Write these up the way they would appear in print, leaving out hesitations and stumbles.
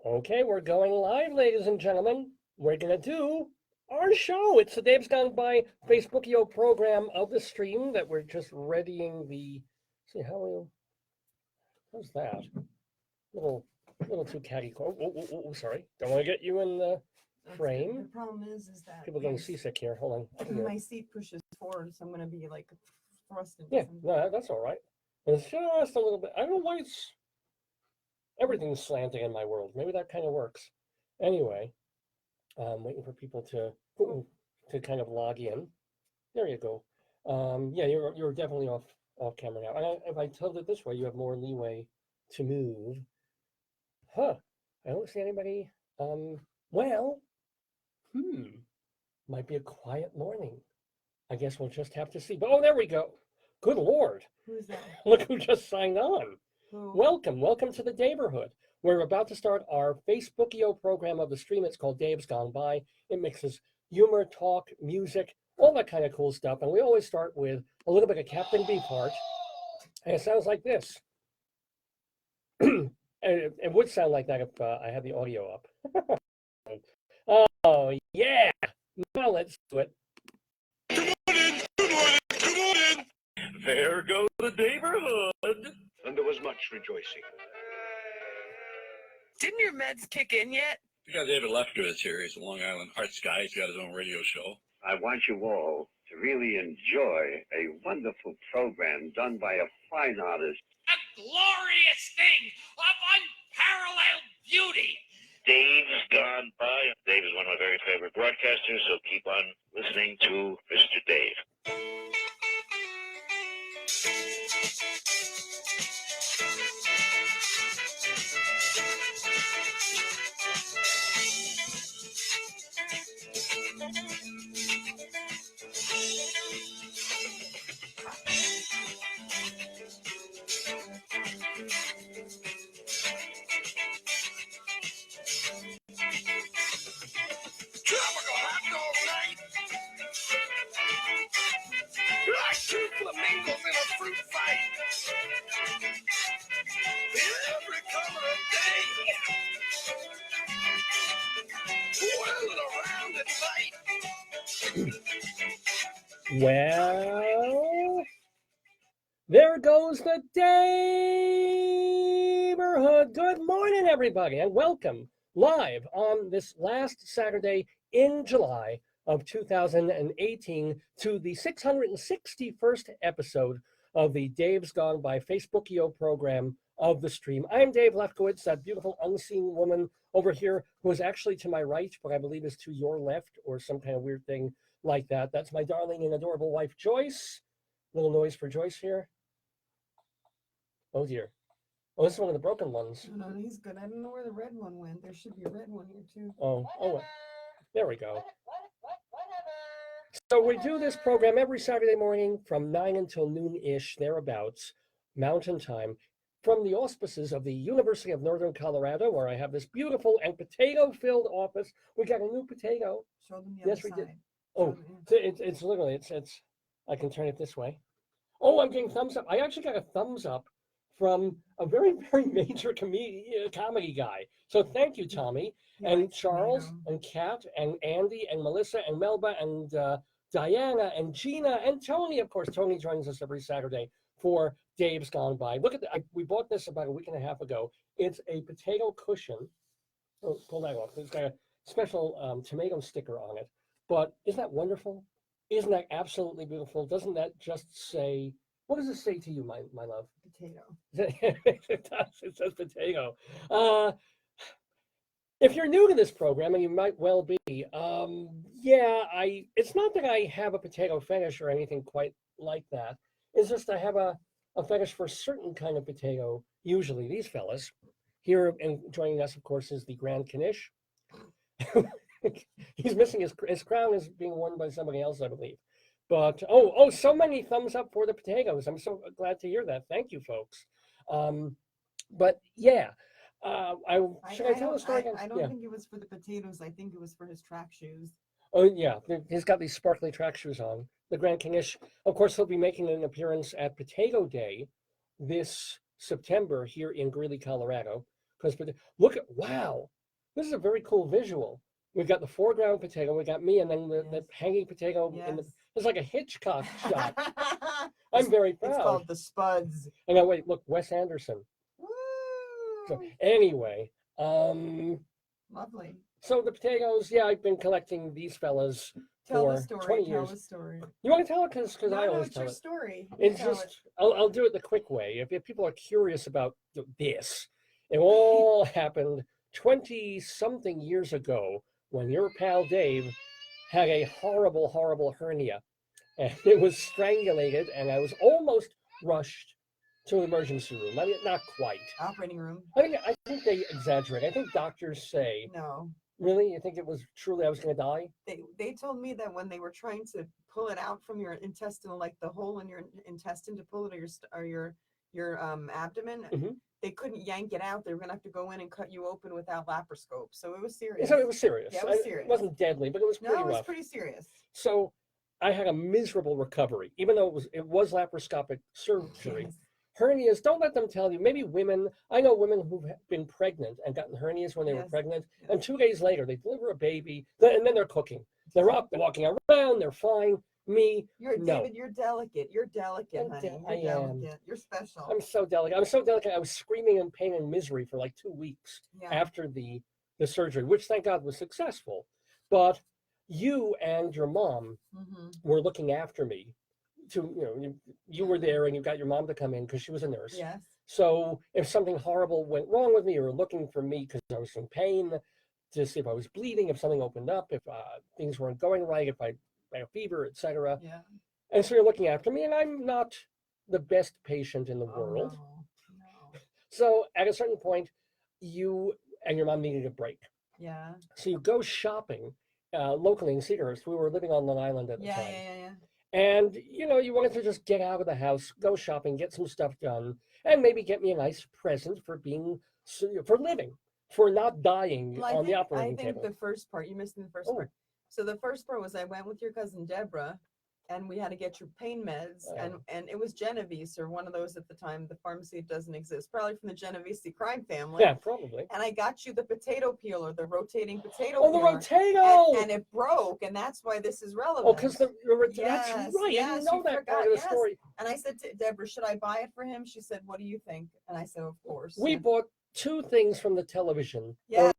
Okay, we're going live, ladies and gentlemen. We're going to do our show. It's the Dave's Gone By Facebookio program of the stream that we're just readying the. See how's that? Little too catty. Oh, sorry. Don't want to get you in the frame. The problem is that People getting seasick here. Hold on. my seat pushes forward, so I'm going to be like thrust into Yeah, something. no, that's all right. It's just a little bit. I don't know why it's. Everything's slanting in my world. Maybe that kind of works. Anyway, I'm waiting for people to kind of log in. There you go. Yeah, you're definitely off camera now. And if I tilt it this way, you have more leeway to move. Huh? I don't see anybody. Well, might be a quiet morning. I guess we'll just have to see. But oh, there we go. Good Lord! Who's that? Look who just signed on. Who? Welcome to the Daverhood. We're about to start our Facebookio program of the stream. It's called Dave's Gone By. It mixes humor, talk, music, all that kind of cool stuff. And we always start with a little bit of Captain Beefheart. And it sounds like this. It would sound like that if I had the audio up. Oh, yeah. Now let's do it. Good morning. There goes the Daverhood. And there was much rejoicing. Didn't your meds kick in yet? We got David Lefkowitz here. He's a Long Island Hearts guy. He's got his own radio show. I want you all to really enjoy a wonderful program done by a fine artist. A glorious thing of unparalleled beauty. Dave's Gone By. Dave is one of my very favorite broadcasters, so keep on listening to Mr. Dave. Tropical hot dog night. Like two flamingos in a fruit fight. Every color of day. Whirling around at night. Well, there goes the Daverhood. Good morning, everybody, and welcome live on this last Saturday in July of 2018 to the 661st episode of the Dave's Gone By Facebookio program of the stream. I'm Dave Lefkowitz, that beautiful unseen woman over here who is actually to my right, but I believe is to your left or some kind of weird thing like that. That's my darling and adorable wife, Joyce. Little noise for Joyce here. Oh dear. Oh, this is one of the broken ones. No, he's good. I don't know where the red one went. There should be a red one here too. Oh, there we go. So we do this program every Saturday morning from 9 until noon-ish, thereabouts, Mountain Time, from the auspices of the University of Northern Colorado, where I have this beautiful and potato-filled office. We got a new potato. Show them the Yes, other we did. side. Oh, it's literally, it's, I can turn it this way. Oh, I'm getting thumbs up. I actually got a thumbs up from a very, very major comedy guy. So thank you, Tommy, and Charles, and Kat, and Andy, and Melissa, and Melba, and Diana, and Gina, and Tony. Of course, Tony joins us every Saturday for Dave's Gone By. Look at that. We bought this about a week and a half ago. It's a potato cushion. Oh, pull that off. It's got a special tomato sticker on it. But isn't that wonderful? Isn't that absolutely beautiful? Doesn't that just say, what does it say to you, my love? Potato. It does. It says potato. If you're new to this program, and you might well be, it's not that I have a potato fetish or anything quite like that. It's just I have a fetish for a certain kind of potato, usually these fellas. Here, and joining us, of course, is the Grand Knish. He's missing his crown is being worn by somebody else, I believe. But, so many thumbs up for the potatoes. I'm so glad to hear that. Thank you, folks. But, yeah. Should I tell the story again? I don't think it was for the potatoes. I think it was for his track shoes. Oh, yeah. He's got these sparkly track shoes on. The Grand Knish. Of course, he'll be making an appearance at Potato Day this September here in Greeley, Colorado. Because look at, wow, this is a very cool visual. We've got the foreground potato, we got me, and then the Yes. hanging potato. In the, Yes. it's like a Hitchcock shot. I'm very proud. It's called the Spuds. And now wait, look, Wes Anderson. So Woo! anyway, Lovely. so the potatoes, yeah, I've been collecting these fellas Tell for the story. 20 Tell years. the story. You want to tell it? Because No, I no, always it's tell your it. story. You It's tell just, it. I'll do it the quick way. If people are curious about this, it all happened 20-something years ago when your pal Dave had a horrible, horrible hernia. And it was strangulated, and I was almost rushed to the emergency room. I mean, not quite. Operating room. I think they exaggerate. I think doctors say, No. really? You think it was truly I was going to die? They told me that when they were trying to pull it out from your intestinal, like the hole in your intestine to pull it, or your abdomen, Mhm. they couldn't yank it out. They were gonna have to go in and cut you open without laparoscope. So it was serious. So it was serious. Yeah, it was serious. It wasn't deadly, but it was pretty No, it was rough. pretty serious. So I had a miserable recovery, even though it was laparoscopic surgery. Yes. Hernias, don't let them tell you. Maybe women, I know women who've been pregnant and gotten hernias when they were Yes, pregnant, yes. and 2 days later they deliver a baby, and then they're cooking. They're up, they're walking around, they're fine. Me, You're no. David. You're delicate. You're delicate, honey. You're I am. delicate. You're special. I'm so delicate. I'm so delicate. I was screaming in pain and misery for like 2 weeks Yeah. after the surgery, which thank God was successful. But you and your mom Mm-hmm. were looking after me. You were there, and you got your mom to come in because she was a nurse. Yes. So if something horrible went wrong with me, you were looking for me because I was in pain to see if I was bleeding, if something opened up, if things weren't going right, if I had a fever, etc. Yeah. And so you're looking after me, and I'm not the best patient in the Oh, world. no. So at a certain point, you and your mom needed a break. Yeah. So you go shopping locally in Cedarhurst. We were living on Long Island at the Yeah. time. Yeah. And, you wanted to just get out of the house, go shopping, get some stuff done, and maybe get me a nice present for living, for not dying Well, on the I operating think table. the first part, you missed the first Oh. part. So the first part was I went with your cousin Deborah, and we had to get your pain meds, and it was Genovese, or one of those at the time. The pharmacy doesn't exist, probably from the Genovese crime family. Yeah, probably. And I got you the potato peeler, the rotating potato Oh, the peeler. rotato! And it broke, and that's why this is relevant. Oh, because that's Yes, right. I yes, didn't know you that forgot, part of the yes. story. And I said to Deborah, should I buy it for him? She said, what do you think? And I said, of course. We Yeah. bought 2 things from the television Yes.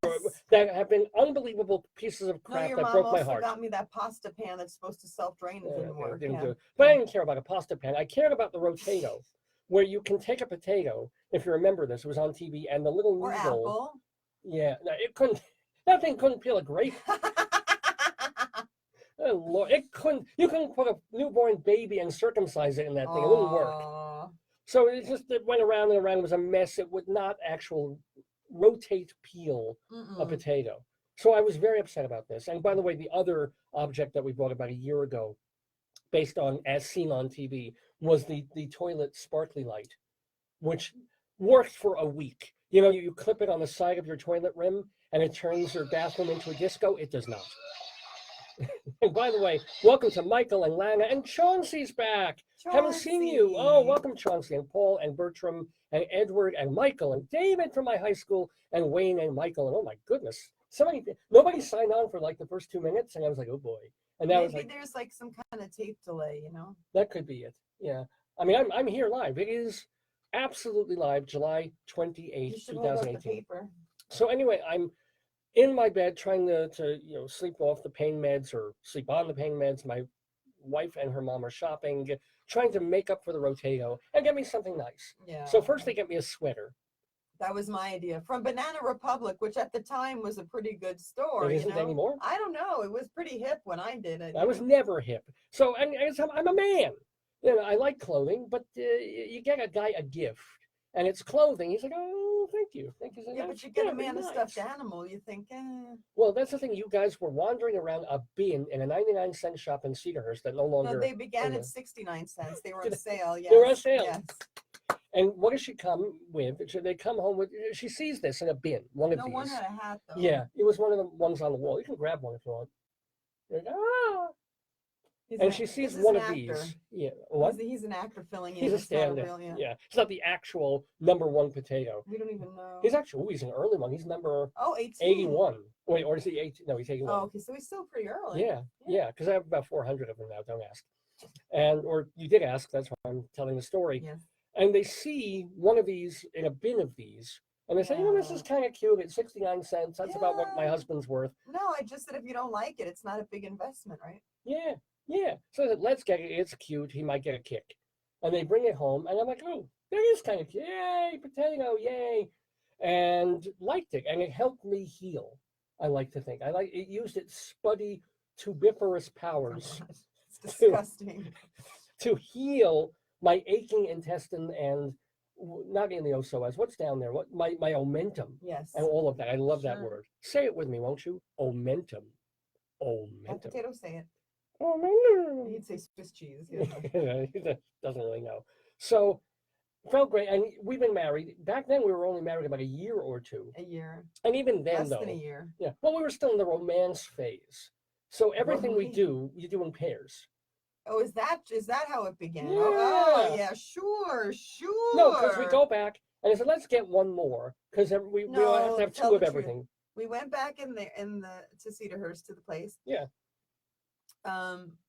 that have been unbelievable pieces of No, crap your that mom broke my also heart. got me that pasta pan that's supposed to self-drain. It didn't work. Didn't Yeah. do it. But I didn't care about a pasta pan. I cared about the rotato, where you can take a potato, if you remember this, it was on TV, and the little Or needle. apple. Yeah, no, that thing couldn't peel a grape. Oh, Lord, you couldn't put a newborn baby and circumcise it in that thing. It wouldn't work. Aw. So it went around and around. It was a mess. It would not rotate peel a Mm-mm. potato. So I was very upset about this. And by the way, the other object that we bought about a year ago, based on as seen on TV, was the toilet sparkly light, which worked for a week. You clip it on the side of your toilet rim, and it turns your bathroom into a disco. It does not. And by the way, welcome to Michael and Lana, and Chauncey's back. Haven't seen you. Oh, Chauncey. welcome, Chauncey, and Paul, and Bertram, and Edward, and Michael, and David from my high school, and Wayne, and Michael, and oh my goodness, nobody signed on for like the first 2 minutes, and I was like, oh boy. And that was Maybe like, there's like some kind of tape delay, that could be it. Yeah. I mean, I'm here live. It is absolutely live, July 28th, You should hold up the 2018. paper. So anyway, I'm in my bed trying to sleep off the pain meds or sleep on the pain meds. My wife and her mom are shopping, trying to make up for the rotato and get me something nice. Yeah. So first they get me a sweater. That was my idea from Banana Republic, which at the time was a pretty good store. It isn't anymore? I don't know. It was pretty hip when I did it. I was never hip. So and I'm a man. I like clothing, but you get a guy a gift and it's clothing. He's like, oh, thank you. Thank you. Yeah, but you get a man a stuffed animal. You think, Well, that's the thing. You guys were wandering around a bin in a 99-cent shop in Cedarhurst that no longer. No, they began at 69 cents. They were on sale. Yes. They were on sale. Yes. And what does she come with? They come home with. She sees this in a bin. One of No these. one had a hat though. Yeah, it was one of the ones on the wall. You can grab one if you want. You're like, ah. He's and an- she sees this is one an of actor. these. Yeah, what? He's an actor filling in. He's a It's not stand-in. real, Yeah, it's not the actual #1 potato. We don't even know. He's actually, he's an early one. He's number 18. 81. Wait, or is he 18? No, he's 81. Oh, okay, so he's still pretty early. Yeah, because I have about 400 of them now. Don't ask. And or you did ask. That's why I'm telling the story. Yes. And they see one of these in a bin of these, and they say, this is kind of cute. It's 69 cents. That's about what my Yeah. husband's worth. No, I just said if you don't like it, it's not a big investment, right? Yeah. So I said, let's get it. It's cute. He might get a kick. And they bring it home, and I'm like, oh, there is kind of cute. Yay, potato, yay. And liked it, and it helped me heal. I like to think. It used its spuddy tubiferous powers It's disgusting. to heal my aching intestine and not in the OSOS. What's down there? What my omentum Yes. and all of that. I love that Sure. word. Say it with me, won't you? Omentum. Have Omentum. potato say it. Omentum. He'd say Swiss cheese. He doesn't know. He doesn't really know. So felt great, and we've been married. Back then, we were only married about a year or two, A year. and even then, Less though, than a year. yeah, well, we were still in the romance phase. So everything we Really? do, you do in pairs. Oh, is that how it began? Yeah. Oh, yeah, sure. No, because we go back and I said, let's get one more because we all have No, to have tell two of the truth. everything. We went back in the to Cedarhurst to the place. Yeah.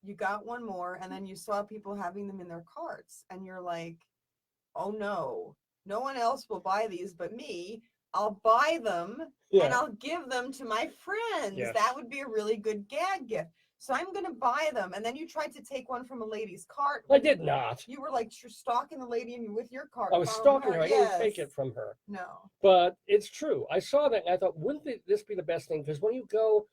You got one more, and then you saw people having them in their carts, and you're like, oh no one else will buy these but me. I'll buy them and Yeah, I'll give them to my friends. Yes. That would be a really good gag gift. So I'm gonna buy them. And then you tried to take one from a lady's cart. I did not. You were like, you're stalking the lady and you're with your cart. I was following stalking her. I Yes. didn't take it from her. No. But it's true. I saw that and I thought, wouldn't this be the best thing? Because when you go,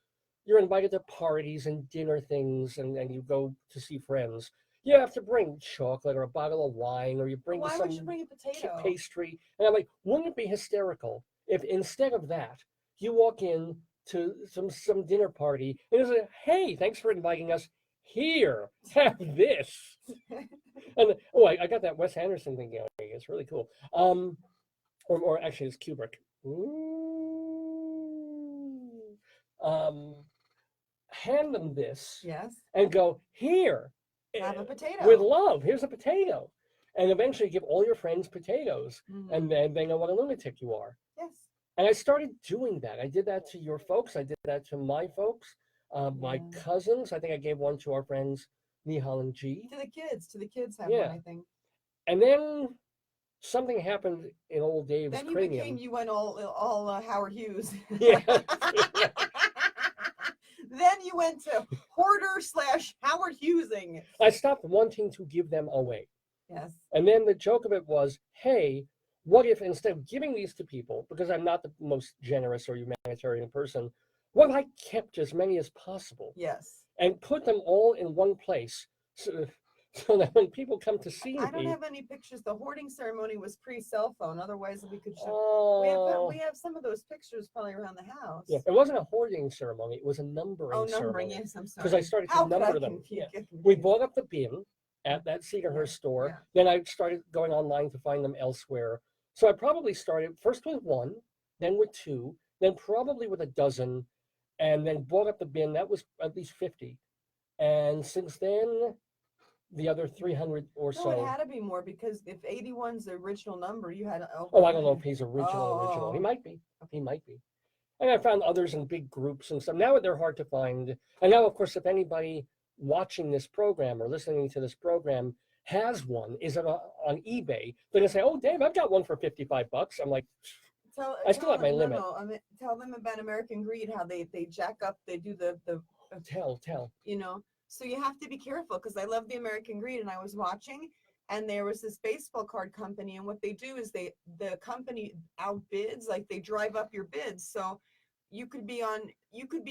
you're invited to parties and dinner things and you go to see friends. You have to bring chocolate or a bottle of wine or you bring Why some would you bring a potato? pastry. And I'm like, wouldn't it be hysterical if instead of that, you walk in to some dinner party and it's like, hey, thanks for inviting us. Here, have this. And I got that Wes Anderson thing going. It's really cool. Or actually, it's Kubrick. Hand them this Yes. and go here. Have a potato. With love. Here's a potato, and eventually give all your friends potatoes, Mhm. and then they know what a lunatic you are. Yes. And I started doing that. I did that to your folks. I did that to my folks, my Yeah. cousins. I think I gave one to our friends Nihal and G. To the kids have Yeah. one, I think. And then something happened in old Dave's Then cranium. you went all Howard Hughes. Yeah. Then you went to hoarder / Howard Hughesing. I stopped wanting to give them away. Yes. And then the joke of it was, hey, what if instead of giving these to people, because I'm not the most generous or humanitarian person, what if I kept as many as possible Yes. and put them all in one place so that when people come to see I don't me, have any pictures. The hoarding ceremony was pre-cell phone. Otherwise, we could show. oh, We have some of those pictures probably around the house. yeah, it wasn't a hoarding ceremony, it was a numbering Oh, numbering. ceremony. Yes, I'm sorry. Because I started to How could I number them. confuse- Yeah. get We confused? bought up the bin at that Cedarhurst store. Yeah. Then I started going online to find them elsewhere. So I probably started first with one, then with two, then probably with a dozen, and then bought up the bin. That was at least 50. And since then, the other 300 or No, so. it had to be more because if 81's the original number, you had. Oh, I don't know if he's original. He Oh. might be. He might be. And I found others in big groups and stuff. Now they're hard to find. And now, of course, if anybody watching this program or listening to this program has one, is it on eBay, they're gonna say, "Oh, Dave, I've got one for $55." I'm like, I still have my limit. No, I mean, tell them about American Greed, how they jack up, they do the tell. you know. So you have to be careful because I love the American Greed, and I was watching, and there was this baseball card company, and what they do is the company outbids, like they drive up your bids. So you could be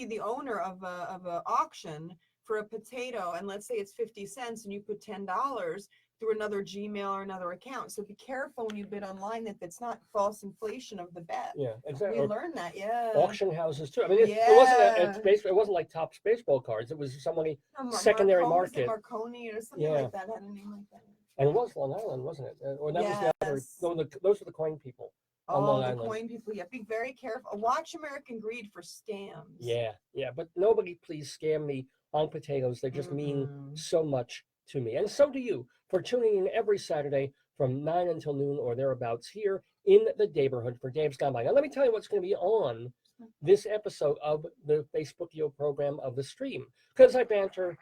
the owner of a auction for a potato, and let's say it's 50 cents, and you put $10 through another Gmail or another account. So be careful when you bid online that it's not false inflation of the bet. Yeah, exactly. We learned that, yeah. Auction houses too. I mean, it wasn't like Topps baseball cards. It was somebody, No, secondary Marconi, was it market. Marconi or something Yeah. like that had a name like that. and it was Long Island, wasn't it? Or that was the other. Yes. Those were the coin people. on Oh, Long the Island. coin people. Yeah, be very careful. Watch American Greed for scams. Yeah, but nobody please scam me on potatoes. They just mean Mhm. so much to me. And so do you for tuning in every Saturday from 9 until noon or thereabouts here in the Daverhood for Dave's Gone By. Now, let me tell you what's going to be on this episode of the Facebookio program of the stream. Because I banter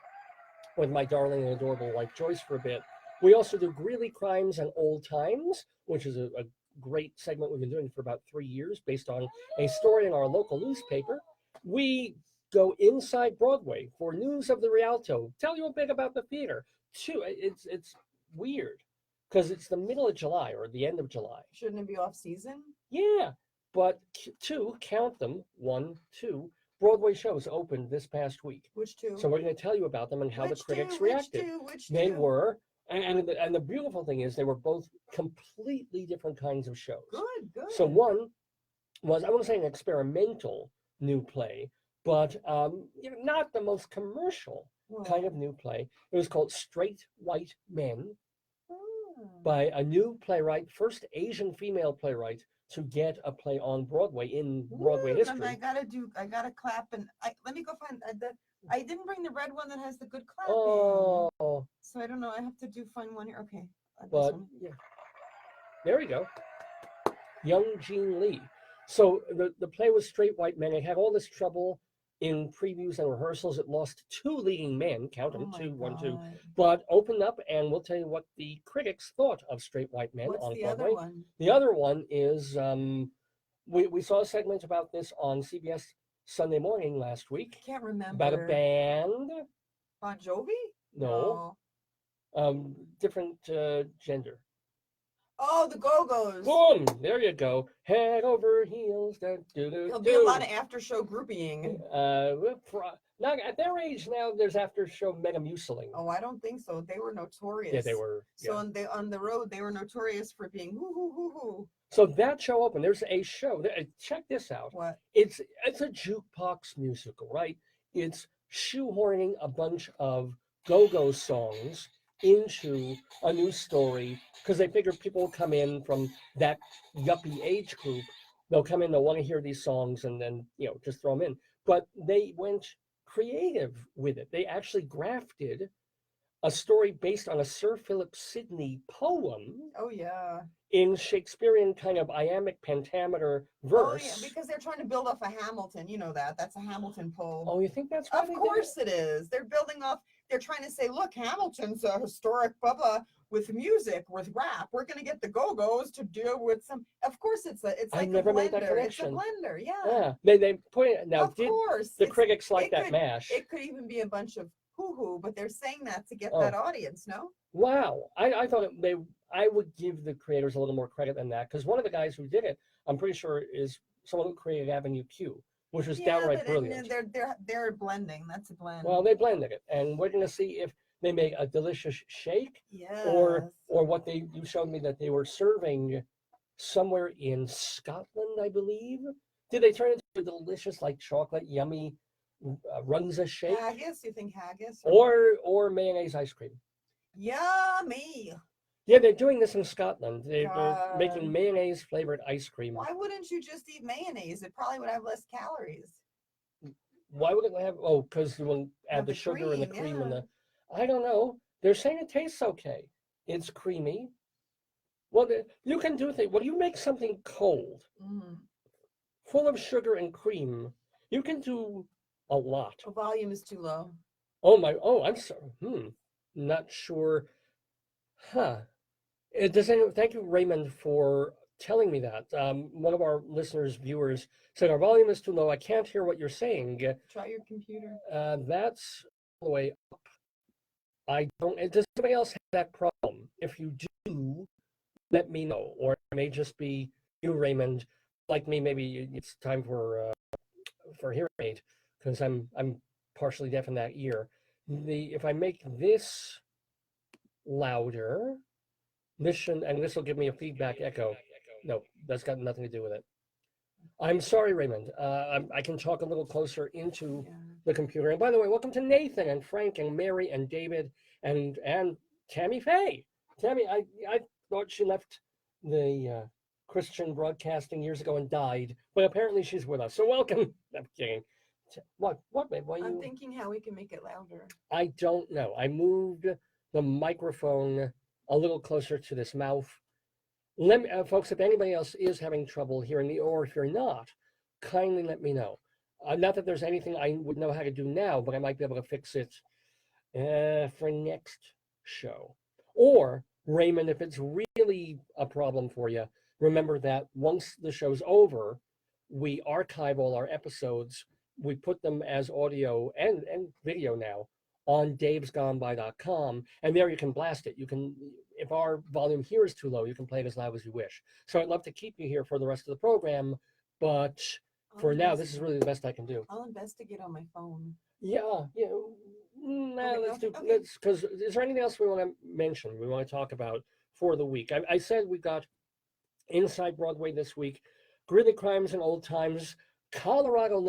with my darling and adorable wife Joyce for a bit. We also do Greeley Crimes and Old Times, which is a great segment we've been doing for about 3 years based on a story in our local newspaper. We go inside Broadway for news of the Rialto, tell you a bit about the theater. It's weird because it's the middle of July or the end of July. Shouldn't it be off season? Yeah, but two, count them, 1, 2 Broadway shows opened this past week. Which two? So we're going to tell you about them and how Which the critics two? reacted. Which They two? were, and the beautiful thing is they were both completely different kinds of shows. Good. So one was, I wouldn't say an experimental new play, but not the most commercial kind of new play. It was called Straight White Men by a new playwright, first Asian female playwright to get a play on Broadway in Broadway history. I gotta clap and let me go find I didn't bring the red one that has the good clapping. Oh, So I don't know. I have to find one here. Okay. This but one. yeah, there you go. Young Jean Lee. So the play was Straight White Men. It had all this trouble in previews and rehearsals. It lost 2 leading men, count them, Oh my 2, 1, 2, God. but opened up, and we'll tell you what the critics thought of Straight White Men What's on the Broadway. other one? The other one is we saw a segment about this on CBS Sunday Morning last week Can't remember. about a band. Bon Jovi? No, different gender. Oh, the Go-Go's. Boom! There you go. Head over heels. There'll be a lot of after-show grouping. Now at their age now, there's after-show metamuciling. Oh, I don't think so. They were notorious. Yeah, they were. So Yeah. on the road, they were notorious for being hoo hoo hoo hoo. So that show opened. There's a show. Check this out. What? It's a jukebox musical, right? It's shoehorning a bunch of go-go songs into a new story because they figure people will come in from that yuppie age group. They'll come in, they'll want to hear these songs and then, just throw them in. But they went creative with it. They actually grafted a story based on a Sir Philip Sidney poem Oh yeah. in Shakespearean kind of iambic pentameter verse. Oh yeah, because they're trying to build off a Hamilton. You know that. That's a Hamilton poem. Oh, you think that's why Of they did course it is. They're building off. They're trying to say, look, Hamilton's a historic blah with music, with rap. We're going to get the Go-Go's to deal with some. Of course, it's like I a never blender. made that It's a connection. blender. Yeah. Yeah, they put it now. Of Did course. the It's- critics like it that could- mash? It could even be a bunch of hoo-hoo, but they're saying that to get Oh. that audience. No. Wow, I thought I would give the creators a little more credit than that because one of the guys who did it, I'm pretty sure, is someone who created Avenue Q, which was downright but brilliant. they're blending. That's a blend. Well, they blended it, and we're going to see if they make a delicious shake yes. or what you showed me that they were serving somewhere in Scotland, I believe. Did they turn it into a delicious, like chocolate, yummy runza shake, haggis. You think haggis? or mayonnaise ice cream? Yummy. Yeah, they're doing this in Scotland. They're God. making mayonnaise flavored ice cream. Why wouldn't you just eat mayonnaise? It probably would have less calories. Why would it have? Oh, because you will add Have the the sugar and the cream, cream and yeah. the. I don't know. They're saying it tastes okay. It's creamy. Well, you can do things. Well, you make something cold, Mm. full of sugar and cream. You can do a lot. The volume is too low. Oh my! Oh, I'm sorry. Not sure. Huh? Thank you, Raymond, for telling me that. One of our listeners, viewers, said our volume is too low. I can't hear what you're saying. Try your computer. That's all the way up. I don't. Does anybody else have that problem? If you do, let me know. Or it may just be you, Raymond. Like me, maybe it's time for hearing aid because I'm partially deaf in that ear. If I make this louder, this will give me a feedback echo. No, that's got nothing to do with it. I'm sorry, Raymond. I can talk a little closer into Yeah. the computer. And by the way, welcome to Nathan and Frank and Mary and David and Tammy Faye. Tammy, I thought she left the Christian broadcasting years ago and died, but apparently she's with us. So welcome. I'm kidding. What, babe? Why I'm you? thinking how we can make it louder. I don't know. I moved the microphone a little closer to this mouth. Let me, folks, if anybody else is having trouble hearing me, or if you're not, kindly let me know. Not that there's anything I would know how to do now, but I might be able to fix it for next show. Or, Raymond, if it's really a problem for you, remember that once the show's over, we archive all our episodes. We put them as audio and video now on davesgoneby.com, and there you can blast it. You can, if our volume here is too low, you can play it as loud as you wish. So I'd love to keep you here for the rest of the program, but for now, this is really the best I can do. I'll investigate on my phone. Yeah. Let's do, okay. because is there anything else we want to mention, we want to talk about for the week? I said we got Inside Broadway this week, Greeley Crimes and Old Times, Colorado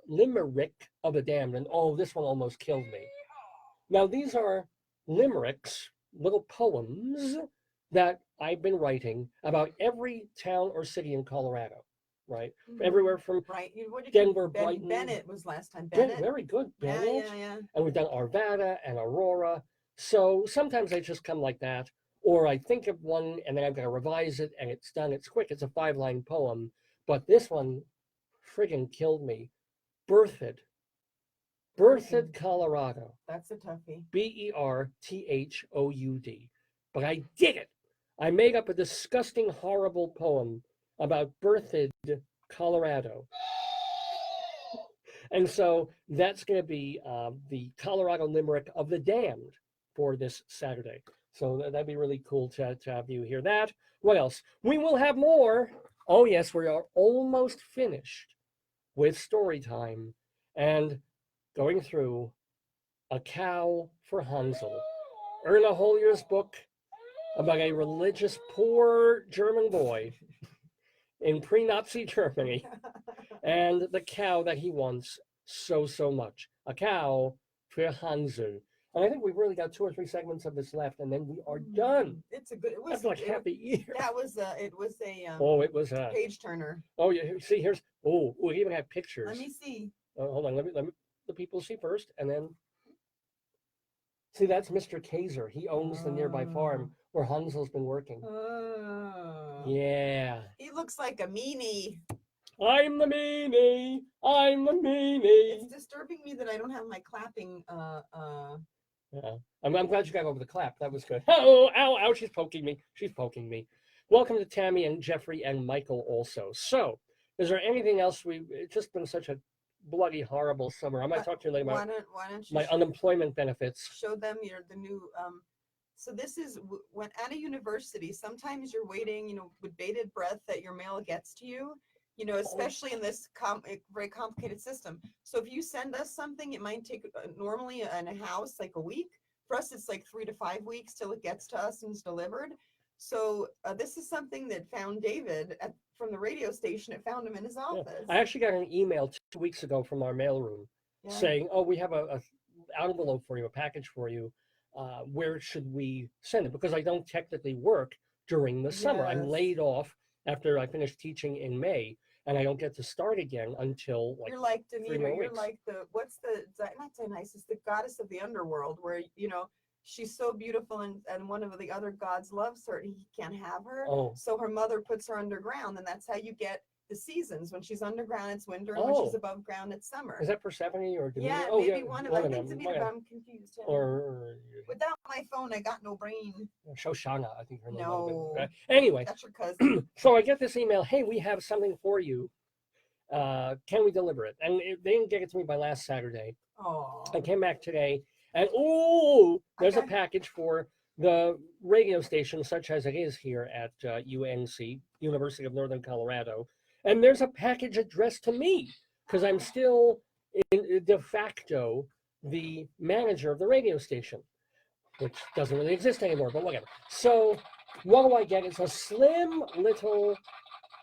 Limerick of the Damned, and oh, this one almost killed me. Now, these are limericks, little poems that I've been writing about every town or city in Colorado, right? Mhm. Everywhere from Right. What did Denver, Ben- Brighton. Bennett was last time. Yeah, Bennett. very good, Yeah, Bennett. yeah. And we've done Arvada and Aurora. So sometimes they just come like that, or I think of one and then I've got to revise it and it's done. It's quick. It's a 5-line poem, but this one friggin' killed me. Berthoud, Colorado. That's a toughie. Berthoud. But I did it. I made up a disgusting, horrible poem about Berthoud, Colorado. And so that's going to be the Colorado Limerick of the Damned for this Saturday. So that'd be really cool to have you hear that. What else? We will have more. Oh, yes, we are almost finished with StoryTime and going through A Cow for Hansel, Erna Holyer's book about a religious poor German boy in pre-Nazi Germany and the cow that he wants so much. A Cow for Hansel. And I think we've really got 2 or 3 segments of this left, and then we are done. It's a good. It was That's like half a year. That was it was a Oh, it was page turner. oh yeah. See, here's we even have pictures. Let me see. Hold on, let me the people see first, and then see that's Mr. Kaiser. He owns the nearby farm where Hansel's been working. Oh. Yeah. He looks like a meanie. I'm the meanie. I'm the meanie. It's disturbing me that I don't have my clapping. Yeah. I'm glad you got over the clap. That was good. Oh, ow, she's poking me. She's poking me. Welcome to Tammy and Jeffrey and Michael also. So, is there anything else? It's just been such a bloody, horrible summer. I might talk to you later about Why don't you my unemployment benefits. show them the new so this is when at a university, sometimes you're waiting, with bated breath that your mail gets to you, especially in this very complicated system. So if you send us something, it might take normally in a house like a week. For us, it's like 3 to 5 weeks till it gets to us and is delivered. So this is something that found David from the radio station. It found him in his office. I actually got an email 2 weeks ago from our mailroom saying, "Oh, we have a envelope for you, a package for you. Where should we send it?" Because I don't technically work during the summer. I'm Yes. laid off after I finish teaching in May, and I don't get to start again until You're like 3 Demeter. more You're weeks. like not Dionysus, the goddess of the underworld, where she's so beautiful and one of the other gods loves her. He can't have her, Oh. so her mother puts her underground, and that's how you get the seasons. When she's underground, it's winter, and when she's Oh. above ground, it's summer. Is that Persephone or Demeter? Yeah, Oh, maybe yeah, one of one I of think them. Demeter, but I'm confused. Yeah. Or Without my phone, I got no brain. Shoshana, I think her name. might have been. No. Anyway, That's your cousin. so I get this email. Hey, we have something for you. Can we deliver it? And they didn't get it to me by last Saturday. Oh. I came back today, and there's a Okay. package for the radio station, such as it is here at UNC, University of Northern Colorado. And there's a package addressed to me because I'm still de facto the manager of the radio station, which doesn't really exist anymore, but whatever. So what do I get? It's a slim little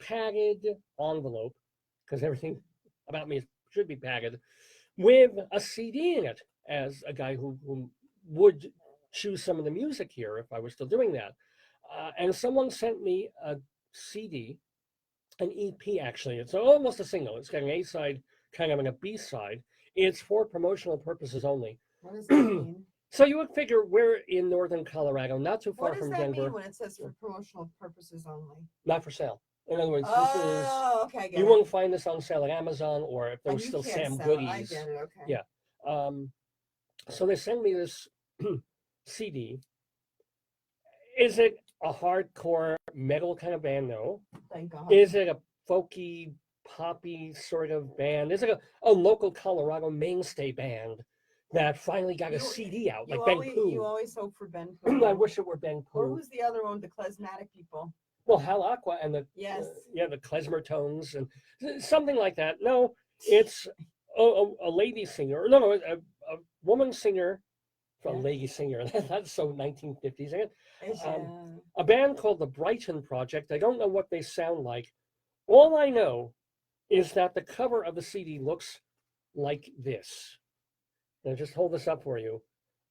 padded envelope, because everything about me should be padded, with a CD in it, as a guy who would choose some of the music here if I was still doing that. And someone sent me a CD, an EP actually. It's almost a single. It's got an A side, kind of, and a B side. It's for promotional purposes only. What does that mean? So you would figure we're in northern Colorado, not too far What does from that Denver, mean when it says for promotional purposes only? not for sale. In other words, Oh, okay, I this is get you it. won't find this on sale at Amazon, or if there Oh, was you still can't Sam sell it. I Goodies. get it. Okay. Yeah. So they send me this CD. Is it a hardcore metal kind of band? No. Thank God. Is it a folky, poppy sort of band? Is it a local Colorado mainstay band that finally got a CD out, like Ben You Pooh? always hope for Ben I Pooh. wish it were Ben Or Pooh. who's the other one? The Klezmatic people. Well, Hal Aqua and the Yes. the klezmer tones and something like that. No, it's a lady singer. No, a woman singer. A Yeah. lady singer. That's so 1950s. It's, A band called the Brighton Project. I don't know what they sound like. All I know is that the cover of the CD looks like this. Now just hold this up for you.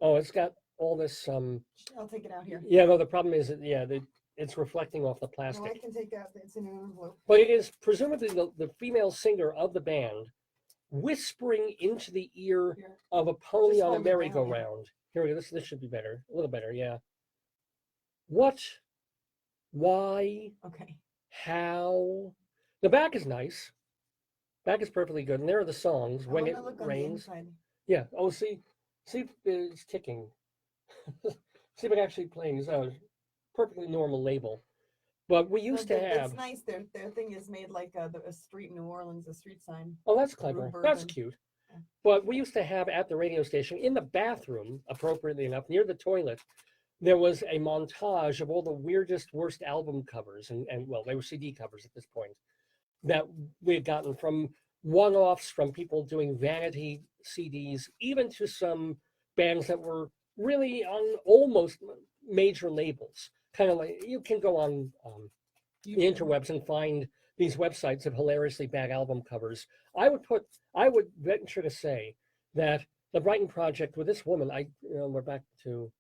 Oh, it's got all this. I'll take it out here. Yeah, no, the problem is, it's reflecting off the No, plastic. I can take out. It's in an envelope. But it is presumably the female singer of the band whispering into the ear Here. of a pony Just on a hold it down, yeah. merry-go-round. Here we go. This should be better. A little better, yeah. What? Why? Okay. How? The back is nice. Back is perfectly good. And there are the songs. I When It wanna look on the Rains. inside. Yeah. Oh, see if it's ticking. See if it actually plays. Oh, perfectly normal label. But we used to have. It's nice. Their thing is made like a street in New Orleans, a street sign. Oh, that's clever. That's Bourbon. cute. Yeah. But we used to have at the radio station, in the bathroom, appropriately enough, near the toilet, there was a montage of all the weirdest, worst album covers, and well, they were CD covers at this point, that we had gotten from one-offs, from people doing vanity CDs, even to some bands that were really on almost major labels. Kind of like, you can go on the interwebs and find these websites of hilariously bad album covers. I would venture to say that the Brighton Project with this woman, we're back to,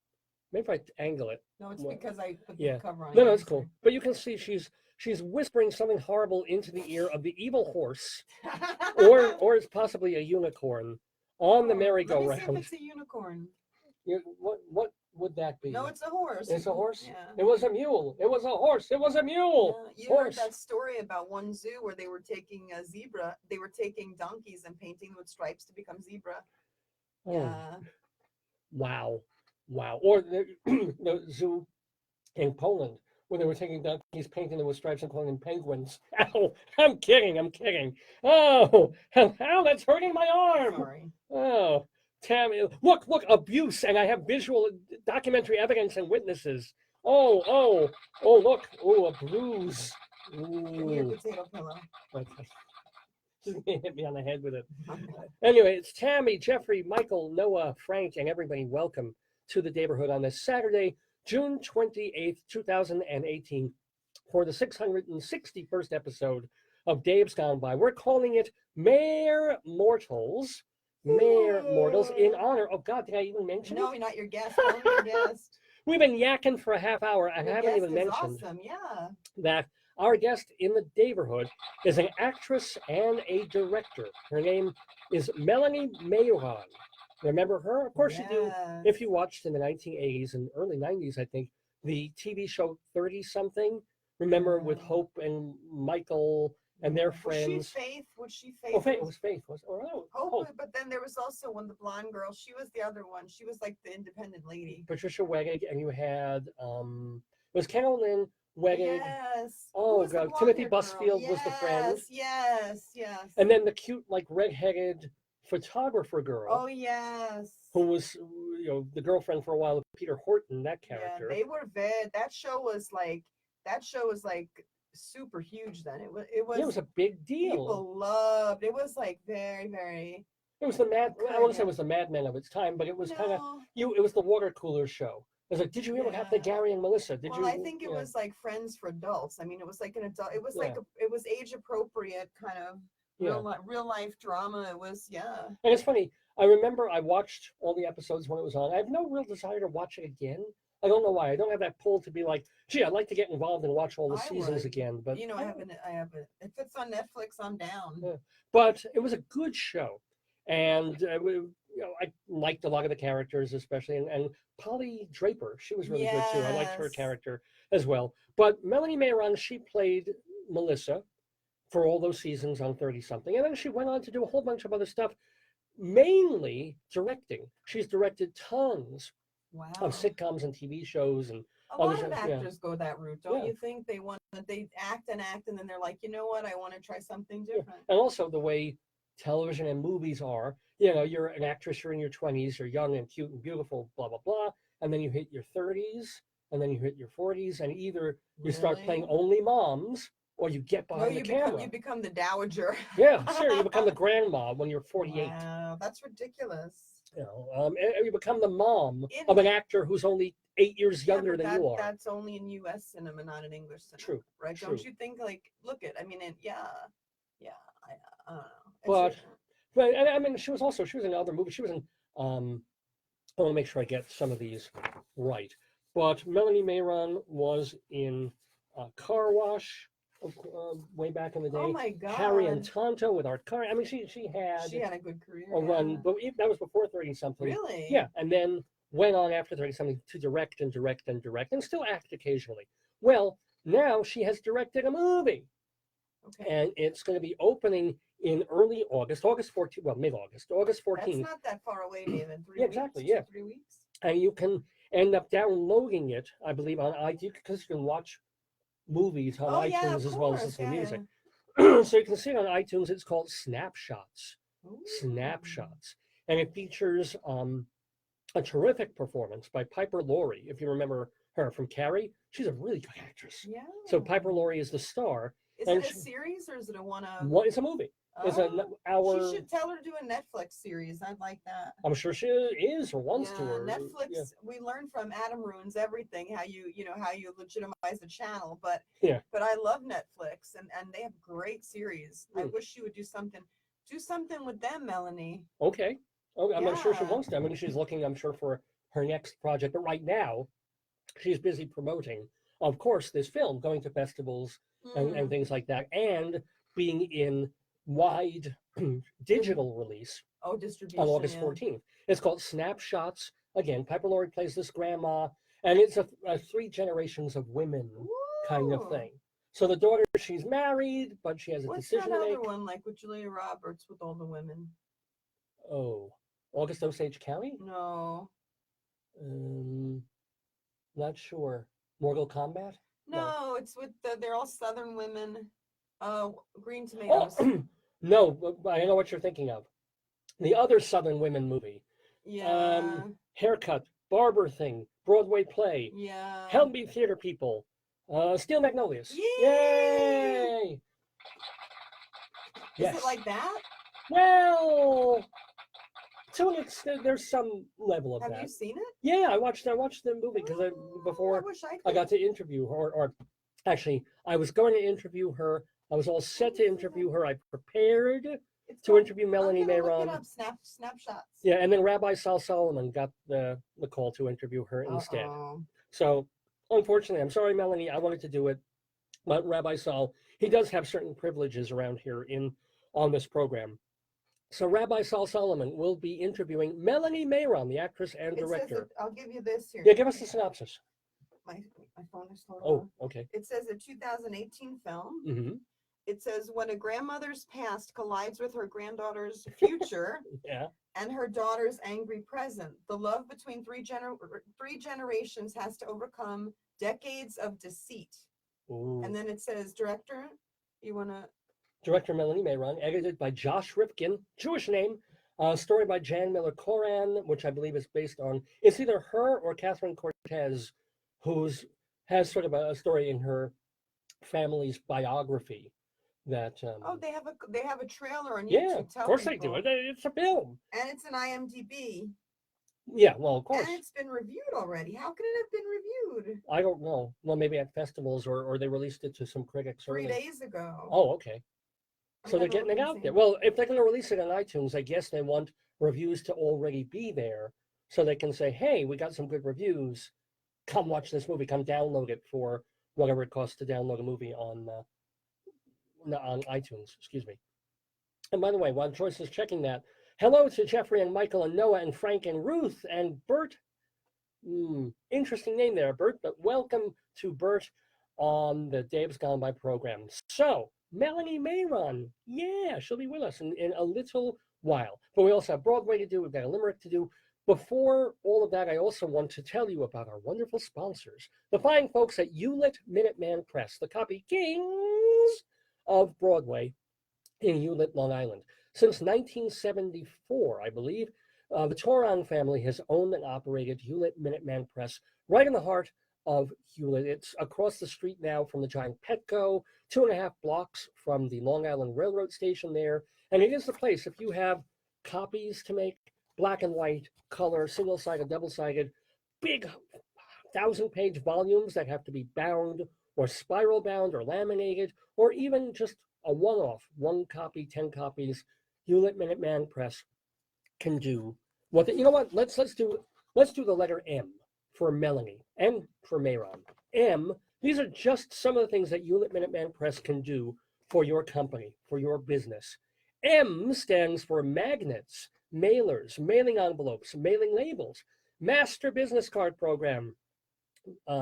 maybe if I angle it. No, it's Well, because I put yeah. the cover on. No, it, no, I'm it's cool. sorry. But you can see she's whispering something horrible into the ear of the evil horse, or it's possibly a unicorn on the Oh, merry-go-round. Let me see if it's a unicorn. What would that be? No, it's a horse. It's a horse? Yeah. It was a mule. It was a horse. It was a mule. You Horse. heard that story about one zoo where they were taking a zebra. They were taking donkeys and painting them with stripes to become zebra. Oh, Yeah. wow. Or the zoo in Poland where they were taking donkeys, painting them with stripes and calling them penguins. Ow, I'm kidding. Oh, ow, that's hurting my arm. Sorry. Oh, Tammy, look, abuse, and I have visual documentary evidence and witnesses. Oh, look, a bruise. Give me your Ooh. potato pillow. Okay. She's gonna hit me on the head with it. Anyway, it's Tammy, Jeffrey, Michael, Noah, Frank, and everybody. Welcome to the Daverhood on this Saturday, June 28th, 2018, for the 661st episode of Dave's Gone By. We're calling it Mayr Mortals. Mayr Mortals in honor. Oh God, did I even mention No, it? not your guest. Only your guest. We've been yakking for a half hour. I Your haven't guest even is mentioned Awesome. Yeah. that our guest in the Daverhood is an actress and a director. Her name is Melanie Mayron. Remember her? Of course you do. If you watched in the 1980s and early 90s, I think, the TV show 30-something. Remember with Hope and Michael and their friends. Was she Faith? Oh, Faith. It was Faith. Hope, but then there was also the blonde girl. She was the other one. She was like the independent lady. Patricia Wegig, and you had it was Carolyn Wegig. Yes. Oh, Who was the God. Timothy blonde girl? Busfield was the friend. Yes. And then the cute, like, red-headed photographer girl. Oh yes. Who was, the girlfriend for a while of Peter Horton, that character. Yeah, they were that show was like super huge then. It was a big deal. People loved it. Was like very, very. It was I want to say it was the Mad Men of its time, but it was kind of it was the water cooler show. It was like, did you ever have the Gary and Melissa? I think it was like Friends for Adults. I mean, it was like an adult. It was like it was age appropriate kind of real life drama. It was And it's funny. I remember I watched all the episodes when it was on. I have no real desire to watch it again. I don't know why. I don't have that pull to be like, gee, I'd like to get involved and watch all the I seasons would. again. But You know, I haven't. If it's on Netflix, I'm down. Yeah. But it was a good show, and I liked a lot of the characters, especially, and Polly Draper. She was really good too. I liked her Yes. character as well. But Melanie Mayron, she played Melissa for all those seasons on 30 something, and then she went on to do a whole bunch of other stuff, mainly directing. She's directed tons Wow. of sitcoms and TV shows, and A lot others, of yeah. actors go that route, don't Yeah. you think? They act and act, and then they're like, you know what? I want to try something Yeah. different. And also the way television and movies are, you know, you're an actress, you're in your 20s, you're young and cute and beautiful, blah, blah, blah. And then you hit your 30s, and then you hit your 40s, and either you start playing Really? only moms or you get No, behind the camera. you become the dowager. Yeah, seriously, you become the grandma when you're 48. Wow, that's ridiculous. You know, and you become the mom In- of an actor who's only 8 years Yeah, younger but than you are. That's only in U.S. cinema, not in English cinema. True, Right? true. Don't you think? Like, look at. I mean, yeah. I don't know. It's But different. But and I mean, she was in other movies. She was in. I want to make sure I get some of these right. But Melanie Mayron was in Car Wash way back in the day. Oh my God. Harry and Tonto with Art Car. I mean, she had She had a good career. a run, yeah. but that was before 30 something. Really? Yeah, and then went on after 30 something to direct and direct and direct and still act occasionally. Well, now she has directed a movie, Okay. and it's going to be opening in early August, August 14th, well, mid-August, August That's 14th. not that far away, David. 3 Yeah, weeks, exactly, 2, yeah. 3 weeks. And you can end up downloading it, I believe, on iTunes, because you can watch movies on Oh, yeah, iTunes of as well as course, listen to yeah, music. So you can see it on iTunes. It's called Snapshots. Ooh. Snapshots. And it features a terrific performance by Piper Laurie. If you remember her from Carrie, she's a really good actress. Yeah. So Piper Laurie is the star. Is and it a she- series or is it a one-off? What is a movie? It's an Oh, hour. She should tell her to do a Netflix series. I'd like that. I'm sure she is or wants Yeah, to. Or, Netflix. yeah. We learned from Adam Ruins Everything how you legitimize the channel. But Yeah. But I love Netflix and they have great series. I Mm. wish you would do something with them, Melanie. Okay. Oh, I'm sure she Yeah. wants to. I mean, she's looking, I'm sure, for her next project. But right now, she's busy promoting, of course, this film, going to festivals and Mm. things like that, and being in wide digital release Oh, distribution. on August yeah. 14th. It's called Snapshots. Again, Piper Laurie plays this grandma, and it's a 3 generations of women kind of Woo! thing. So the daughter, she's married, but she has a What's decision that to other make. one like with Julia Roberts with all the women? Oh, August Osage County? No. Not sure. Mortal Kombat? No, it's with they're all Southern women. Green Oh, Tomatoes. no, but I know what you're thinking of. The other Southern women movie. Yeah. Haircut, Barber Thing, Broadway play, Yeah. Help Me Theater People, Steel Magnolias. Yay! Yay! Is Yes. it like that? Well, to an extent, there's some level of Have that. you seen it? Yeah, I watched the movie because Oh, before I wish I I could. got to interview her, or actually, I was going to interview her. I was all set to interview her. I prepared It's to called- interview I'm Melanie gonna look Mayron. it up. Snapshots. Yeah, and then Rabbi Sal Solomon got the call to interview her instead. Uh-oh. So, unfortunately, I'm sorry, Melanie. I wanted to do it, but Rabbi Sal, he does have certain privileges around here on this program. So, Rabbi Sal Solomon will be interviewing Melanie Mayron, the actress and It says director. that, I'll give you this here. Yeah, give us the synopsis. My phone is total. Oh, okay. It says a 2018 film. Hmm. It says when a grandmother's past collides with her granddaughter's future Yeah. and her daughter's angry present, the love between three generations has to overcome decades of deceit. Ooh. And then it says, director, you want to? Director Melanie Mayron, edited by Josh Rifkin, Jewish name. Story by Jan Miller-Koran, which I believe is based on, it's either her or Catherine Cortez, has sort of a story in her family's biography that. Oh, they have a trailer on YouTube. Yeah, of Tell course they people. do. It's a film. And it's an IMDb. Yeah, well, of course. And it's been reviewed already. How could it have been reviewed? I don't know. Well, maybe at festivals or they released it to some critics. 3 early. days ago. Oh, okay. I So they're never getting it even out seen there. it. Well, if they're going to release it on iTunes, I guess they want reviews to already be there so they can say, hey, we got some good reviews. come watch this movie, come download it for whatever it costs to download a movie on iTunes. Excuse me. And by the way, while Joyce is checking that, hello to Jeffrey and Michael and Noah and Frank and Ruth and Bert. Interesting name there, Bert, but welcome to Bert on the Dave's Gone By program. So, Melanie Mayron, yeah, she'll be with us in a little while. But we also have Broadway to do, we've got a Limerick to do. Before all of that, I also want to tell you about our wonderful sponsors, the fine folks at Hewlett Minuteman Press, the copy kings of Broadway in Hewlett, Long Island. Since 1974, I believe, the Toron family has owned and operated Hewlett Minuteman Press right in the heart of Hewlett. It's across the street now from the giant Petco, 2.5 blocks from the Long Island Railroad station there. And it is the place, if you have copies to make, black and white, color, single-sided, double-sided, big 1,000-page volumes that have to be bound or spiral bound or laminated, or even just a one-off, 1 copy, 10 copies, Hewlett Minuteman Press can do. You know what? Let's do the letter M for Melanie and for Mayron. M. These are just some of the things that Hewlett Minuteman Press can do for your company, for your business. M stands for magnets, mailers, mailing envelopes, mailing labels, master business card program,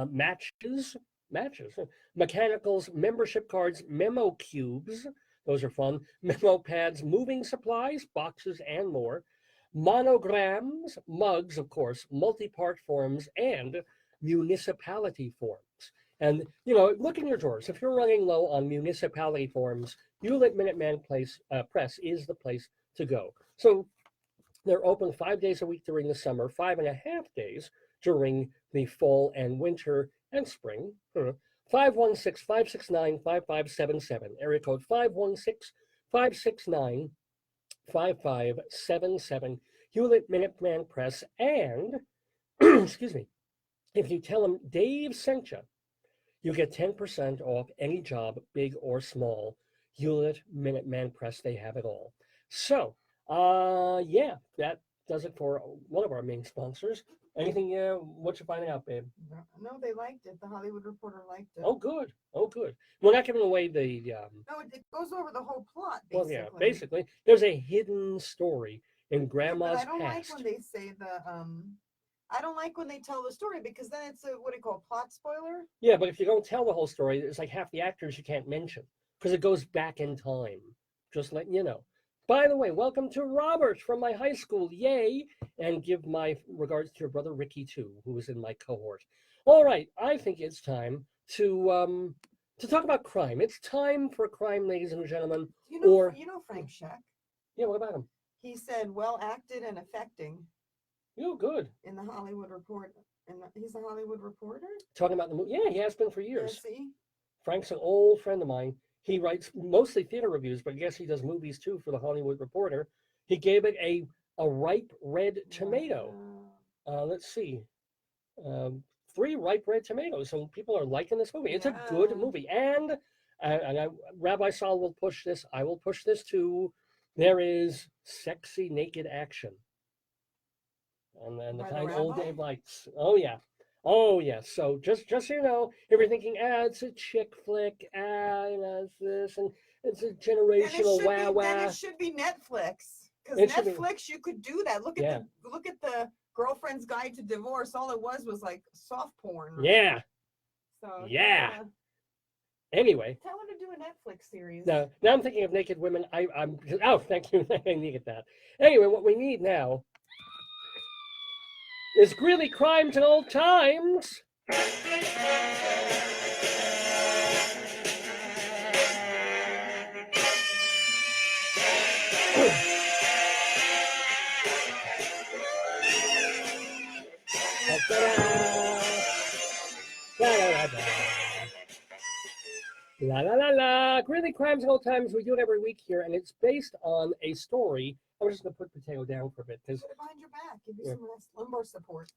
matches, mechanicals, membership cards, memo cubes. Those are fun. Memo pads, moving supplies, boxes, and more. Monograms, mugs, of course, multi-part forms, and municipality forms. And, look in your drawers. If you're running low on municipality forms, Hewlett Minuteman Press is the place to go. So they're open 5 days a week during the summer, 5.5 days during the fall and winter and spring. 516-569-5577, area code 516-569-5577, Hewlett Minuteman Press. And, excuse me, if you tell them Dave sent you, you get 10% off any job, big or small. Hewlett Minuteman Press, they have it all. So, yeah, that does it for one of our main sponsors. Anything, what you finding out, babe? No, they liked it. The Hollywood Reporter liked it. Oh, good. Oh, good. We're not giving away the... No, it goes over the whole plot, basically. Well, yeah, basically. There's a hidden story in Grandma's But I don't past. like when they say I don't like when they tell the story, because then it's a, what do you call, plot spoiler? Yeah, but if you don't tell the whole story, it's like half the actors you can't mention, because it goes back in time. Just letting you know. By the way, welcome to Robert from my high school. Yay. And give my regards to your brother Ricky, too, who was in my cohort. All right. I think it's time to talk about crime. It's time for crime, ladies and gentlemen. You know Frank Scheck? Yeah, what about him? He said, well acted and affecting Oh, good. in the Hollywood Report. And he's a Hollywood Reporter? Talking about the movie. Yeah, he has been for years. Yeah, see? Frank's an old friend of mine. He writes mostly theater reviews, but I guess he does movies too for the Hollywood Reporter. He gave it a ripe red tomato. Let's see. 3 ripe red tomatoes. So people are liking this movie. It's a good movie. And Rabbi Saul will push this. I will push this too. There is sexy naked action. And then the kind old Dave likes. Oh, yeah. Oh, yes. So just so you know, if you're thinking, it's a chick flick, it's this, and it's a generational wah-wah. Then it should be Netflix. Because Netflix, you could do that. Look at the Girlfriend's Guide to Divorce. All it was like soft porn. Yeah. So yeah. Anyway. Tell her to do a Netflix series. Now I'm thinking of naked women. Oh, thank you. I needed that. Anyway, what we need now is Greeley Crimes and Old Times. La la la la. Greeley Crimes and Old Times. We do it every week here, and it's based on a story. I'm just going to put Potato down for a bit because put it behind your back. Give you some lumbar support.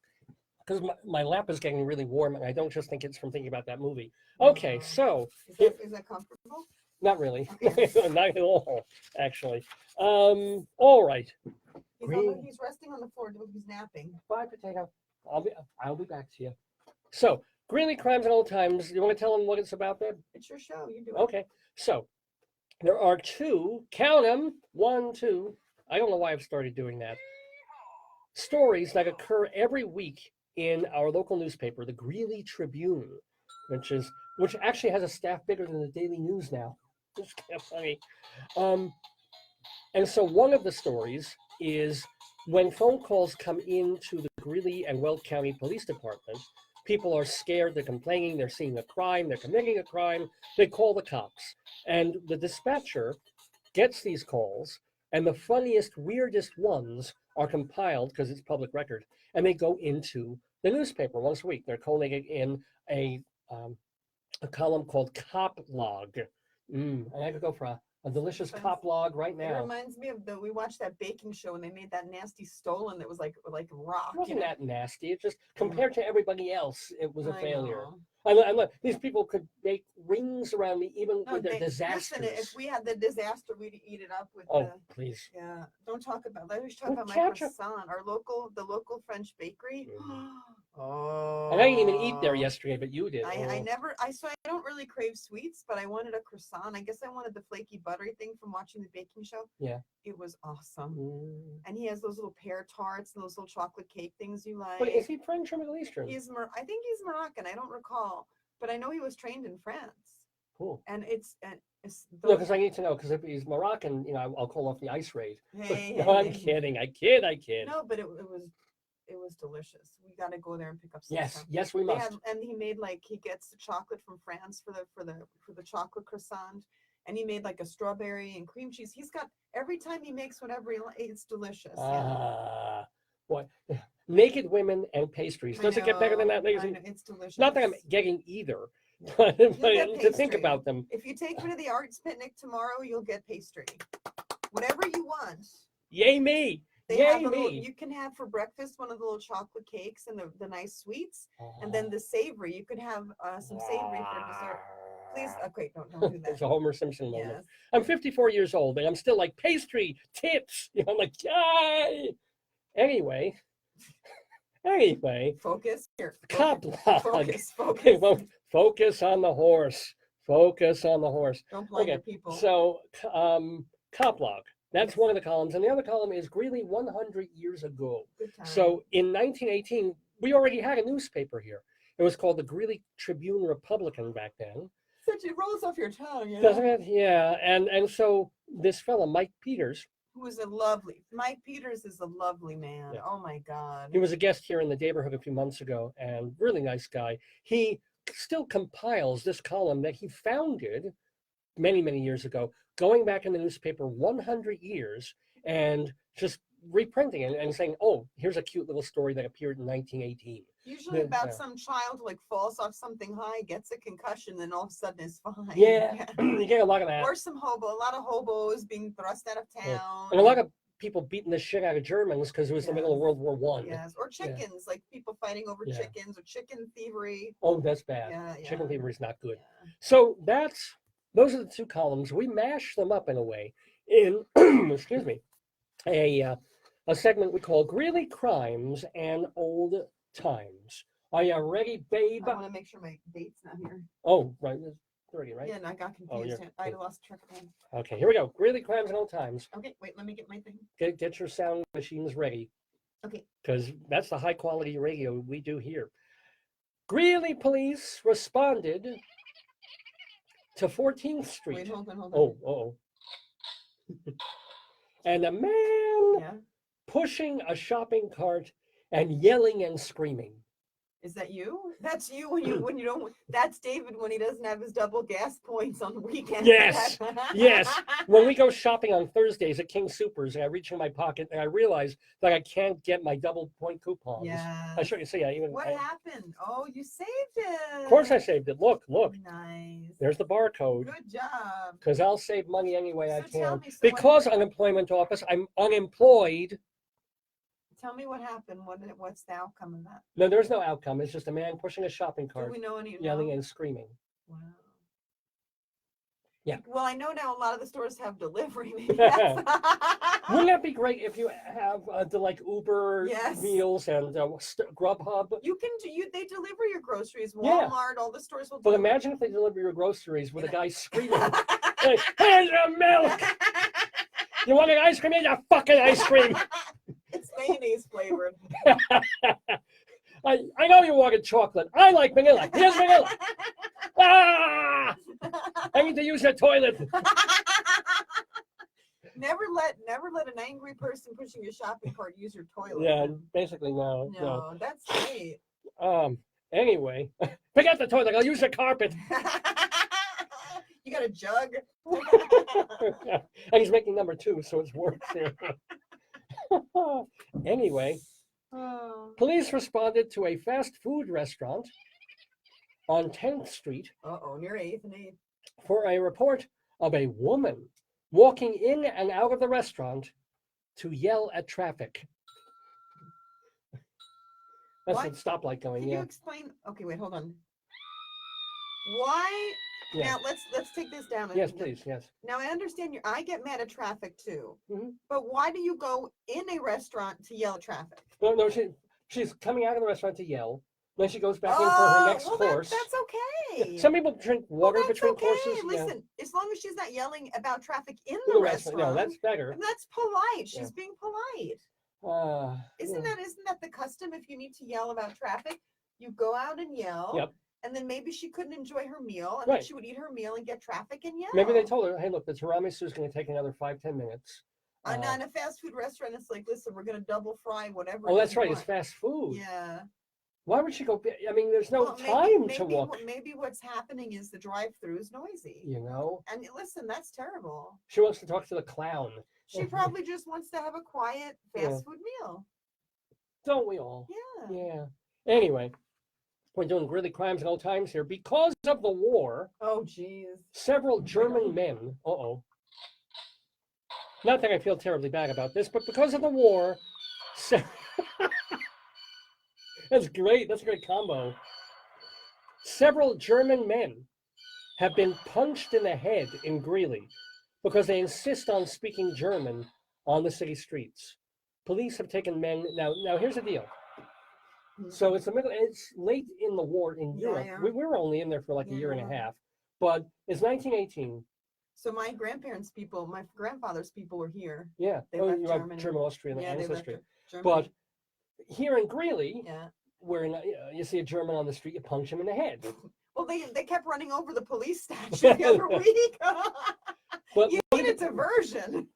Because my lap is getting really warm, and I don't just think it's from thinking about that movie. Okay, so is that comfortable? Not really, not at all, actually. All right. He's resting on the floor. He's napping. Bye, Potato. I'll be back to you. So, Greeley Crimes and Old Times. You want to tell them what it's about, babe? It's your show. You do it. Okay. So, there are two, count them, 1, 2. I don't know why I've started doing that. Stories that occur every week in our local newspaper, the Greeley Tribune, which actually has a staff bigger than the Daily News now. It's kind of funny. And so one of the stories is when phone calls come into the Greeley and Weld County Police Department, people are scared, they're complaining, they're seeing a crime, they're committing a crime, they call the cops. And the dispatcher gets these calls, and the funniest, weirdest ones are compiled because it's public record, and they go into the newspaper once a week. They're collated in a column called Cop Log. And I could go for a delicious cop log right It now. reminds me of we watched that baking show and they made that nasty stollen that was like rock. It wasn't that nasty. It just, compared to everybody else, it was a I failure. know. I love these people could make rings around me even No, with their listen, disasters. if we had the disaster, we'd eat it up with Oh, please. yeah. Don't talk about. Let's talk Well, about my ketchup. croissant. The local French bakery. Mm. Oh. And I didn't even eat there yesterday, but you did. I don't really crave sweets, but I wanted a croissant. I guess I wanted the flaky buttery thing from watching the baking show. Yeah. It was awesome. Mm. And he has those little pear tarts and those little chocolate cake things you like. But is he French or Middle Eastern? I think he's Moroccan. I don't recall, but I know he was trained in France. Cool. And it's No, because I need to know, because if he's Moroccan, I'll call off the ice raid. Hey, No, I'm kidding. I kid. No, but it was delicious. We got to go there and pick up some Yes, stuff. yes, we They must. had, and he made he gets the chocolate from France for the chocolate croissant, and he made like a strawberry and cream cheese. He's got every time he makes whatever it's delicious. Yeah. What? Naked women and pastries. Does it get better than that, ladies? I know, it's delicious. Not that I'm getting either, but to think pastry. about them. If you take me to the arts picnic tomorrow, you'll get pastry, whatever you want. Yay me! They Yay have me! you can have for breakfast one of the little chocolate cakes and the nice sweets, and then the savory. You could have some savory for dessert. Please, okay, don't do that. It's a Homer Simpson moment. Yes. I'm 54 years old, and I'm still like pastry, tits. I'm like, yay! Anyway, Focus here. cop log. Focus. Okay, well, focus on the horse. Focus on the horse. Don't blind Okay, your people. so cop log. That's one of the columns, and the other column is Greeley 100 years ago. Good time. So in 1918, we already had a newspaper here. It was called the Greeley Tribune Republican back then. Such it rolls off your tongue, you know? Doesn't it? Yeah. And so this fellow, Mike Peters, Mike Peters is a lovely man. Yeah. Oh my God. he was a guest here in the Daverhood a few months ago, and really nice guy. He still compiles this column that he founded many, many years ago, going back in the newspaper 100 years and just reprinting it and saying, oh, here's a cute little story that appeared in 1918. Usually Yeah. about some child who falls off something high, gets a concussion, and all of a sudden is fine. Yeah, you get a lot of that. Or a lot of hobos being thrust out of Yeah. town. And a lot of people beating the shit out of Germans because it was the middle of World War One. Yes, or chickens, like people fighting over Yeah. chickens or chicken thievery. Oh, that's bad. Yeah, Chicken yeah. thievery is not good. Yeah. So those are the two columns. We mash them up in a way in excuse me, a segment we call Greeley Crimes and Old Times. Are you ready, babe? I want to make sure my date's not here. Oh, right, it's 30, right? Yeah, and I got Oh, confused. you're- I lost track of time. Okay, here we go. Greeley Crimes and Old Times. Okay, wait, let me get my thing. Get your sound machines ready. Okay. Because that's the high quality radio we do here. Greeley police responded to 14th Street. Wait, hold on. Oh. And a man Yeah. pushing a shopping cart and yelling and screaming. Is that you? That's you when you don't. That's David when he doesn't have his double gas points on the weekend. Yes, yes. When we go shopping on Thursdays at King Supers, and I reach in my pocket and I realize that I can't get my double point coupons. Yeah. I show you. See, What happened? Oh, you saved it. Of course, I saved it. Look. Nice. There's the barcode. Good job. Because I'll save money any way I So tell can. me, so what Because happened? unemployment office, I'm unemployed. Tell me what happened. What's the outcome of that? No, there's no outcome. It's just a man pushing a shopping Do cart, we know any? yelling no? and screaming. Wow. Yeah. Well, I know now a lot of the stores have delivery. Maybe that's Wouldn't that be great if you have the like Uber Yes. meals and Grubhub? You can do. They deliver your groceries. Yeah. Walmart, all the stores will. But deliver. imagine if they deliver your groceries with a In guy screaming, hey, "Here's your milk! You want an ice cream? Here's your fucking ice cream!" It's mayonnaise flavored. I know you wanted chocolate. I like vanilla. Here's vanilla. Ah! I need to use your toilet. Never let an angry person pushing your shopping cart use your toilet. Yeah, basically no. No, that's great. Anyway, forget the toilet. I'll use the carpet. You got a jug? And he's making number 2, so it's worse here. Anyway, Oh. police responded to a fast food restaurant on 10th Street Near 8th and 8th. for a report of a woman walking in and out of the restaurant to yell at traffic. That's What? the stoplight going, Can yeah. you explain? Okay, wait, hold on. Why? Yeah. Now let's take this down. Yes, please, yes. Now I understand I get mad at traffic too, Mhm. but why do you go in a restaurant to yell at traffic? No, she's coming out of the restaurant to yell. Then she goes back in for her next well, course. That's okay. Some people drink water Well, that's between okay. courses. Listen, as long as she's not yelling about traffic in Yeah. the No, restaurant, that's better. and that's polite. She's Yeah. being polite. Isn't Yeah. that the custom? If you need to yell about traffic, you go out and yell. Yep. And then maybe she couldn't enjoy her meal, and then Right. she would eat her meal and get traffic and yell. Maybe they told her, hey, look, the tiramisu is going to take another 5-10 minutes. On a fast food restaurant, it's like, listen, we're gonna double fry whatever. Oh, it is that's you right. It's want. fast food. Yeah. Why would she go? I mean, there's no Well, time to walk. Maybe what's happening is the drive-through is noisy. You know, And listen, that's terrible. she wants to talk to the clown. She probably just wants to have a quiet Yeah. fast food meal. Don't we all? Yeah. Yeah. Anyway, we're doing Greeley crimes and old times here. Because of the war, Oh, geez. several German men, not that I feel terribly bad about this, but because of the war, that's great. That's a great combo. Several German men have been punched in the head in Greeley because they insist on speaking German on the city streets. Police have taken men. Now here's the deal. So it's late in the war in Yeah, Europe. yeah. We were only in there for like a year and a Yeah. half, but it's 1918. So my grandparents' people, my grandfather's people were here. Yeah. They Oh, left you have Germany. German, Austrian Yeah, they left ancestry. Germany. But here in Greeley, yeah. where you see a German on the street, you punch him in the head. Well, they kept running over the police statue the other week. But You what need a did, diversion.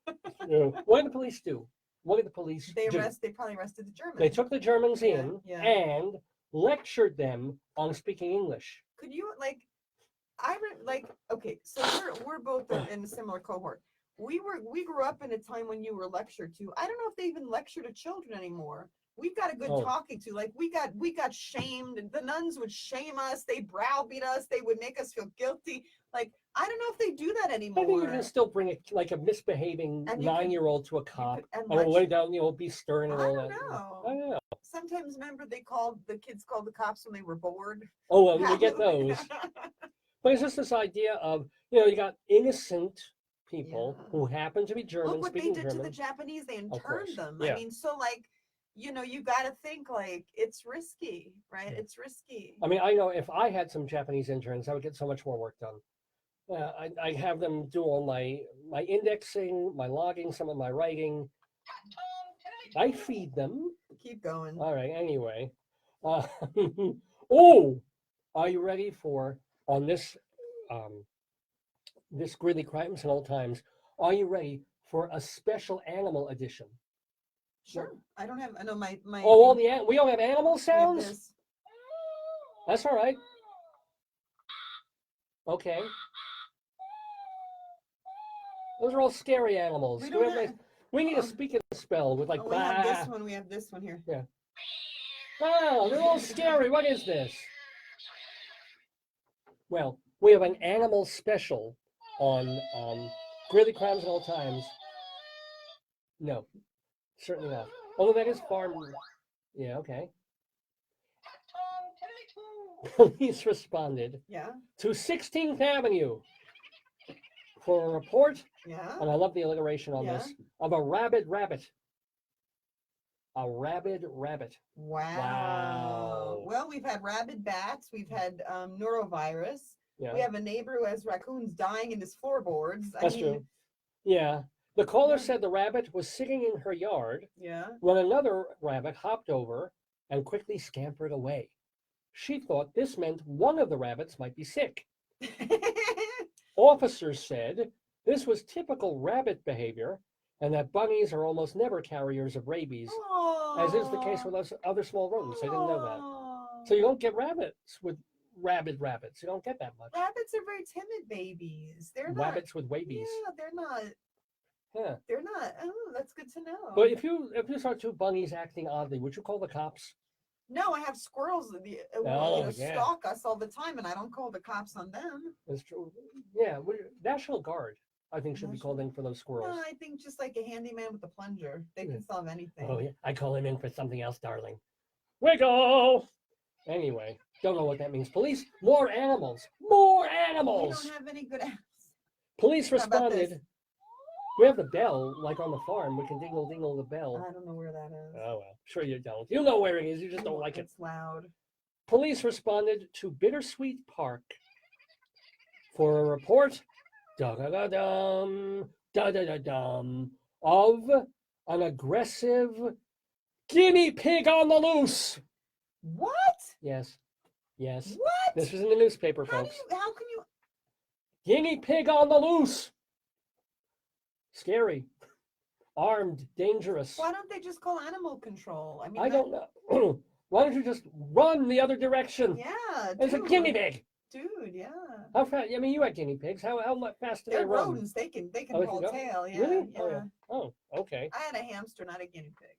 what did the police do? What did the police They do? probably arrested the Germans. They took the Germans Yeah, in yeah. and lectured them on speaking English. Could you okay, so we're both in a similar cohort. We grew up in a time when you were lectured to. I don't know if they even lecture to children anymore. We've got a good Oh. talking to. Like we got shamed. The nuns would shame us. They browbeat us. They would make us feel guilty. Like I don't know if they do that I think you anymore. can still bring a misbehaving And you could- 9-year-old to a cop and and lay lecture- down, be stern and I all don't that. know. I don't know. Sometimes remember the kids called the cops when they were bored. Oh, well, we get those. But it's just this idea of, you got innocent people Yeah. who happen to be German, Look what they speaking did German. to the Japanese. They course, interned them. yeah. I mean, so you got to think it's risky, right? Yeah. It's risky. I mean, I know if I had some Japanese interns, I would get so much more work done. I have them do all my indexing, my logging, some of my writing. I feed them. Keep going. All right, anyway. Oh, are you ready for, on this this Greeley Crimes and Old Times, are you ready for a special animal edition? Sure. I don't have. I know my. Oh, we don't have animal we have sounds? this. That's all right. Okay. Those are all scary animals. We Do we don't have have- we need a um, speaking spell with like Oh, we have bah. this one. We have this one here. Oh, they're all scary. What is this? Well, we have an animal special on Greeley Crimes and Old Times. No, certainly not. Although that is far more. Yeah, okay. Police responded Yeah. to 16th Avenue for a report, Yeah. and I love the alliteration on Yeah. this, of a rabid rabbit. A rabid rabbit. Wow. Well, we've had rabid bats. We've had norovirus. Yeah, We have a neighbor who has raccoons dying in his floorboards. that's true. Yeah. The caller Yeah. said the rabbit was sitting in her yard Yeah. when another rabbit hopped over and quickly scampered away. She thought this meant one of the rabbits might be sick. Officers said this was typical rabbit behavior and that bunnies are almost never carriers of rabies, as is the case with other small rodents. I didn't know that. So you don't get rabbits with rabid rabbits. You don't get that much. Rabbits are very timid babies. They're not. Rabbits with rabies. Yeah, they're not. Yeah. They're not. Oh, that's good to know. But if you saw two bunnies acting oddly, would you call the cops? No, I have squirrels that Yeah. stalk us all the time, and I don't call the cops on them. That's true. Yeah, National Guard, I think, should be called in for those No, squirrels. I think just like a handyman with a plunger, they can solve anything. Oh, yeah. I call him in for something else, darling. Wiggle! Anyway, don't know what that means. Police, more animals. More We animals! don't have any good apps. Police How about this? responded. We have the bell, like on the farm. We can dingle dingle the bell. I don't know where that is. Oh, well, sure you don't. You know where it is. You just don't like it. It's loud. Police responded to Bittersweet Park for a report da-da-da-dum, da-da-da-dum, of an aggressive guinea pig on the loose. What? Yes. Yes. What? This was in the newspaper, How folks. how can you? Guinea pig on the loose. Scary. Armed, dangerous. Why don't they just call animal control? I mean, I don't know. Why don't you just run the other direction? Yeah, It's a dude. guinea pig. Dude, yeah. How fast? I mean, you had guinea pigs. How much faster do They're they run? rodents. They can Oh, they haul can go? tail. Yeah, Really? yeah. Oh, okay. I had a hamster, not a guinea pig.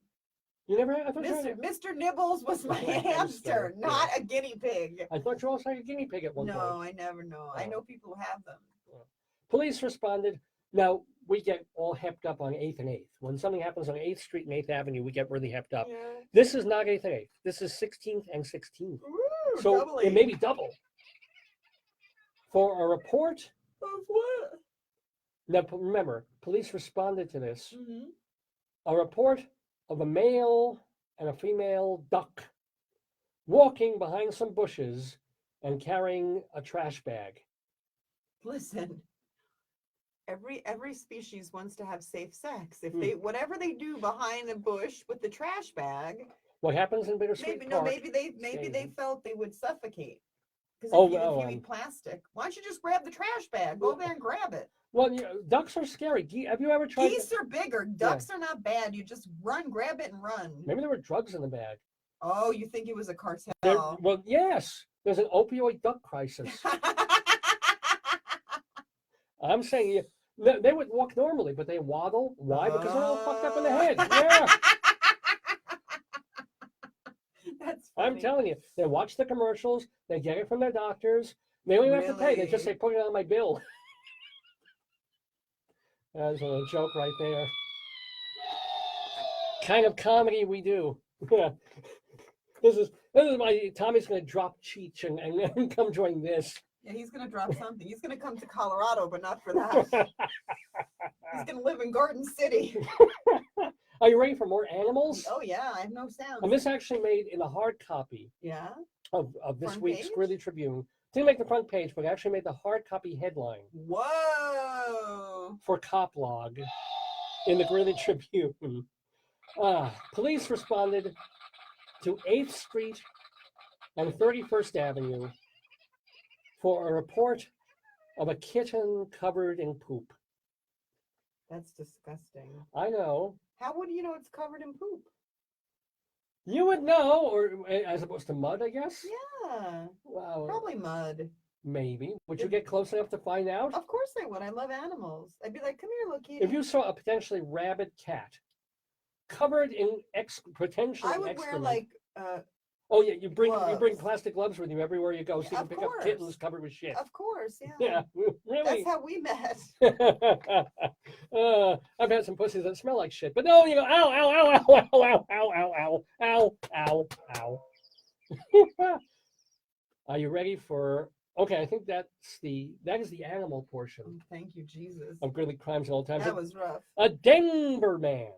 You never had? I thought you had Mr. Nibbles was my A hamster, hamster, not a guinea pig. I thought you also had a guinea pig at one No, point. I never know. I Oh. know people who have them. Police responded. Now, we get all hepped up on 8th and 8th. When something happens on 8th Street and 8th Avenue, we get really hepped up. Yeah. This is not 8th and 8th. This is 16th and 16th. Ooh, So doubly. it may be double. For a report, Of what? now remember, police responded to this. Mm-hmm. A report of a male and a female duck walking behind some bushes and carrying a trash bag. Listen, every species wants to have safe sex. If they whatever they do behind the bush with the trash bag, What happens in Bittersweet maybe Park? maybe they stays. felt they would suffocate. Because Oh, if well, you eat plastic, why don't you just grab the trash bag? Go there and grab it. Well, ducks are scary. Have you ever tried? Geese are bigger. Ducks are not bad. You just grab it and run. Maybe there were drugs in the bag. Oh, you think it was a cartel? Well, yes. There's an opioid duck crisis. I'm saying they would walk normally, but they waddle. Why? Because they're all fucked up in the head. Yeah. That's I'm funny. telling you, they watch the commercials, they get it from their doctors, they don't even have to pay, they just say, Really? put it on my bill. That's a little joke right there. Kind of comedy we do. Yeah. This is why Tommy's gonna drop Cheech and come join this. Yeah, he's gonna drop something. He's gonna come to Colorado, but not for that. He's gonna live in Garden City. Are you ready for more animals? Oh yeah, I have no sound. And this actually made in a hard copy Yeah. of this Front week's page? Greeley Tribune. Didn't make the front page, but actually made the hard copy headline Whoa. for Cop Log in the Greeley Tribune. Police responded to 8th Street and 31st Avenue for a report of a kitten covered in poop. That's disgusting. I know. How would you know it's covered in poop? You would know, or as opposed to mud, I guess? Yeah. Wow. Probably mud. Maybe. Would you get close enough to find out? Of course I would. I love animals. I'd be like, come here, little kitty. If you saw a potentially rabid cat covered in potentially I would wear excrement. like Oh yeah, you bring gloves. plastic gloves with you everywhere you go, so you can Of pick up course. kittens covered with shit. of course, yeah. Yeah, really. That's how we met. I've had some pussies that smell like shit, but no, you go, ow, ow, ow, ow, ow, ow, ow, ow, ow, ow, ow. Are you ready for Okay, I think that is the animal portion Thank you, Jesus. of Greeley Crimes of All Time. That was rough. A Denver man,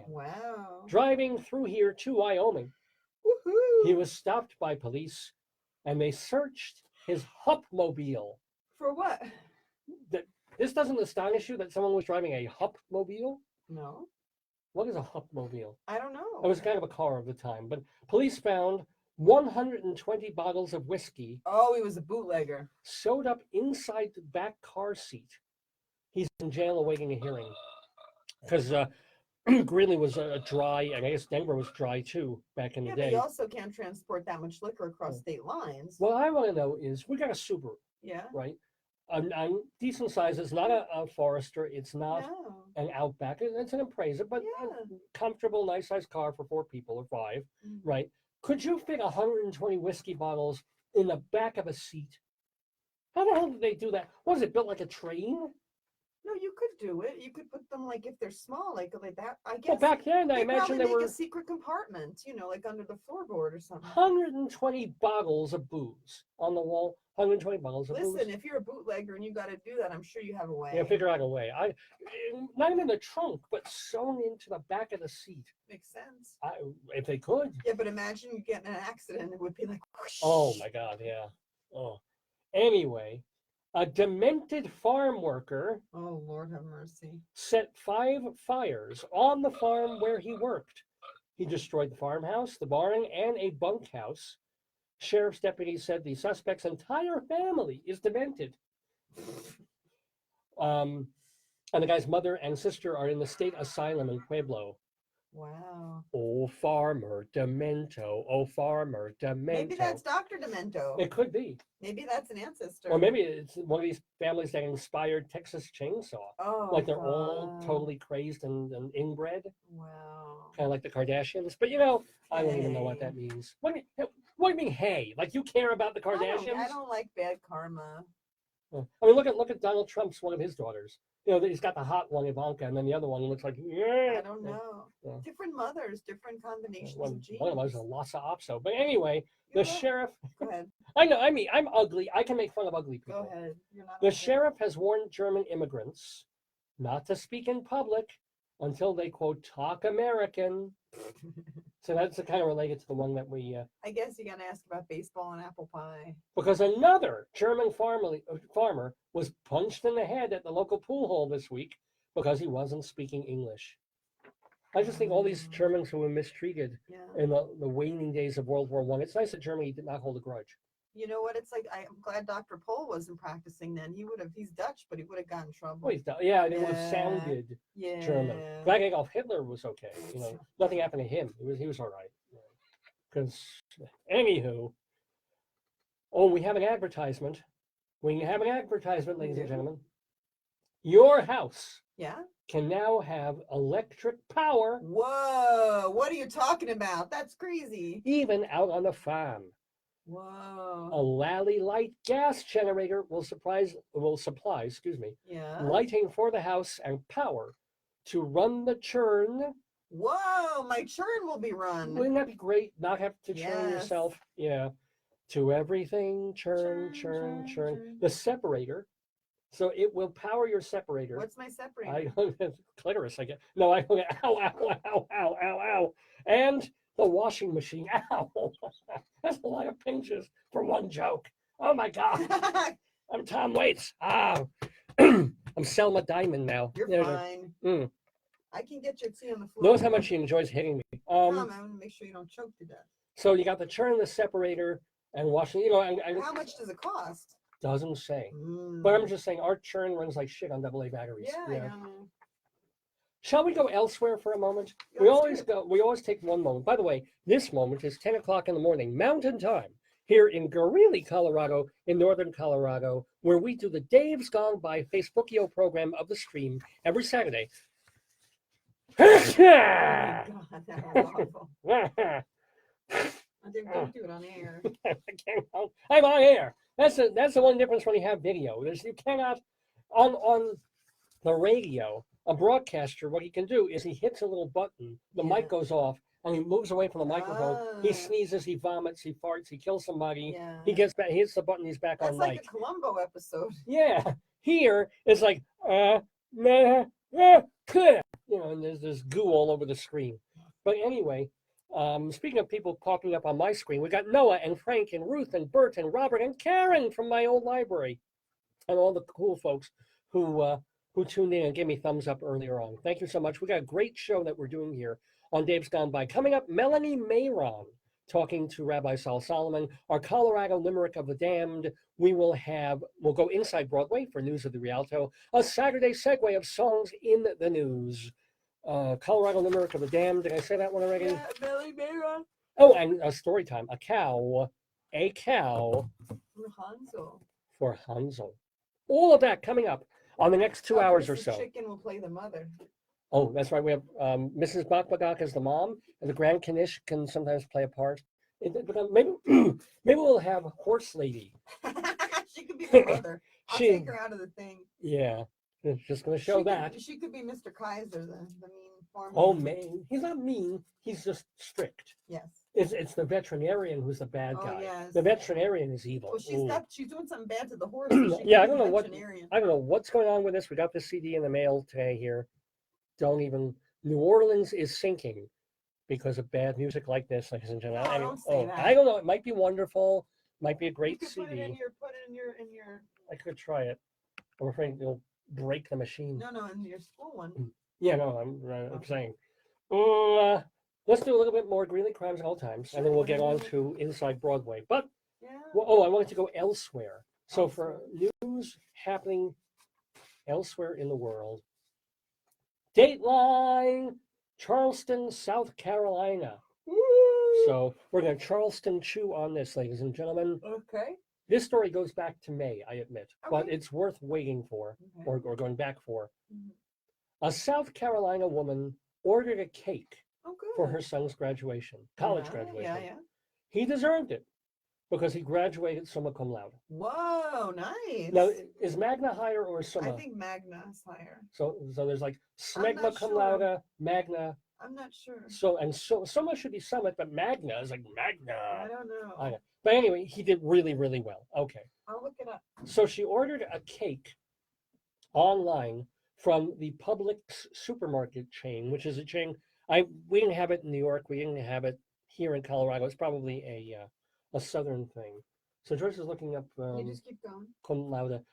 Wow. driving through here to Wyoming. Woohoo! He was stopped by police, and they searched his Hupmobile. For what? This doesn't astonish you that someone was driving a Hupmobile? No, What is a Hupmobile? I don't know. It was kind of a car of the time, but police found 120 bottles of whiskey Oh, he was a bootlegger. sewed up inside the back car seat. He's in jail awaiting a hearing because Greeley was dry, and I guess Denver was dry too back in the Yeah, day. but you also can't transport that much liquor across state lines. What I want to know is, we got a Subaru, Yeah. right? I'm decent size. It's not a Forester. It's not No. an Outback. It's an Impreza, but Yeah. a comfortable, nice sized car for 4 people or 5, Mhm. right? Could you fit 120 whiskey bottles in the back of a seat? How the hell did they do that? Was it built like a train? No, you could do it. You could put them like if they're small, like that. I guess. Well, back then, I they imagine probably there make were a secret compartment, like under the floorboard or something. 120 bottles of booze on the wall. 120 bottles of Listen, booze. if you're a bootlegger and you got to do that, I'm sure you have a way. Yeah, figure out a way. Not even in the trunk, but sewn into the back of the seat. Makes sense. If they could. Yeah, but imagine you get in an accident, it would be like. Whoosh. Oh my God, yeah. Oh. Anyway, a demented farm worker Oh, Lord have mercy. set 5 fires on the farm where he worked. He destroyed the farmhouse, the barn, and a bunkhouse. Sheriff's deputies said the suspect's entire family is demented. And the guy's mother and sister are in the state asylum in Pueblo. Wow. Oh, farmer Demento. Oh, farmer Demento. Maybe that's Dr. Demento. It could be. Maybe that's an ancestor. Or maybe it's one of these families that inspired Texas Chainsaw. Oh, Like they're all God. totally crazy and inbred, Wow. kind of like the Kardashians. But I don't even know what that means. What do you mean, hey? Like you care about the Kardashians? I don't like bad karma. I mean, look at Donald Trump's one of his daughters. He's got the hot one, Ivanka, and then the other one looks like I don't know. Yeah. Different mothers, different combinations One of genes. of them was a Lhasa Apso. But anyway, the sheriff. Go ahead. I know. I mean, I'm ugly. I can make fun of ugly people. Go ahead. You're not The ugly. sheriff has warned German immigrants not to speak in public until they, quote, talk American. So that's kind of related to the one that we, I guess you gotta ask about baseball and apple pie. because another German farmer was punched in the head at the local pool hall this week because he wasn't speaking English. I just think all these Germans who were mistreated Yeah. in the waning days of World War I. It's nice that Germany did not hold a grudge. You know what? It's like I'm glad Dr. Pohl wasn't practicing then. He's Dutch, but he would have gotten in trouble. Well, yeah, they would have Yeah. sounded Yeah. German. Black Adolf Hitler was okay. Nothing happened to him. He was all right. Because, anywho, we have an advertisement. We have an advertisement, ladies and do? gentlemen. Your house Yeah. can now have electric power, Whoa! What are you talking about? That's crazy. even out on the farm. Whoa. A Lally Light gas generator will supply, Yeah. lighting for the house and power to run the churn. Whoa! My churn will be run. Wouldn't that be great? Not have to churn Yes. yourself. Yeah. To everything, churn. The separator. So it will power your separator. What's my separator? Clitoris, I guess. No, ow. And the washing machine. Ow. That's a lot of pinches for one joke. Oh my God. I'm Tom Waits. I'm Selma Diamond now. You're There it is. fine. Mm. I can get your tea on the floor. Notice how much she enjoys hitting me. Tom, I want to make sure you don't choke to death. So you got the churn, the separator, and washing. How much does it cost? Doesn't say. Mm. But I'm just saying our churn runs like shit on AA batteries. Yeah, I know. Shall we go elsewhere for a moment? Yeah, We let's do always take one moment. By the way, this moment is 10 o'clock in the morning, Mountain Time, here in Greeley, Colorado, in northern Colorado, where we do the Dave's Gone By Facebookio program of the stream every Saturday. Oh my God, that was awful. Don't do it on air. I'm on air. That's the one difference when you have video. You cannot on the radio. A broadcaster, what he can do is he hits a little button, the mic goes off, and he moves away from the microphone. He Ah. sneezes, he vomits, he farts, he kills somebody. Yeah. He gets back, he hits the button, he's back That's on like mic. a Columbo episode. Yeah. Here it's like, you know, and there's this goo all over the screen. But anyway, speaking of people popping up on my screen, we got Noah and Frank and Ruth and Bert and Robert and Karen from my old library, and all the cool folks who tuned in and gave me thumbs up earlier on. Thank you so much. We got a great show that we're doing here on Dave's Gone By. Coming up, Melanie Mayron talking to Rabbi Saul Solomon, our Colorado Limerick of the Damned. We'll go inside Broadway for News of the Rialto, a Saturday segue of songs in the news. Colorado Limerick of the Damned. Did I say that one already? Yeah, Melanie Mayron. Oh, and a story time. A cow Hansel. for Hansel. All of that coming up on the next 2 hours or The so. chicken will play the mother. Oh, that's right. We have Mrs. Bakbagak as the mom, and the Grand Kanish can sometimes play a part. Maybe we'll have Horse Lady. She could be the mother. I'll She- take her out of the thing. Yeah, it's just going to show she that. She could be Mr. Kaiser, the mean farmer. Oh, man. He's not mean. He's just strict. Yes. It's the veterinarian who's the bad Oh, guy. yes. The veterinarian is evil. Well, Ooh. she's doing something bad to the horse. So she Yeah, could I be don't know what- veterinarian. I don't know what's going on with this. We got the CD in the mail today here. New Orleans is sinking because of bad music like this, ladies and gentlemen. No, I mean, don't say that. I don't know. It might be wonderful. Might be a You great could put it CD. in your. I could try it. I'm afraid it'll break the machine. No, in your school one. Yeah, no, I'm saying. Let's do a little bit more Greeley Crimes at All Times, and then we'll get on to Inside Broadway. But, Yeah. well, I wanted to go elsewhere. So for news happening elsewhere in the world, Dateline, Charleston, South Carolina. So we're going to Charleston chew on this, ladies and gentlemen. Okay. This story goes back to May, I admit, but Okay. it's worth waiting for Okay. or going back for. Mhm. A South Carolina woman ordered a cake Oh, good. for her son's graduation, college Yeah, graduation. Yeah. He deserved it because he graduated summa cum laude. Whoa, nice. Now, is Magna higher or I summa? think Magna is higher. So there's like I'm smegma not cum sure. laude, Magna. I'm not sure. So summa should be summit, but Magna is like Magna. I don't know. I know. But anyway, he did really, really well. Okay. I'll look it up. So she ordered a cake online from the Publix supermarket chain, which is a chain. We didn't have it in New York. We didn't have it here in Colorado. It's probably a southern thing. So Joyce is looking up You just keep going. cum laude.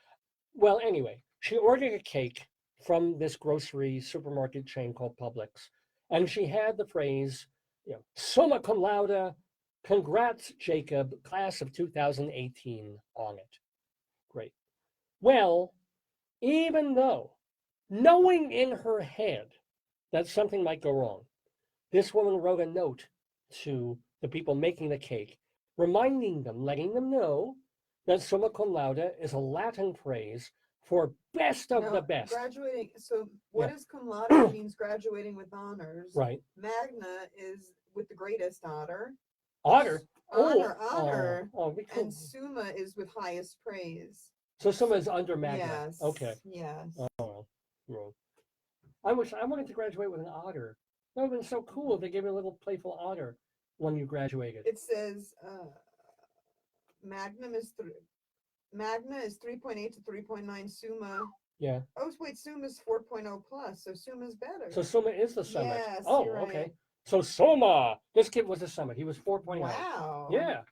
Well, anyway, she ordered a cake from this grocery supermarket chain called Publix, and she had the phrase, "Summa cum laude, congrats, Jacob, class of 2018" on it. Great. Well, even though, knowing in her head that something might go wrong, this woman wrote a note to the people making the cake, reminding them, letting them know that summa cum laude is a Latin phrase for best of No, the best. Graduating. So what Yeah. is cum laude means graduating with honors. Right. Magna is with the greatest honor. Honor. Honor. Oh, we could. And summa is with highest praise. So summa is under magna. Yes. Okay. Yes. Oh, well. I wanted to graduate with an honor. That would have been so cool if they gave me a little playful honor when you graduated. It says Magna is 3.8 to 3.9. Summa. Yeah. Oh wait, Summa is 4.0 plus. So Summa is better. So summa is the summit. Yes, Oh, you're okay. right. So summa. This kid was a summit. He was 4.0. Wow. Yeah.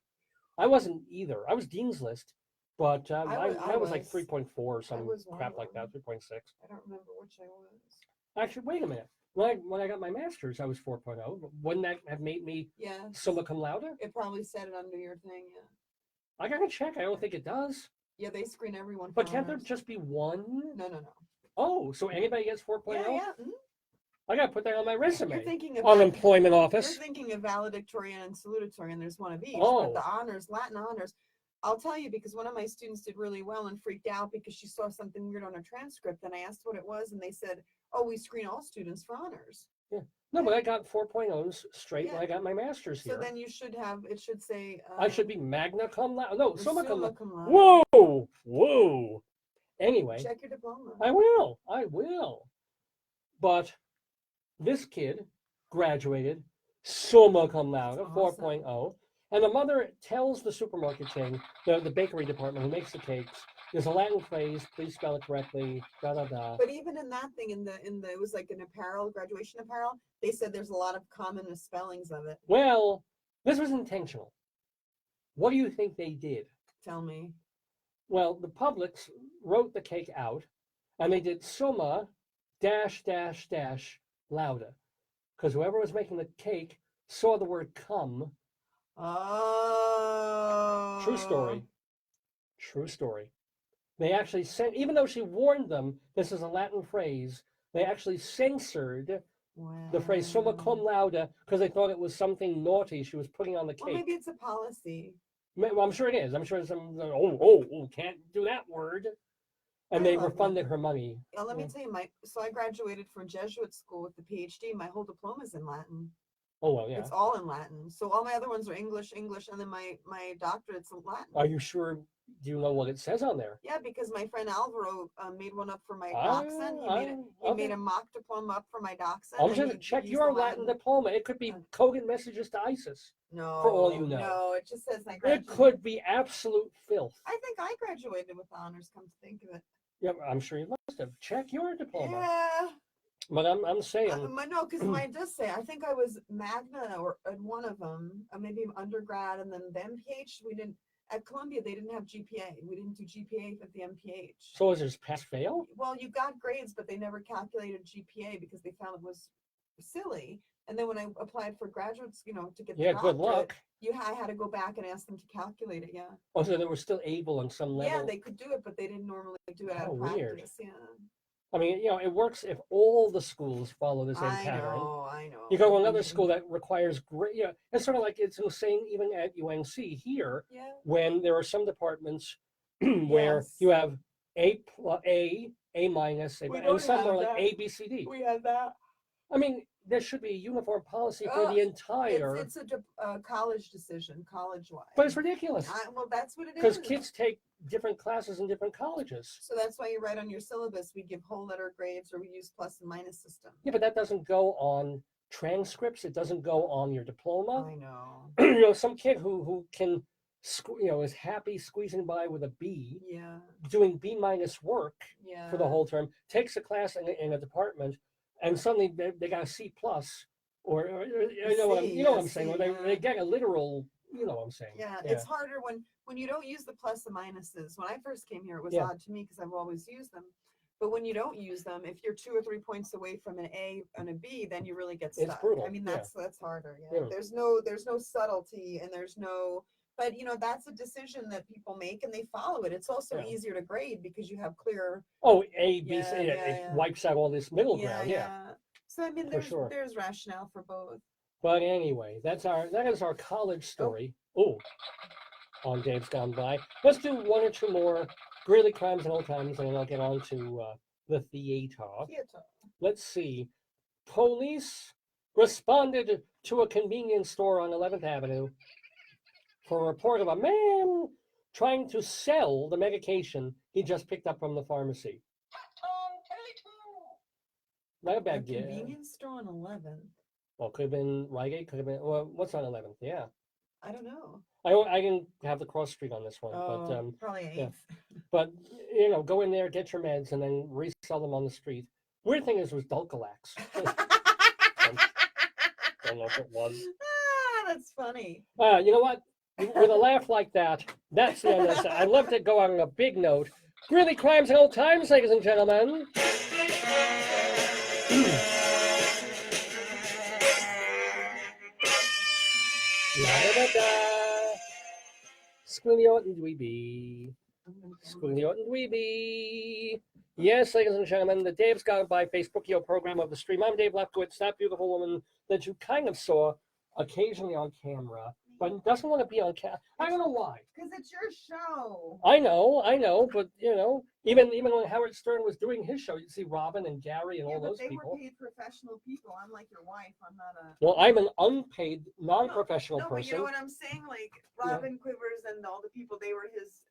I wasn't either. I was Dean's List, but I I was like was. 3.4 or some was one crap of like that, them. 3.6. I don't remember which I was. Actually, wait a minute. When I got my master's, I was 4.0. Wouldn't that have made me Yeah. summa cum laude? It probably said it under your thing. Yeah. I gotta check. I don't think it does. Yeah, they screen everyone. But for can't there honors. just be one? No. Oh, so anybody gets 4.0? Yeah. Mhm. I gotta put that on my resume. You're thinking of Unemployment You're office. thinking of valedictorian and salutatorian. There's one of each. Oh. But the honors, Latin honors, I'll tell you because one of my students did really well and freaked out because she saw something weird on her transcript. And I asked what it was, and they said, "Oh, we screen all students for honors." No, but I got 4.0s straight when Yeah. I got my master's So here. then you should have. It should say. I should be magna cum laude. No, summa cum laude. cum laude. Whoa. Anyway, Check your diploma. I will. But this kid graduated summa cum laude, That's 4.0. And the mother tells the supermarket chain, the bakery department who makes the cakes, there's a Latin phrase, please spell it correctly, da da da. But even in that thing, in the it was like an apparel, graduation apparel, they said there's a lot of common misspellings of it. Well, this was intentional. What do you think they did? Tell me. Well, the Publix wrote the cake out, and they did summa dash dash dash laude, because whoever was making the cake saw the word come. Oh. True story. True story. They actually sent, even though she warned them this is a Latin phrase, they actually censored the phrase summa cum laude because they thought it was something naughty she was putting on the cake. Well, maybe it's a policy. Well, I'm sure it is. I'm sure some, can't do that word. And I they love refunded her money. Let me tell you, so I graduated from Jesuit school with the PhD. My whole diploma is in Latin. Oh, well, yeah. It's all in Latin. So all my other ones are English, and then my doctorate's in Latin. Are you sure? Do you know what it says on there? Yeah, because my friend Alvaro made one up for my dachshund. He made a mock diploma up for my dachshund. I'm just check your Latin diploma. It could be coded messages to ISIS. No, for all you know. No, it just says I It graduated. could be absolute filth. I think I graduated with honors. Come to think of it. Yeah, I'm sure you must have. Check your diploma. Yeah. But I'm saying. No, because mine does say, I think I was magna or at one of them, maybe undergrad, and then the MPH. We didn't, at Columbia, they didn't have GPA. We didn't do GPA at the MPH. So is it pass fail? Well, you got grades, but they never calculated GPA because they found it was silly. And then when I applied for graduates, to get the good luck. I had to go back and ask them to calculate it. Yeah. Oh, so they were still able on some level. Yeah, they could do it, but they didn't normally do it out of weird. practice. Yeah. I mean, it works if all the schools follow the same pattern. I know. You go to another school that requires great, it's sort of like it's insane even at UNC here, when there are some departments where you have A minus, and some are like A, B, C, D. We have that. I mean, there should be a uniform policy for the entire. It's a college decision, college-wide. But it's ridiculous. Well, that's what it is. Because kids take different classes in different colleges. So that's why you write on your syllabus, we give whole letter grades or we use plus and minus system. Yeah, but that doesn't go on transcripts. It doesn't go on your diploma. I know. Some kid who can, is happy squeezing by with a B, doing B minus work for the whole term, takes a class in a department, and suddenly they got a C plus, or you know what I'm saying, or they get a literal, you know what I'm saying. Yeah, it's harder when you don't use the plus and minuses. When I first came here, it was odd to me because I've always used them. But when you don't use them, if you're 2 or 3 points away from an A and a B, then you really get stuck. It's brutal. I mean, that's harder. Yeah. There's no subtlety, and there's no. But that's a decision that people make, and they follow it. It's also easier to grade because you have clear. Oh, A, B, C. It wipes out all this middle ground. Yeah. So I mean, there's rationale for both. But anyway, that is our college story. On Dave's Gone By. Let's do 1 or 2 more Greeley crimes and old times, and then I'll get on to the theater. Let's see. Police responded to a convenience store on 11th Avenue for a report of a man trying to sell the medication he just picked up from the pharmacy. Not a bad deal. Convenience store on 11th. Well, could have been Rite Aid, could have been, what's on 11th? Yeah. I don't know. I didn't have the cross street on this one, but probably 8th. Yeah. But go in there, get your meds, and then resell them on the street. Weird thing is, it was Dulcolax. Don't know if it was. That's funny. You know what? With a laugh like that, that's the end of this. I'd love to go on a big note. Greeley crimes and old times, ladies and gentlemen. Squilliot and Dweeby. Squilliot and Dweeby. Yes, ladies and gentlemen, the Dave's Gone By Facebook program of the stream. I'm Dave Lefkowitz, that beautiful woman that you kind of saw occasionally on camera, but doesn't want to be on camera. I don't know why. Because it's your show. I know, but even when Howard Stern was doing his show, you'd see Robin and Gary and all those people. They were paid professional people. I'm like your wife. I'm not a. Well, I'm an unpaid, non-professional person. But you know what I'm saying? Like Robin Quivers and all the people, they were his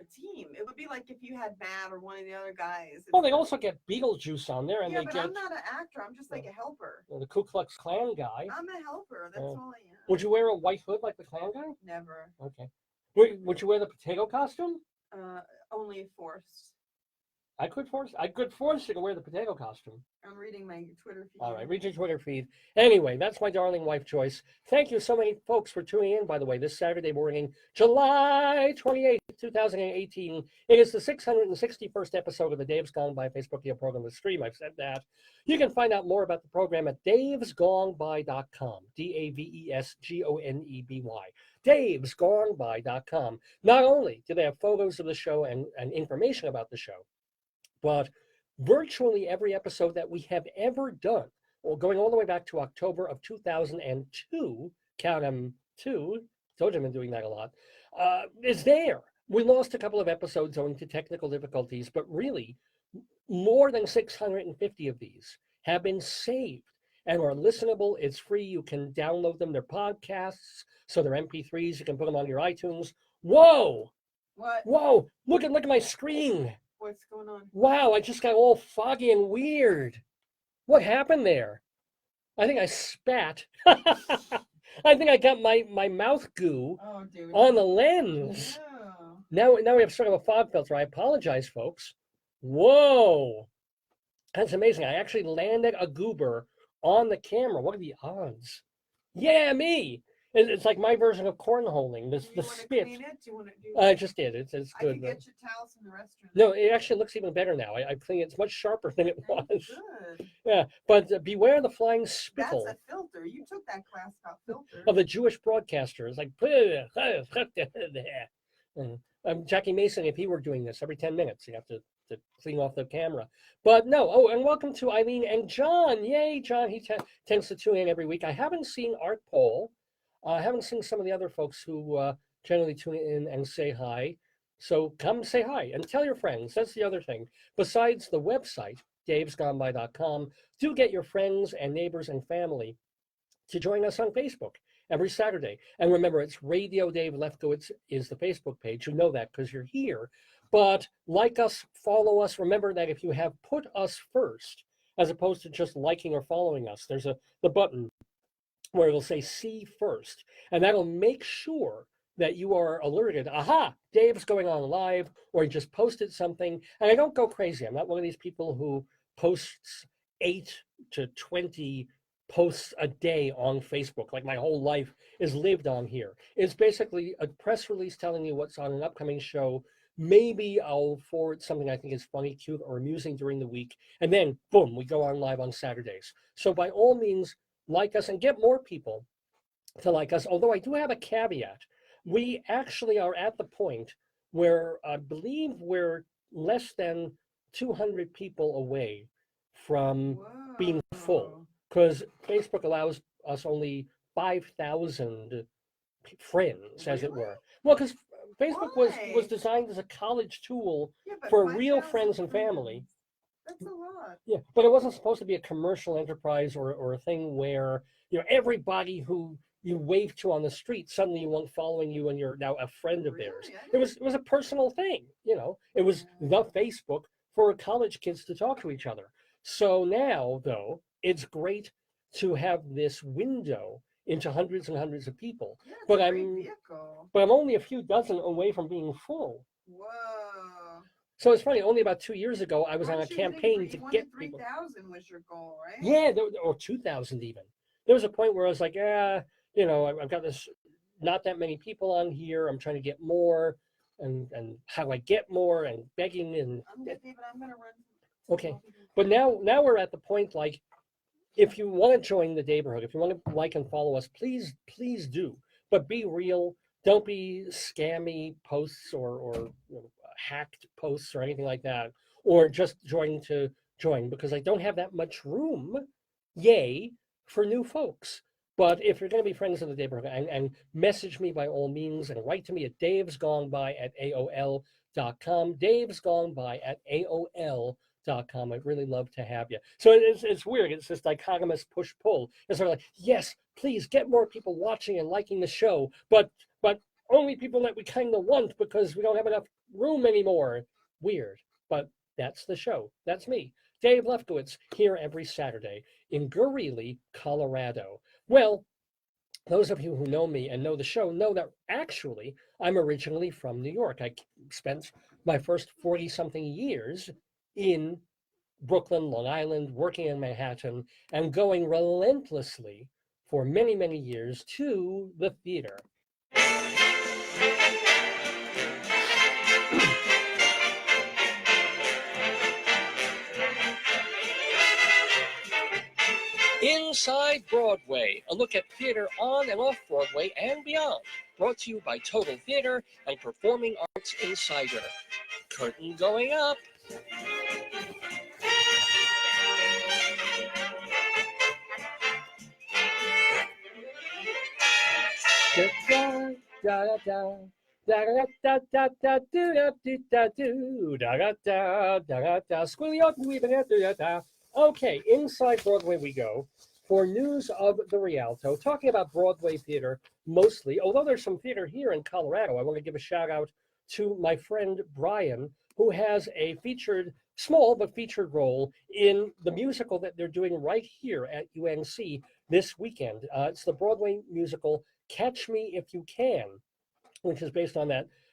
a team. It would be like if you had Matt or one of the other guys. Well, they also get Beetlejuice on there, and Yeah, they but get I'm not an actor. I'm just like a helper. the Ku Klux Klan guy. I'm a helper. That's all I am. Would you wear a white hood like the Klan guy? Never. Okay. Would you wear the potato costume? Only if forced. I could force you to wear the potato costume. I'm reading my Twitter feed. All right, read your Twitter feed. Anyway, that's my darling wife, Joyce. Thank you so many folks for tuning in, by the way, this Saturday morning, July 28th, 2018. It is the 661st episode of the Dave's Gone By Facebook program, the stream. I've said that. You can find out more about the program at davesgoneby.com, DAVESGONEBY, davesgoneby.com. Not only do they have photos of the show and information about the show, but virtually every episode that we have ever done, well, going all the way back to October of 2002, count them two, told you I've been doing that a lot, is there. We lost a couple of episodes owing to technical difficulties, but really more than 650 of these have been saved and are listenable. It's free. You can download them. They're podcasts, so they're MP3s. You can put them on your iTunes. Whoa! What? Whoa! Look at my screen. What's going on? Wow, I just got all foggy and weird. What happened there? I think I spat. I think I got my mouth goo on the lens. Oh. Now we have sort of a fog filter. I apologize, folks. Whoa. That's amazing. I actually landed a goober on the camera. What are the odds? Yeah, me. It's like my version of cornholing. Do The you want to spit. clean it? Do you want to do I just did. It's I good. can get you towels in the restroom. No, it actually looks even better now. I clean it. It's much sharper than it was. Good. Yeah, but beware the flying spittle That's a filter. You took that class about filter. of the Jewish broadcasters. Like, Jackie Mason, if he were doing this every 10 minutes, you have to clean off the camera. But no, oh, and welcome to Eileen and John. Yay, John. He tends to tune in every week. I haven't seen Art Paul. I haven't seen some of the other folks who generally tune in and say hi. So come say hi and tell your friends. That's the other thing. Besides the website, davesgoneby.com, do get your friends and neighbors and family to join us on Facebook every Saturday. And remember, it's Radio Dave Lefkowitz is the Facebook page. You know that because you're here. But like us, follow us. Remember that if you have put us first, as opposed to just liking or following us, there's the button where it'll say see first. And that'll make sure that you are alerted. Aha, Dave's going on live, or he just posted something. And I don't go crazy. I'm not one of these people who posts 8 to 20 posts a day on Facebook. Like my whole life is lived on here. It's basically a press release telling you what's on an upcoming show. Maybe I'll forward something I think is funny, cute, or amusing during the week. And then, boom, we go on live on Saturdays. So by all means, like us and get more people to like us. Although I do have a caveat. We actually are at the point where I believe we're less than 200 people away from being full, because Facebook allows us only 5,000 friends, as it were. Well, because Facebook was designed as a college tool for real friends and family. That's a lot. Yeah, but it wasn't supposed to be a commercial enterprise or a thing where, you know, everybody who you wave to on the street, suddenly you want following you and you're now a friend of theirs. It was a personal thing, you know. It was the Facebook for college kids to talk to each other. So now, though, it's great to have this window into hundreds and hundreds of people. Yeah, but I'm only a few dozen away from being full. Whoa. So it's funny, only about 2 years ago, I was on a campaign to get people. 3,000 was your goal, right? Yeah, or 2,000 even. There was a point where I was like, you know, I've got this, not that many people on here. I'm trying to get more, and how do I get more, and begging and. I'm going to run. Okay, but now we're at the point, like, if you want to join the Daverhood, if you want to like and follow us, please do. But be real. Don't be scammy posts or you know, hacked posts or anything like that, or just join to join, because I don't have that much room, yay, for new folks. But if you're going to be friends of the Daverhood, and message me by all means, and write to me at davesgoneby@aol.com, davesgoneby@aol.com. I'd really love to have you. So it's weird. It's this dichotomous push-pull. It's sort of like, yes, please get more people watching and liking the show, but only people that we kind of want, because we don't have enough room anymore. Weird, but that's the show. That's me, Dave Lefkowitz, here every Saturday in Greeley, Colorado. Well, those of you who know me and know the show know that actually I'm originally from New York. I spent my first 40-something years in Brooklyn, Long Island, working in Manhattan, and going relentlessly for many, many years to the theater. Inside Broadway, a look at theater on and off Broadway and beyond. Brought to you by Total Theater and Performing Arts Insider. Curtain going up. Da da da da da da da da da da da da da da. Okay, inside Broadway we go for news of the Rialto, talking about Broadway theater mostly. Although there's some theater here in Colorado, I want to give a shout out to my friend Brian, who has a featured, small but featured role in the musical that they're doing right here at UNC this weekend. It's the Broadway musical Catch Me If You Can, which is based on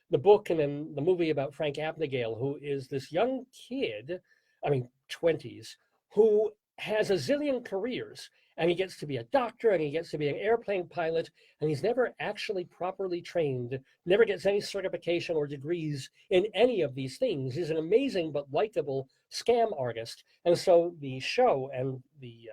the book and then the movie about Frank Abagnale, who is this young kid, 20s, who has a zillion careers, and he gets to be a doctor and he gets to be an airplane pilot, and he's never actually properly trained, never gets any certification or degrees in any of these things. He's an amazing but likable scam artist. And so the show and the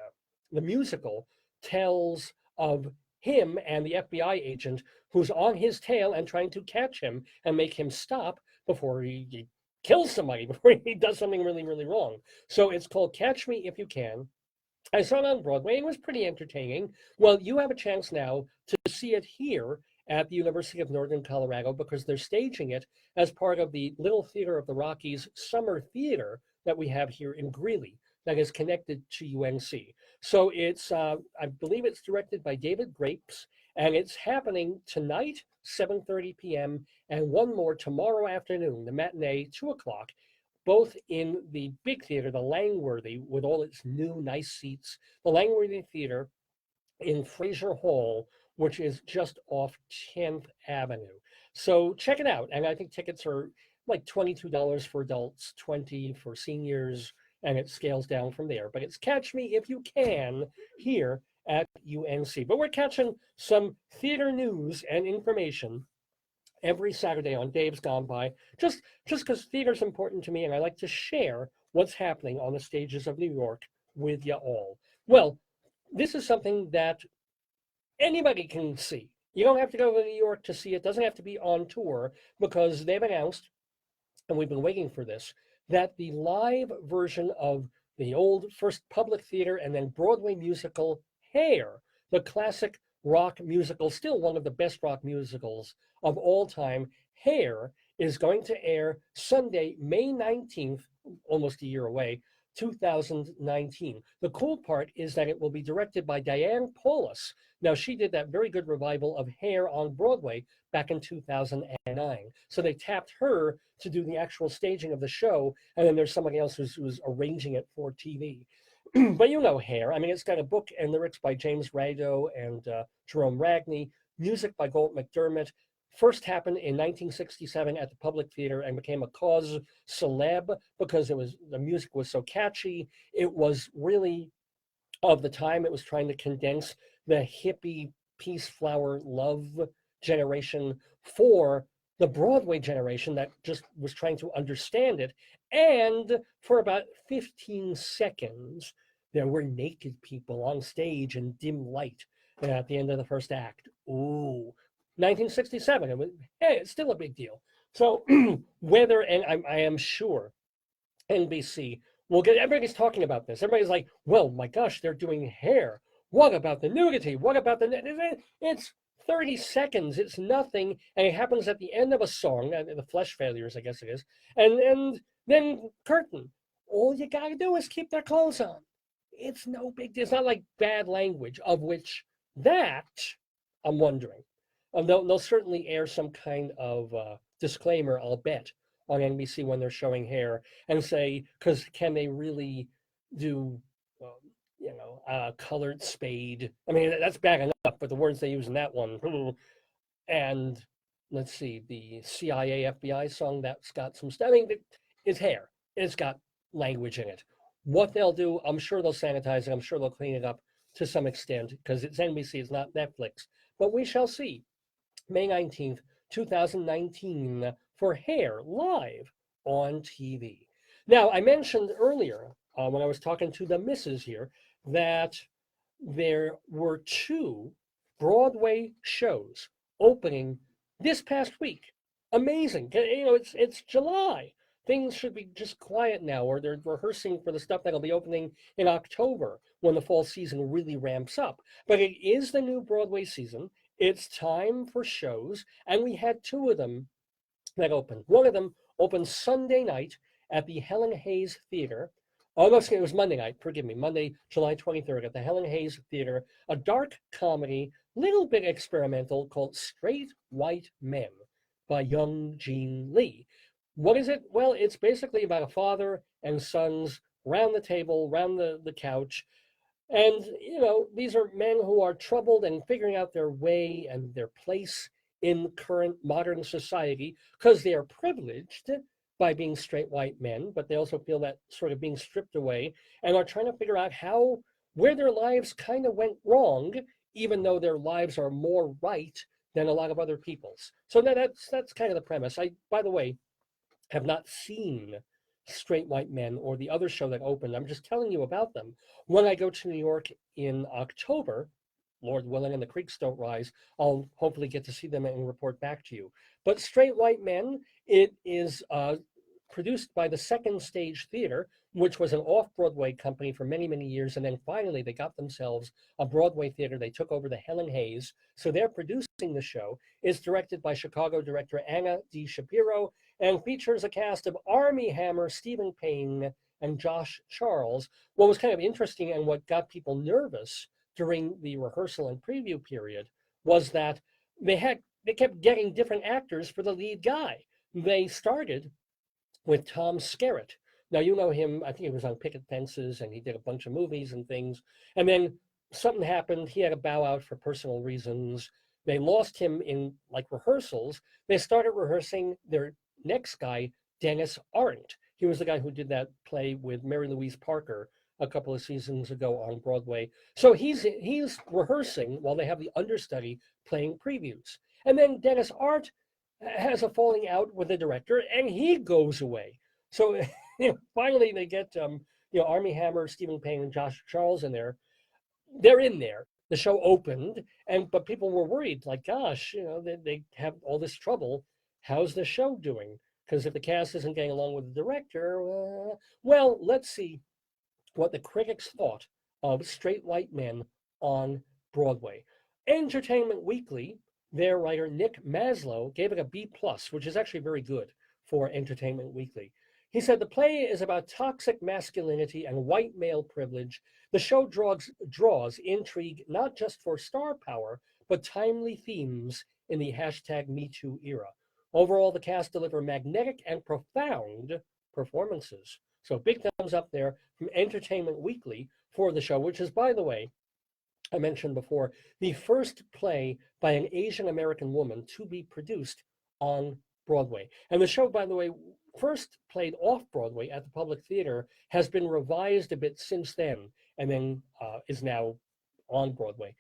musical tells of him and the FBI agent who's on his tail and trying to catch him and make him stop before he kills somebody, before he does something really, really wrong. So it's called Catch Me If You Can. I saw it on Broadway. It was pretty entertaining. Well, you have a chance now to see it here at the University of Northern Colorado because they're staging it as part of the Little Theater of the Rockies summer theater that we have here in Greeley that is connected to UNC. So it's, I believe it's directed by David Grapes, and it's happening tonight, 7:30 p.m., and one more tomorrow afternoon, the matinee, 2 o'clock, both in the big theater, the Langworthy, with all its new nice seats, the Langworthy Theater in Fraser Hall, which is just off 10th Avenue. So check it out. And I think tickets are like $22 for adults, $20 for seniors, and it scales down from there. But it's Catch Me If You Can here at UNC. But we're catching some theater news and information every Saturday on Dave's Gone By, just because theater's important to me, and I like to share what's happening on the stages of New York with you all. Well, this is something that anybody can see. You don't have to go to New York to see it. It doesn't have to be on tour, because they've announced, and we've been waiting for this, that the live version of the old first public theater and then Broadway musical Hair, the classic rock musical, still one of the best rock musicals of all time, Hair, is going to air Sunday, May 19th, almost a year away, 2019. The cool part is that it will be directed by Diane Paulus. Now, she did that very good revival of Hair on Broadway back in 2009. So they tapped her to do the actual staging of the show, and then there's somebody else who's arranging it for TV. But you know Hair. It's got a book and lyrics by James Rado and Jerome Ragney, music by Golt McDermott. First happened in 1967 at the Public Theater and became a cause celeb because the music was so catchy. It was really of the time. It was trying to condense the hippie, peace flower, love generation for the Broadway generation that just was trying to understand it. And for about 15 seconds, there were naked people on stage in dim light at the end of the first act. Ooh, 1967. It's still a big deal. So whether, and I am sure NBC will get, everybody's talking about this. Everybody's like, well, my gosh, they're doing Hair. What about the nudity? What about it's 30 seconds. It's nothing. And it happens at the end of a song, the Flesh Failures, I guess it is. And then curtain. All you got to do is keep their clothes on. It's no big deal. It's not like bad language, of which that I'm wondering. They'll certainly air some kind of disclaimer, I'll bet, on NBC when they're showing Hair and say, because can they really do, colored spade? I mean, that's bad enough, but the words they use in that one, and let's see, the CIA FBI song that's got some stuff. I mean, it's Hair. It's got language in it. What they'll do, I'm sure they'll sanitize it. I'm sure they'll clean it up to some extent because it's NBC, it's not Netflix. But we shall see. May 19th, 2019 for Hair live on TV. Now, I mentioned earlier when I was talking to the missus here that there were 2 Broadway shows opening this past week. Amazing. It's July. Things should be just quiet now, or they're rehearsing for the stuff that'll be opening in October when the fall season really ramps up. But it is the new Broadway season. It's time for shows, and we had 2 of them that opened. One of them opened Sunday night at the Helen Hayes Theater. Oh, no, it was Monday night, forgive me, Monday, July 23rd at the Helen Hayes Theater, a dark comedy, little bit experimental called Straight White Men by young Gene Lee. What is it? Well, it's basically about a father and sons round the table, round the couch. And, these are men who are troubled and figuring out their way and their place in current modern society because they are privileged by being straight white men, but they also feel that sort of being stripped away and are trying to figure out where their lives kind of went wrong, even though their lives are more right than a lot of other people's. So that's kind of the premise. I, by the way, have not seen Straight White Men or the other show that opened. I'm just telling you about them. When I go to New York in October, Lord willing, and the creeks don't rise, I'll hopefully get to see them and report back to you. But Straight White Men, it is produced by the Second Stage Theater, which was an off-Broadway company for many, many years. And then finally, they got themselves a Broadway theater. They took over the Helen Hayes. So they're producing the show. It's directed by Chicago director Anna D. Shapiro and features a cast of Armie Hammer, Stephen Payne, and Josh Charles. What was kind of interesting and what got people nervous during the rehearsal and preview period was that they kept getting different actors for the lead guy. They started with Tom Skerritt. Now, you know him, I think he was on Picket Fences, and he did a bunch of movies and things. And then something happened. He had to bow out for personal reasons. They lost him in rehearsals. They started rehearsing their next guy, Dennis Arndt. He was the guy who did that play with Mary Louise Parker a couple of seasons ago on Broadway. So he's rehearsing while they have the understudy playing previews. And then Dennis Arndt has a falling out with the director, and he goes away. So finally they get Armie Hammer, Stephen Payne, and Josh Charles in there. They're in there. The show opened, but people were worried, gosh, they have all this trouble. How's the show doing? Because if the cast isn't getting along with the director, well, let's see what the critics thought of Straight White Men on Broadway. Entertainment Weekly, their writer Nick Maslow gave it a B+, which is actually very good for Entertainment Weekly. He said the play is about toxic masculinity and white male privilege. The show draws intrigue not just for star power, but timely themes in the #MeToo era. Overall, the cast deliver magnetic and profound performances. So big thumbs up there from Entertainment Weekly for the show, which is, by the way, I mentioned before, the first play by an Asian American woman to be produced on Broadway. And the show, by the way, first played off Broadway at the Public Theater, has been revised a bit since then, and then is now on Broadway.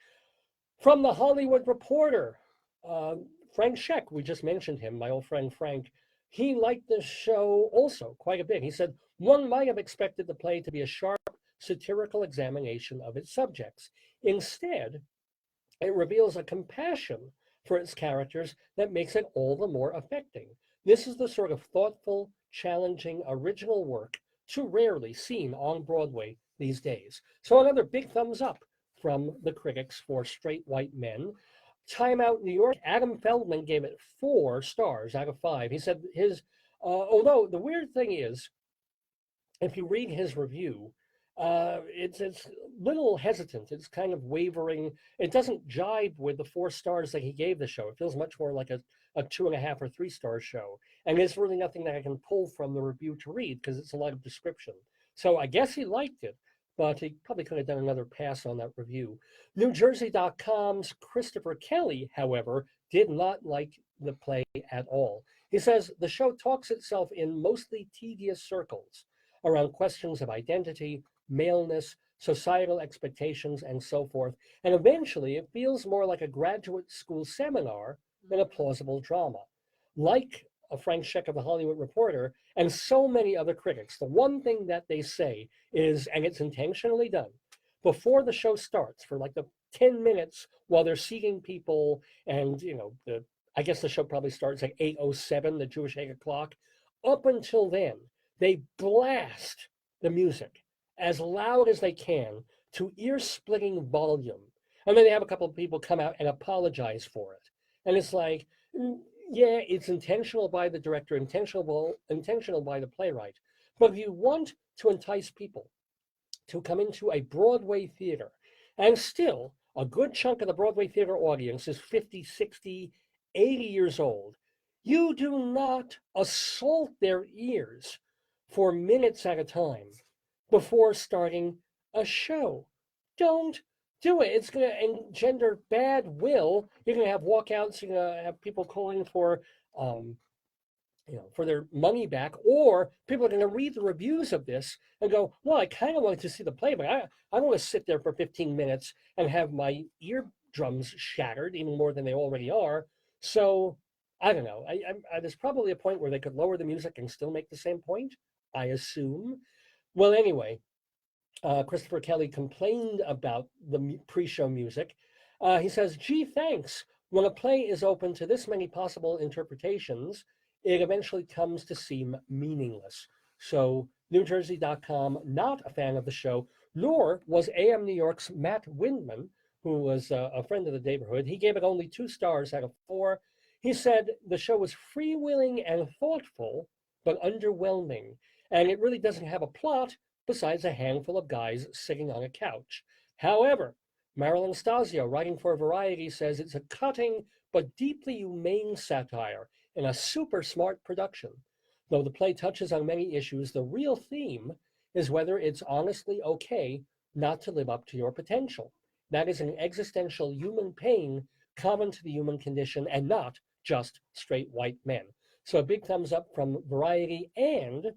From the Hollywood Reporter, Frank Scheck, we just mentioned him, my old friend Frank, he liked the show also quite a bit. He said, one might have expected the play to be a sharp, satirical examination of its subjects. Instead, it reveals a compassion for its characters that makes it all the more affecting. This is the sort of thoughtful, challenging, original work too rarely seen on Broadway these days. So another big thumbs up from the critics for Straight White Men. Time Out New York, Adam Feldman gave it 4 stars out of 5. He said although the weird thing is, if you read his review, It's little hesitant. It's kind of wavering. It doesn't jibe with the 4 stars that he gave the show. It feels much more like a 2.5 or 3-star show. And there's really nothing that I can pull from the review to read because it's a lot of description. So I guess he liked it, but he probably could have done another pass on that review. NewJersey.com's Christopher Kelly, however, did not like the play at all. He says the show talks itself in mostly tedious circles around questions of identity, maleness, societal expectations, and so forth. And eventually it feels more like a graduate school seminar than a plausible drama. Like Frank Scheck of the Hollywood Reporter and so many other critics, the one thing that they say is, and it's intentionally done, before the show starts, for like the 10 minutes while they're seating people, and I guess the show probably starts at 8:07, the Jewish Hager clock. Up until then, they blast the music as loud as they can to ear-splitting volume. And then they have a couple of people come out and apologize for it. And it's like, yeah, it's intentional by the director, intentional by the playwright. But if you want to entice people to come into a Broadway theater, and still a good chunk of the Broadway theater audience is 50, 60, 80 years old, you do not assault their ears for minutes at a time before starting a show. Don't do it. It's going to engender bad will. You're going to have walkouts. You're going to have people calling for, for their money back, or people are going to read the reviews of this and go, well, I kind of wanted to see the play, but I don't want to sit there for 15 minutes and have my eardrums shattered even more than they already are. So I don't know. There's probably a point where they could lower the music and still make the same point, I assume. Well, anyway, Christopher Kelly complained about the pre-show music. He says, gee, thanks. When a play is open to this many possible interpretations, it eventually comes to seem meaningless. So NewJersey.com, not a fan of the show, nor was AM New York's Matt Windman, who was a friend of the Daverhood. He gave it only 2 stars out of 4. He said the show was freewheeling and thoughtful, but underwhelming. And it really doesn't have a plot besides a handful of guys sitting on a couch. However, Marilyn Stasio, writing for Variety, says it's a cutting but deeply humane satire in a super smart production. Though the play touches on many issues, the real theme is whether it's honestly okay not to live up to your potential. That is an existential human pain common to the human condition and not just straight white men. So a big thumbs up from Variety and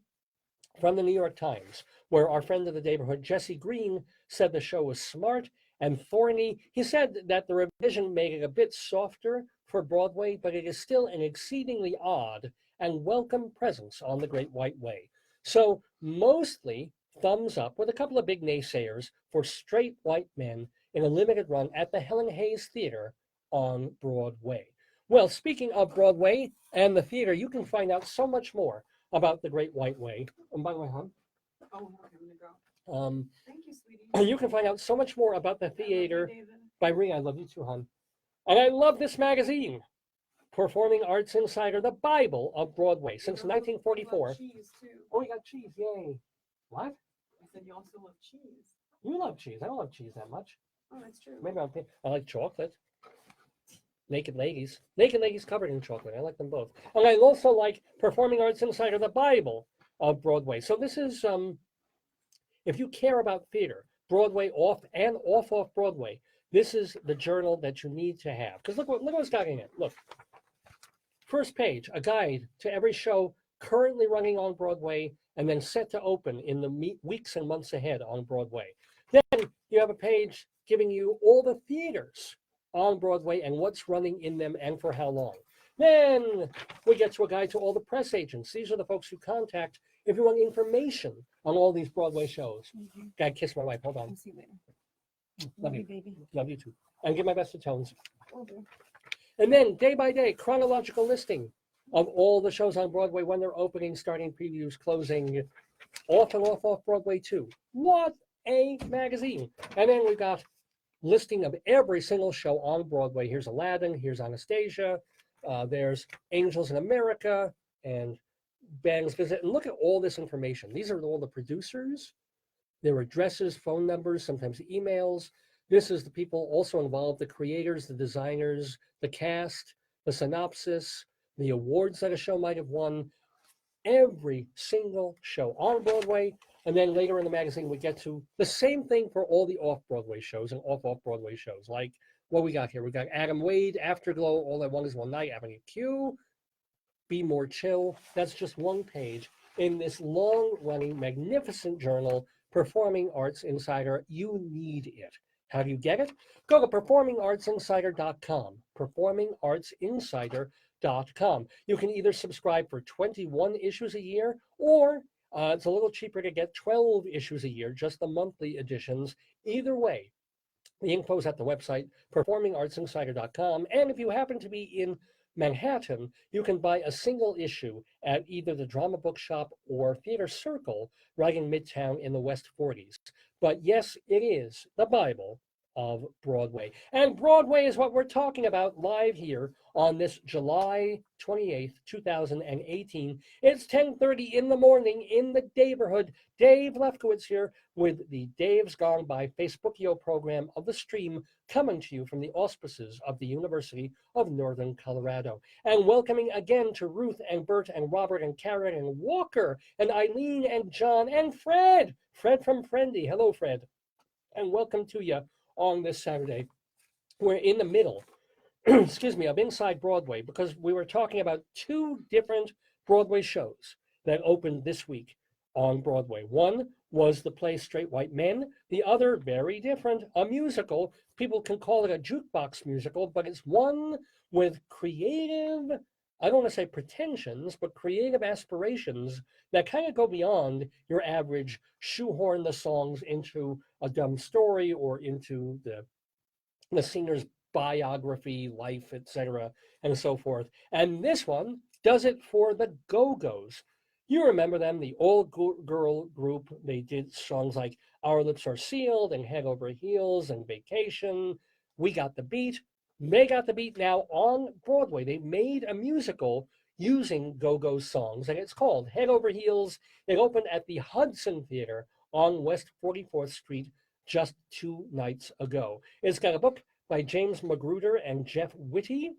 from the New York Times, where our friend of the neighborhood, Jesse Green, said the show was smart and thorny. He said that the revision made it a bit softer for Broadway, but it is still an exceedingly odd and welcome presence on the Great White Way. So mostly thumbs up with a couple of big naysayers for straight white men in a limited run at the Helen Hayes Theater on Broadway. Well, speaking of Broadway and the theater, you can find out so much more about the Great White Way. And by the way, hon? Oh, okay, I'm gonna go. Thank you, sweetie. You can find out so much more about the theater David. by Rita. I love you too, hon. And I love this magazine, Performing Arts Insider, the Bible of Broadway, since You also 1944. love cheese too. Oh, we got cheese, yay. What? I said you also love cheese. You love cheese. I don't love cheese that much. Oh, that's true. Maybe I like chocolate. Naked Ladies. Naked Ladies covered in chocolate. I like them both. And I also like Performing Arts Insider, the Bible of Broadway. So this is, if you care about theater, Broadway off and off Broadway, this is the journal that you need to have. Because look what's got in it. Look. First page, a guide to every show currently running on Broadway and then set to open in the weeks and months ahead on Broadway. Then you have a page giving you all the theaters on Broadway and what's running in them and for how long. Then we get to a guide to all the press agents. These are the folks you contact if you want information on all these Broadway shows. Gotta kiss my wife. Hold on. See you later. Love you. baby. Love you too. And give my best to Tones. Okay. And then day by day, chronological listing of all the shows on Broadway, when they're opening, starting previews, closing, off and off Broadway too. What a magazine. And then we've got listing of every single show on Broadway. Here's Aladdin, here's Anastasia, there's Angels in America, and Bang's Visit. And look at all this information. These are all the producers. their addresses, phone numbers, sometimes emails. This is the people also involved, the creators, the designers, the cast, the synopsis, the awards that a show might have won, every single show on Broadway. And then later in the magazine, we get to the same thing for all the off-Broadway shows and off-Broadway shows. Like what we got here. We got Adam Wade, Afterglow, All I Want Is One Night, Avenue Q, Be More Chill. That's just one page in this long-running, magnificent journal, Performing Arts Insider. You need it. How do you get it? Go to performingartsinsider.com. Performingartsinsider.com. You can either subscribe for 21 issues a year, or it's a little cheaper to get 12 issues a year, just the monthly editions. Either way, the info is at the website, performingartsinsider.com. And if you happen to be in Manhattan, you can buy a single issue at either the Drama Bookshop or Theater Circle right in Midtown in the West 40s. But yes, it is the Bible of Broadway. And Broadway is what we're talking about live here on this July 28th, 2018. It's 10:30 in the morning in the Daverhood. Dave Lefkowitz here with the Dave's Gone By Facebookio program of the stream, coming to you from the auspices of the University of Northern Colorado. And welcoming again to Ruth and Bert and Robert and Karen and Walker and Eileen and John and Fred. Fred from Friendy. Hello, Fred. And welcome to you on this Saturday. We're in the middle, excuse me, of Inside Broadway, because we were talking about two different Broadway shows that opened this week on Broadway. One was the play Straight White Men. The other, very different, a musical. People can call it a jukebox musical, but it's one with creative, I don't want to say pretensions, but creative aspirations that kind of go beyond your average shoehorn the songs into a dumb story or into the singer's biography, life, etc., and so forth. And this one does it for the Go-Go's. You remember them, the all-girl group. They did songs like Our Lips Are Sealed and Head Over Heels and Vacation. We Got the Beat. They got the beat now on Broadway. They made a musical using Go-Go songs, and it's called Head Over Heels. It opened at the Hudson Theater on West 44th Street just 2 nights ago. It's got a book by James Magruder and Jeff Whitty.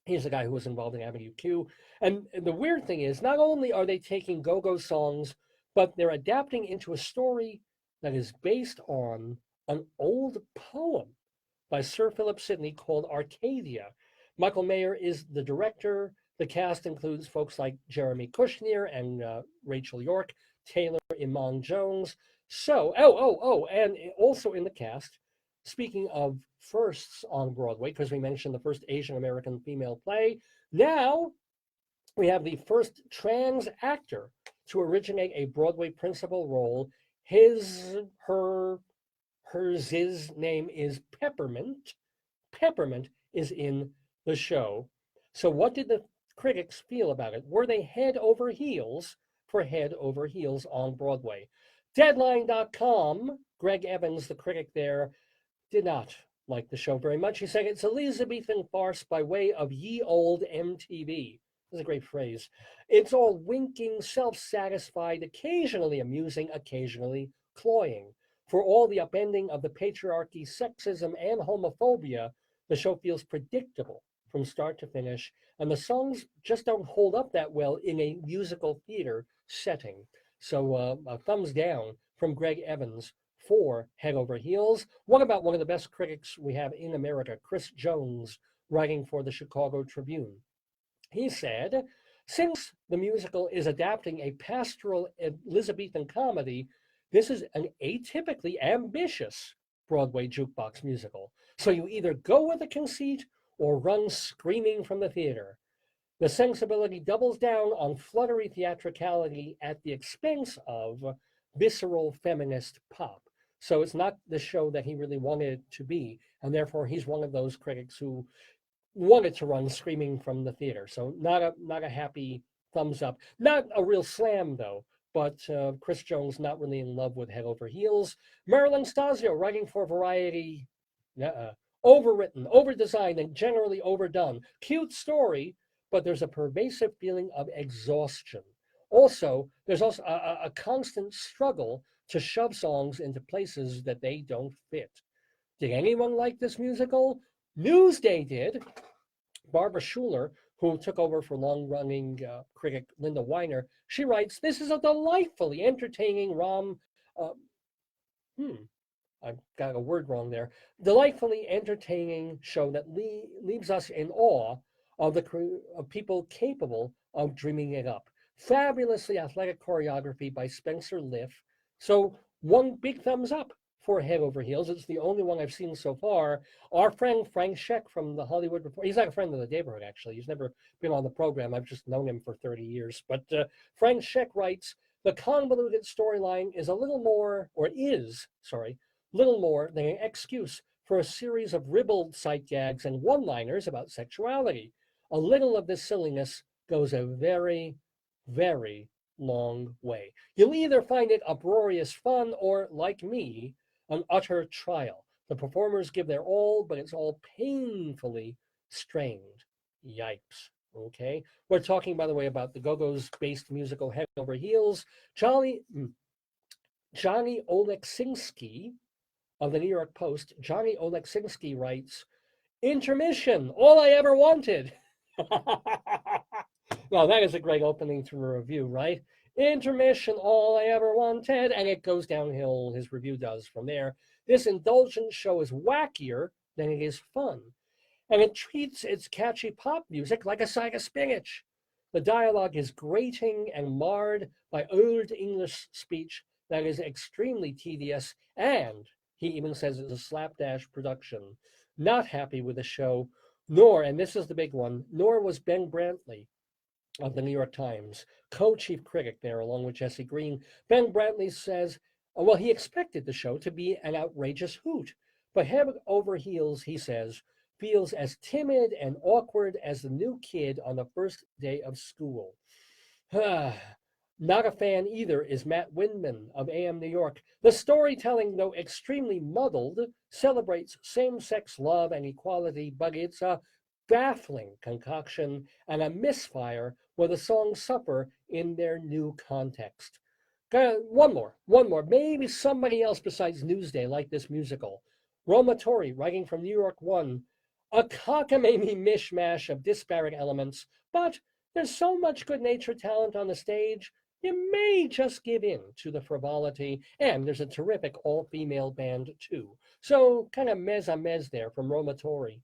He's the guy who was involved in Avenue Q. And the weird thing is, not only are they taking Go-Go songs, but they're adapting into a story that is based on an old poem by Sir Philip Sidney called Arcadia. Michael Mayr is the director. The cast includes folks like Jeremy Kushner and Rachel York, Taylor Iman Jones. So, and also in the cast, speaking of firsts on Broadway, because we mentioned the first Asian American female play, now we have the first trans actor to originate a Broadway principal role. His name is Peppermint. Peppermint is in the show. So what did the critics feel about it? Were they head over heels for Head Over Heels on Broadway? Deadline.com, Greg Evans, the critic there, did not like the show very much. He said it's Elizabethan farce by way of ye old MTV. That's a great phrase. It's all winking, self-satisfied, occasionally amusing, occasionally cloying. For all the upending of the patriarchy, sexism, and homophobia, the show feels predictable from start to finish, and the songs just don't hold up that well in a musical theater setting. So a thumbs down from Greg Evans for Head Over Heels. What about one of the best critics we have in America, Chris Jones, writing for the Chicago Tribune? He said, since the musical is adapting a pastoral Elizabethan comedy, this is an atypically ambitious Broadway jukebox musical. So you either go with the conceit or run screaming from the theater. The sensibility doubles down on fluttery theatricality at the expense of visceral feminist pop. So it's not the show that he really wanted it to be, and therefore he's one of those critics who wanted to run screaming from the theater. So not a happy thumbs up. Not a real slam, though. But Chris Jones not really in love with Head Over Heels. Marilyn Stasio writing for Variety, overwritten, overdesigned, and generally overdone. Cute story, but there's a pervasive feeling of exhaustion. Also, there's also a constant struggle to shove songs into places that they don't fit. Did anyone like this musical? Newsday did. Barbara Schuler, who took over for long-running critic Linda Weiner, she writes, "This is a delightfully entertaining uh, I got a word wrong there. Delightfully entertaining show that leaves us in awe of of people capable of dreaming it up. Fabulously athletic choreography by Spencer Liff. So one big thumbs up for Head Over Heels. It's the only one I've seen so far. Our friend Frank Scheck from the Hollywood Report, he's not a friend of the Daverhood, actually. He's never been on the program. I've just known him for 30 years. But Frank Scheck writes, the convoluted storyline is a little more, or is, sorry, little more than an excuse for a series of ribald sight gags and one-liners about sexuality. A little of this silliness goes a very, very long way. You'll either find it uproarious fun or, like me, an utter trial. The performers give their all, but it's all painfully strained. Yikes. Okay? We're talking, by the way, about the Go-Go's based musical Head Over Heels. Johnny Oleksinsky of the New York Post, Johnny Oleksinsky writes, intermission, all I ever wanted. Now, that is a great opening to a review, right? Intermission, all I ever wanted, and it goes downhill, his review does from there. This indulgent show is wackier than it is fun, and it treats its catchy pop music like a sack of spinach. The dialogue is grating and marred by old English speech that is extremely tedious, and he even says it's a slapdash production. Not happy with the show, nor, and this is the big one, nor was Ben Brantley of the New York Times, co-chief critic there, along with Jesse Green. Ben Brantley says, well, he expected the show to be an outrageous hoot, but Head Over Heels, he says, feels as timid and awkward as the new kid on the first day of school. Not a fan either is Matt Windman of AM New York. The storytelling, though extremely muddled, celebrates same-sex love and equality, but it's a baffling concoction and a misfire where the songs suffer in their new context. One more. Maybe somebody else besides Newsday like this musical. Roma Torrey, writing from New York One, a cockamamie mishmash of disparate elements, but there's so much good-natured talent on the stage, you may just give in to the frivolity, and there's a terrific all-female band, too. So kind of mez-a-mez there from Roma Torrey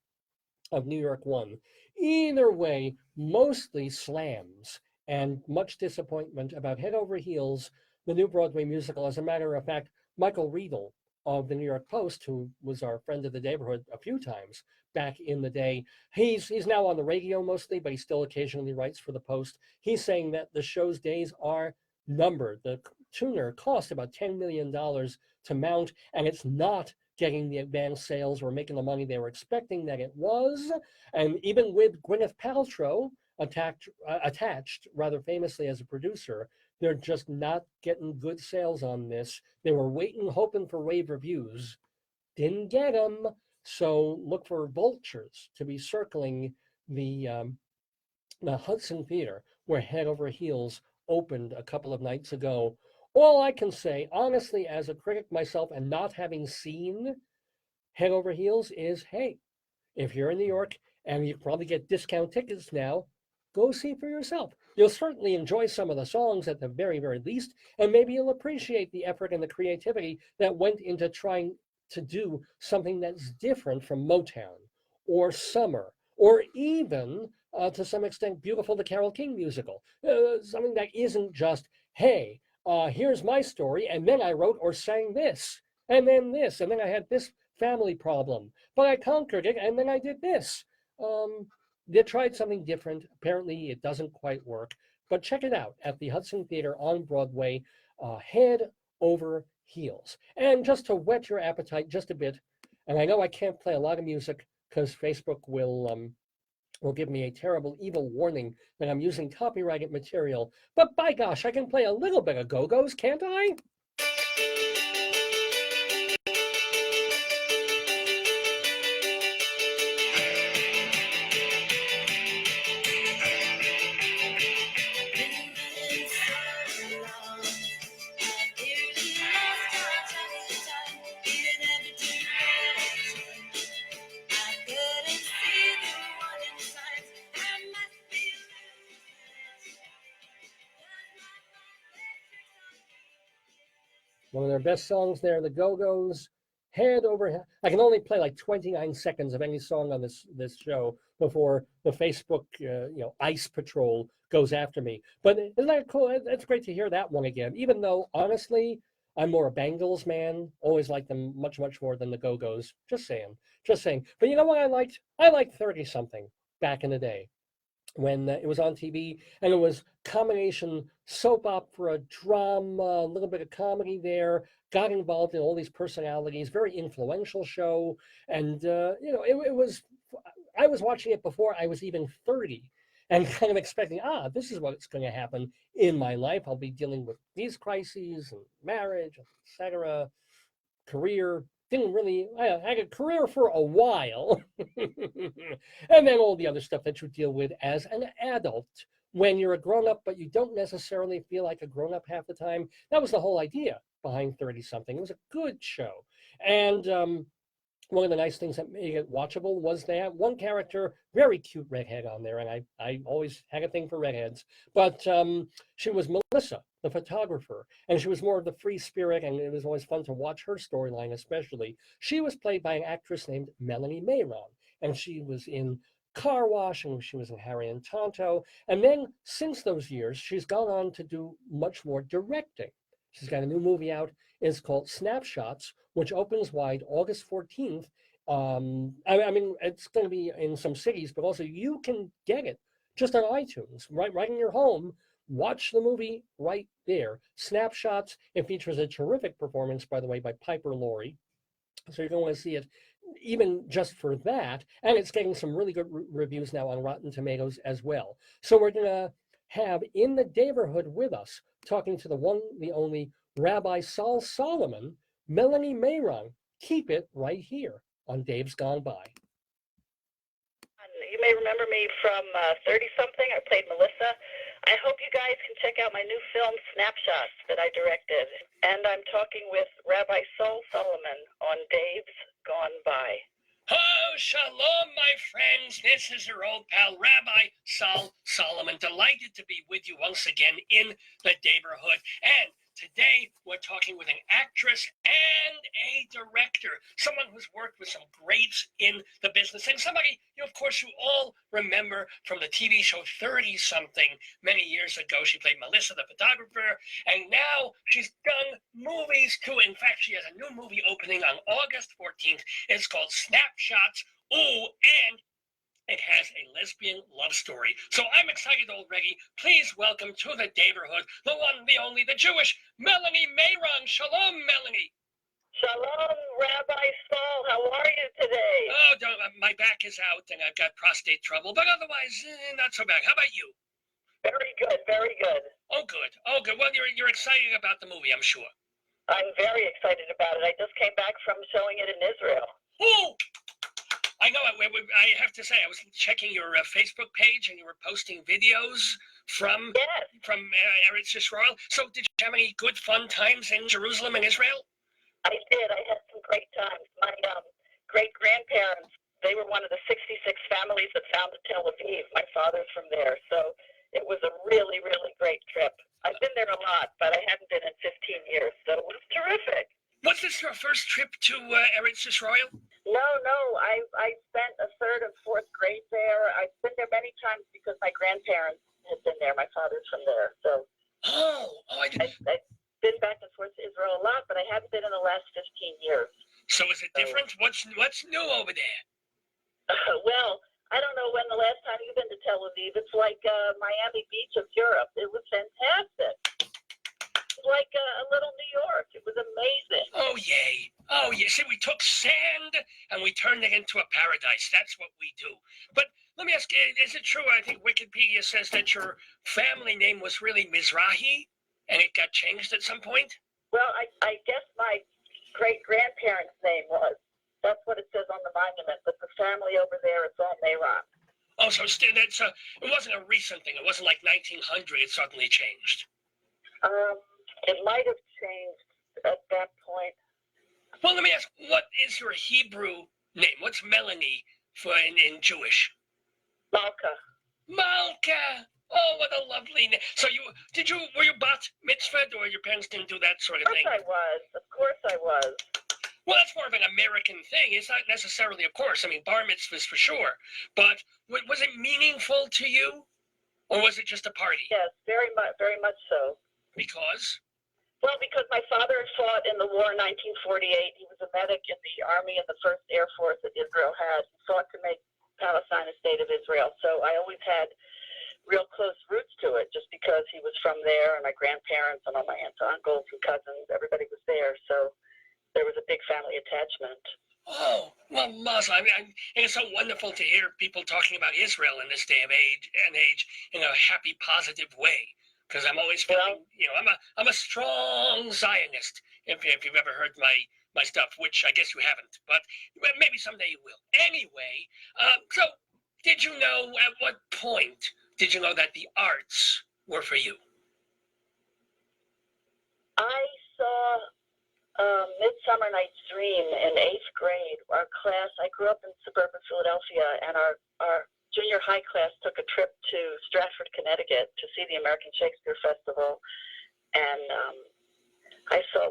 of New York One. Either way, mostly slams and much disappointment about Head Over Heels, the new Broadway musical. As a matter of fact, Michael Riedel of the New York Post, who was our friend of the Daverhood a few times back in the day, he's now on the radio mostly, but he still occasionally writes for the Post. He's saying that the show's days are numbered. The tuner cost about $10 million to mount, and it's not getting the advanced sales or making the money they were expecting that it was. And even with Gwyneth Paltrow attached rather famously as a producer, they're just not getting good sales on this. They were waiting, hoping for rave reviews. Didn't get them. So look for vultures to be circling the Hudson Theater, where Head Over Heels opened a couple of nights ago. All I can say, honestly, as a critic myself and not having seen Head Over Heels is, hey, if you're in New York, and you probably get discount tickets now, go see for yourself. You'll certainly enjoy some of the songs at the very, very least, and maybe you'll appreciate the effort and the creativity that went into trying to do something that's different from Motown or Summer, or even, to some extent, Beautiful the Carole King musical. Something that isn't just, hey, here's my story, and then I wrote or sang this, and then I had this family problem, but I conquered it, and then I did this. They tried something different. Apparently, it doesn't quite work, but check it out at the Hudson Theater on Broadway, Head Over Heels. And just to whet your appetite just a bit, and I know I can't play a lot of music because Facebook will give me a terrible, evil warning that I'm using copyrighted material, but by gosh, I can play a little bit of Go-Go's, can't I? One of their best songs there, the Go-Go's, Head Over Head. I can only play like 29 seconds of any song on this show before the Facebook, ICE patrol goes after me. But isn't that cool? It's great to hear that one again, even though, honestly, I'm more a Bangles man. Always liked them much, much more than the Go-Go's. Just saying. But you know what I liked? I liked 30-something back in the day when it was on TV, and it was combination soap opera, drama, a little bit of comedy there, got involved in all these personalities, very influential show. And, it was, I was watching it before I was even 30 and kind of expecting, this is what's going to happen in my life. I'll be dealing with these crises and marriage, etc., career. Didn't really, I had a career for a while. And then all the other stuff that you deal with as an adult when you're a grown-up, but you don't necessarily feel like a grown-up half the time. That was the whole idea behind 30-something. It was a good show. And one of the nice things that made it watchable was they had one character, very cute redhead on there, and I always had a thing for redheads, but she was Melissa, the photographer, and she was more of the free spirit, and it was always fun to watch her storyline especially. She was played by an actress named Melanie Mayron, and she was in Car Wash, and she was in Harry and Tonto, and then since those years, she's gone on to do much more directing. She's got a new movie out. It's called Snapshots, which opens wide August 14th. I mean, it's going to be in some cities, but also you can get it just on iTunes, right in your home. Watch the movie right there. Snapshots. It features a terrific performance, by the way, by Piper Laurie. So you're going to want to see it even just for that. And it's getting some really good reviews now on Rotten Tomatoes as well. So we're going to have in the Daverhood with us, talking to the one, the only Rabbi Saul Solomon, Melanie Mayron. Keep it right here on Dave's Gone By. You may remember me from 30-something. I played Melissa. I hope you guys can check out my new film, Snapshots, that I directed. And I'm talking with Rabbi Saul Solomon on Dave's Gone By. Oh, shalom, my friends. This is your old pal, Rabbi Saul Solomon. Delighted to be with you once again in the Daverhood. And today, we're talking with an actress and a director, someone who's worked with some greats in the business, and somebody, of course, you all remember from the TV show 30-something many years ago. She played Melissa, the photographer, and now she's done movies too. In fact, she has a new movie opening on August 14th. It's called Snapshots. Ooh, and it has a lesbian love story. So I'm excited already. Please welcome to the Daverhood, the one, the only, the Jewish Melanie Mayron. Shalom, Melanie. Shalom, Rabbi Saul. How are you today? Oh, my back is out and I've got prostate trouble, but otherwise, not so bad. How about you? Very good, very good. Oh, good. Oh, good. Well, you're excited about the movie, I'm sure. I'm very excited about it. I just came back from showing it in Israel. Oh! I know. I have to say, I was checking your Facebook page, and you were posting videos from Eretz Yisrael. So, did you have any good, fun times in Jerusalem and Israel? I did. I had some great times. My great-grandparents, they were one of the 66 families that founded Tel Aviv. My father's from there, so it was a really, really great trip. I've been there a lot, but I hadn't been in 15 years, so it was terrific. Was this your first trip to Eretz Yisrael? No. I spent a third and fourth grade there. I've been there many times because my grandparents had been there. My father's from there. So I've been back and forth to Israel a lot, but I haven't been in the last 15 years. So is it different? What's new over there? Well, I don't know when the last time you've been to Tel Aviv. It's like Miami Beach of Europe. It was fantastic. Like a little New York. It was amazing. Oh, yay. Oh, yeah. See, we took sand and we turned it into a paradise. That's what we do. But let me ask you, is it true? I think Wikipedia says that your family name was really Mizrahi and it got changed at some point? Well, I guess my great-grandparents' name was. That's what it says on the monument. But the family over there, it's all Mayron. Oh, so it wasn't a recent thing. It wasn't like 1900. It suddenly changed. It might have changed at that point. Well, let me ask, what is your Hebrew name? What's Melanie in Jewish? Malka. Malka. Oh, what a lovely name. So were you bat mitzvahed, or your parents didn't do that sort of thing? Of course I was. Well, that's more of an American thing. It's not necessarily, of course. I mean, bar mitzvahs for sure. But was it meaningful to you? Or was it just a party? Yes, very much so. Because? Well, because my father fought in the war in 1948. He was a medic in the Army and the 1st Air Force that Israel had. He fought to make Palestine a state of Israel. So I always had real close roots to it just because he was from there, and my grandparents and all my aunts and uncles and cousins, everybody was there. So there was a big family attachment. Oh, well, Mazel, I mean, it's so wonderful to hear people talking about Israel in this day of age in a happy, positive way. Because I'm always feeling, I'm a strong Zionist. If you've ever heard my stuff, which I guess you haven't, but maybe someday you will. Anyway, so did you know, at what point did you know that the arts were for you? I saw Midsummer Night's Dream in 8th grade. Our class, I grew up in suburban Philadelphia, and our junior high class took a trip to Stratford, Connecticut to see the American Shakespeare Festival. And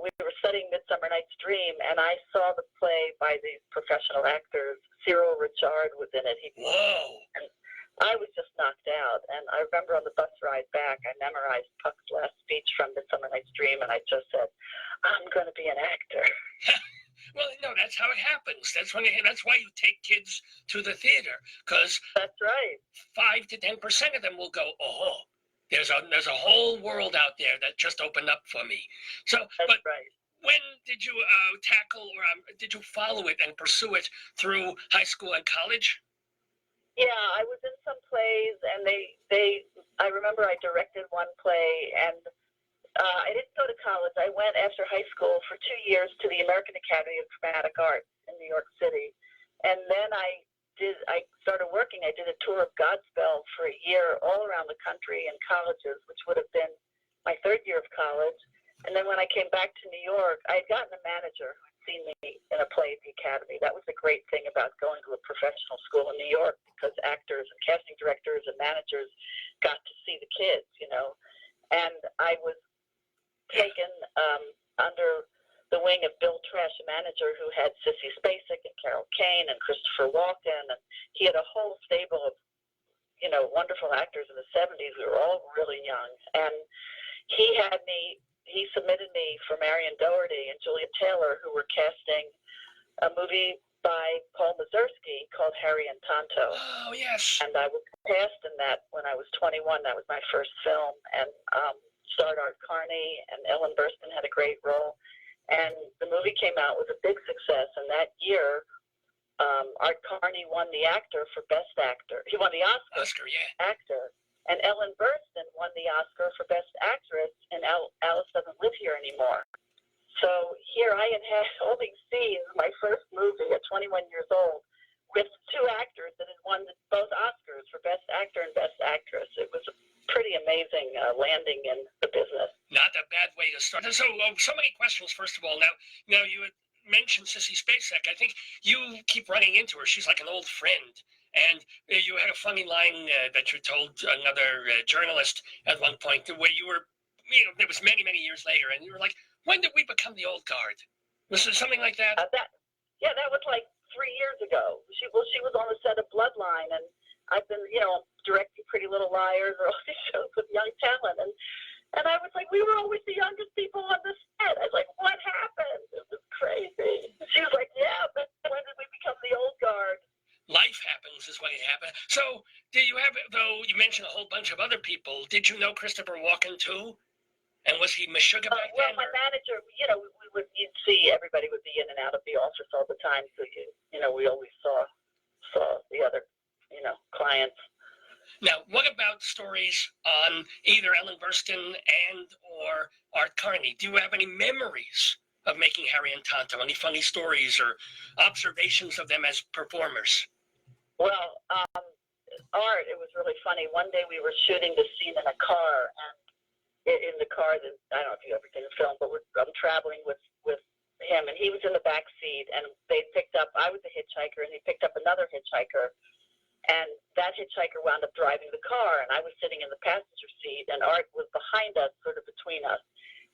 we were studying Midsummer Night's Dream, and I saw the play by these professional actors. Cyril Richard was in it. Whoa! And I was just knocked out. And I remember on the bus ride back, I memorized Puck's last speech from Midsummer Night's Dream, and I just said, I'm going to be an actor. Well, no, that's how it happens. That's why you take kids to the theater, because that's right. 5 to 10% of them will go, oh, there's a whole world out there that just opened up for me. So, that's right. When did you tackle or did you follow it and pursue it through high school and college? Yeah, I was in some plays, and I remember I directed one play, and I didn't go to college. I went after high school for 2 years to the American Academy of Dramatic Arts in New York City. And then I started working. I did a tour of Godspell for a year all around the country in colleges, which would have been my 3rd year of college. And then when I came back to New York, I had gotten a manager who had seen me in a play at the Academy. That was the great thing about going to a professional school in New York, because actors and casting directors and managers got to see the kids, And I was taken under the wing of Bill Trash, a manager who had Sissy Spacek and Carol Kane and Christopher Walken, and he had a whole stable of, wonderful actors in the 70s who were all really young. And he submitted me for Marion Doherty and Julia Taylor, who were casting a movie by Paul Mazursky called Harry and Tonto. Oh, yes. And I was cast in that when I was 21. That was my first film. And starred Art Carney, and Ellen Burstyn had a great role. And the movie came out with a big success. And that year, Art Carney won the actor for Best Actor. He won the Oscar, actor. And Ellen Burstyn won the Oscar for Best Actress in Alice Doesn't Live Here Anymore. So here I had all these scenes, my first movie at 21 years old, with 2 actors that had won both Oscars for Best Actor and Best Actress. It was a pretty amazing landing in the business. Not a bad way to start. So many questions, first of all. Now you had mentioned Sissy Spacek. I think you keep running into her. She's like an old friend. And you had a funny line that you told another journalist at one point where you were, it was many, many years later, and you were like, when did we become the old guard? Was it something like that? That was like 3 years ago. She was on the set of Bloodline, and I've been, directing Pretty Little Liars or all these shows with young talent. And I was like, we were always the youngest people on the set. I was like, what happened? It was crazy. She was like, yeah, but when did we become the old guard? Life happens is when it happened. So did you have, though you mentioned a whole bunch of other people, did you know Christopher Walken too? And was he Meshuggah back then? Well, my manager, you'd see everybody would be in and out of the office all the time. So, we always saw the other, clients. Now, what about stories on either Ellen Burstyn and or Art Carney? Do you have any memories of making Harry and Tonto? Any funny stories or observations of them as performers? Well, Art, it was really funny. One day we were shooting the scene in a car, and in the car, that I don't know if you ever seen the film, but I'm traveling with him, and he was in the back seat, and I was a hitchhiker, and he picked up another hitchhiker, And that hitchhiker wound up driving the car, and I was sitting in the passenger seat, and Art was behind us, sort of between us.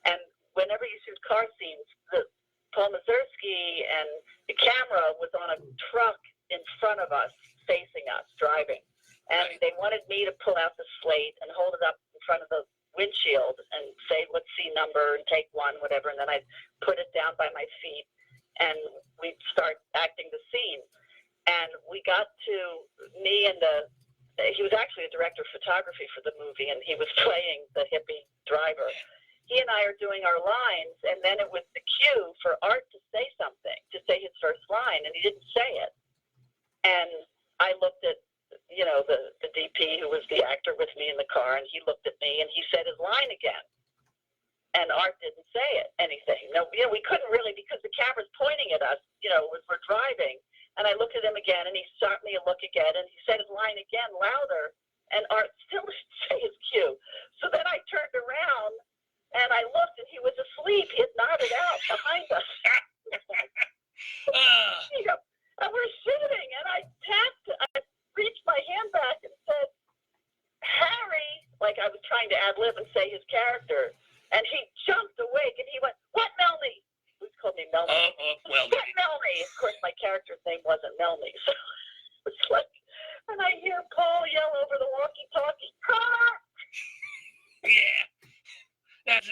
And whenever you shoot car scenes, Paul Mazursky and the camera was on a truck in front of us, facing us, driving. And they wanted me to pull out the slate and hold it up in front of the windshield and say, what's C number, and take one, whatever. And then I'd put it down by my feet, and we'd start acting the scene. And we got to me and he was actually a director of photography for the movie, and he was playing the hippie driver. He and I are doing our lines, and then it was the cue for Art to say something, to say his first line, and he didn't say it. And I looked at, the DP, who was the actor with me in the car, and he looked at me, and he said his line again. And Art didn't say anything. No, we couldn't really, because the camera's pointing at us, as we're driving. And I looked at him again, and he shot me a look again, and he said his line again, louder, and Art still didn't say his cue. So then I turned around, and I looked, and he was asleep. He had nodded out behind us. And we're shooting, and I reached my hand back and said, Harry, like I was trying to ad-lib and say his character. And he jumped awake, and he went, what, Melanie? He called me Melanie. Well, What, Melanie? Of course, my character's name wasn't Melanie. So it's like, and I hear Paul yell over the walkie-talkie, car! yeah. That's,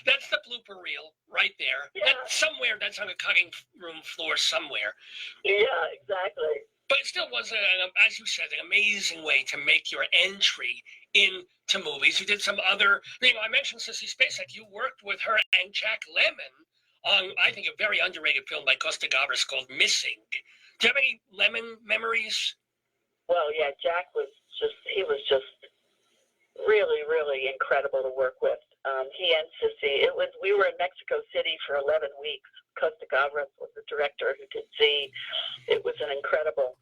that's the blooper reel right there. Yeah. Somewhere that's on a cutting room floor somewhere. Yeah, exactly. But it still was, as you said, an amazing way to make your entry into movies. You did some other, I mentioned Sissy Spacek. You worked with her and Jack Lemmon on, I think, a very underrated film by Costa Gavras called Missing. Do you have any Lemmon memories? Well, yeah, Jack was just really, really incredible to work with. He and Sissy, we were in Mexico City for 11 weeks. Costa Gavras was the director who did Z. It was an incredible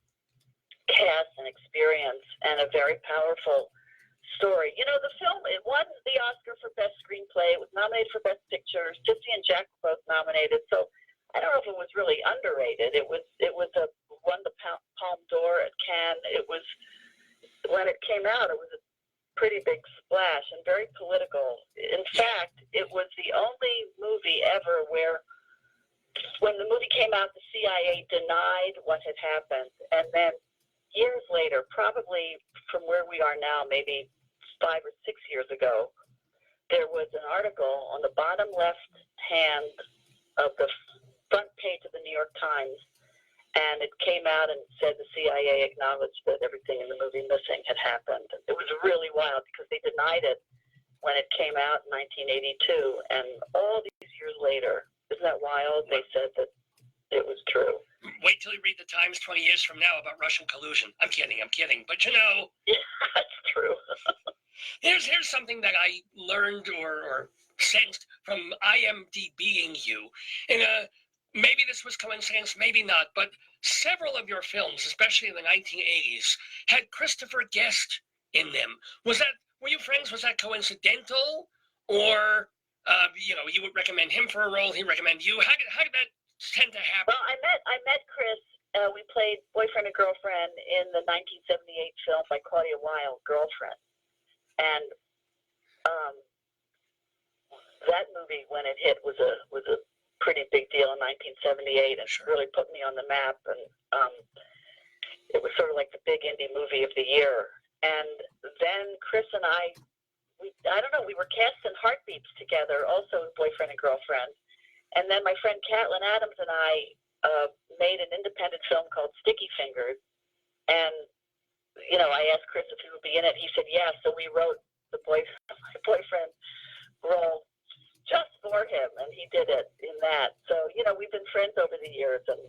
cast and experience and a very powerful story. The film, it won the Oscar for Best Screenplay. It was nominated for Best Picture. Sissy and Jack were both nominated. So I don't know if it was really underrated. It won the Palme d'Or at Cannes. When it came out, it was a pretty big splash and very political. In fact, it was the only movie ever where, when the movie came out, the CIA denied what had happened. And then years later, probably from where we are now, maybe 5 or 6 years ago, there was an article on the bottom left hand of the front page of the New York Times, and it came out and said the CIA acknowledged that everything in the movie Missing had happened. It was really wild because they denied it when it came out in 1982, and all these years later, isn't that wild? They said that it was true. Wait till you read the Times 20 years from now about Russian collusion. I'm kidding. But Yeah, that's true. here's something that I learned or sensed from IMDbing you. Maybe this was coincidence, maybe not, but several of your films, especially in the 1980s, had Christopher Guest in them. Were you friends? Was that coincidental? Or, you would recommend him for a role, he recommend you? How did that tend to happen? Well, I met Chris. We played boyfriend and girlfriend in the 1978 film by Claudia Weil, Girlfriend. And that movie, when it hit, was a pretty big deal in 1978, and really put me on the map. And it was sort of like the big indie movie of the year. And then Chris and I don't know, we were cast in Heartbeats together, also boyfriend and girlfriend. And then my friend Catelyn Adams and I made an independent film called Sticky Fingers. And, I asked Chris if he would be in it. He said yes. So we wrote my boyfriend role just for him, and he did it in that. So, we've been friends over the years, and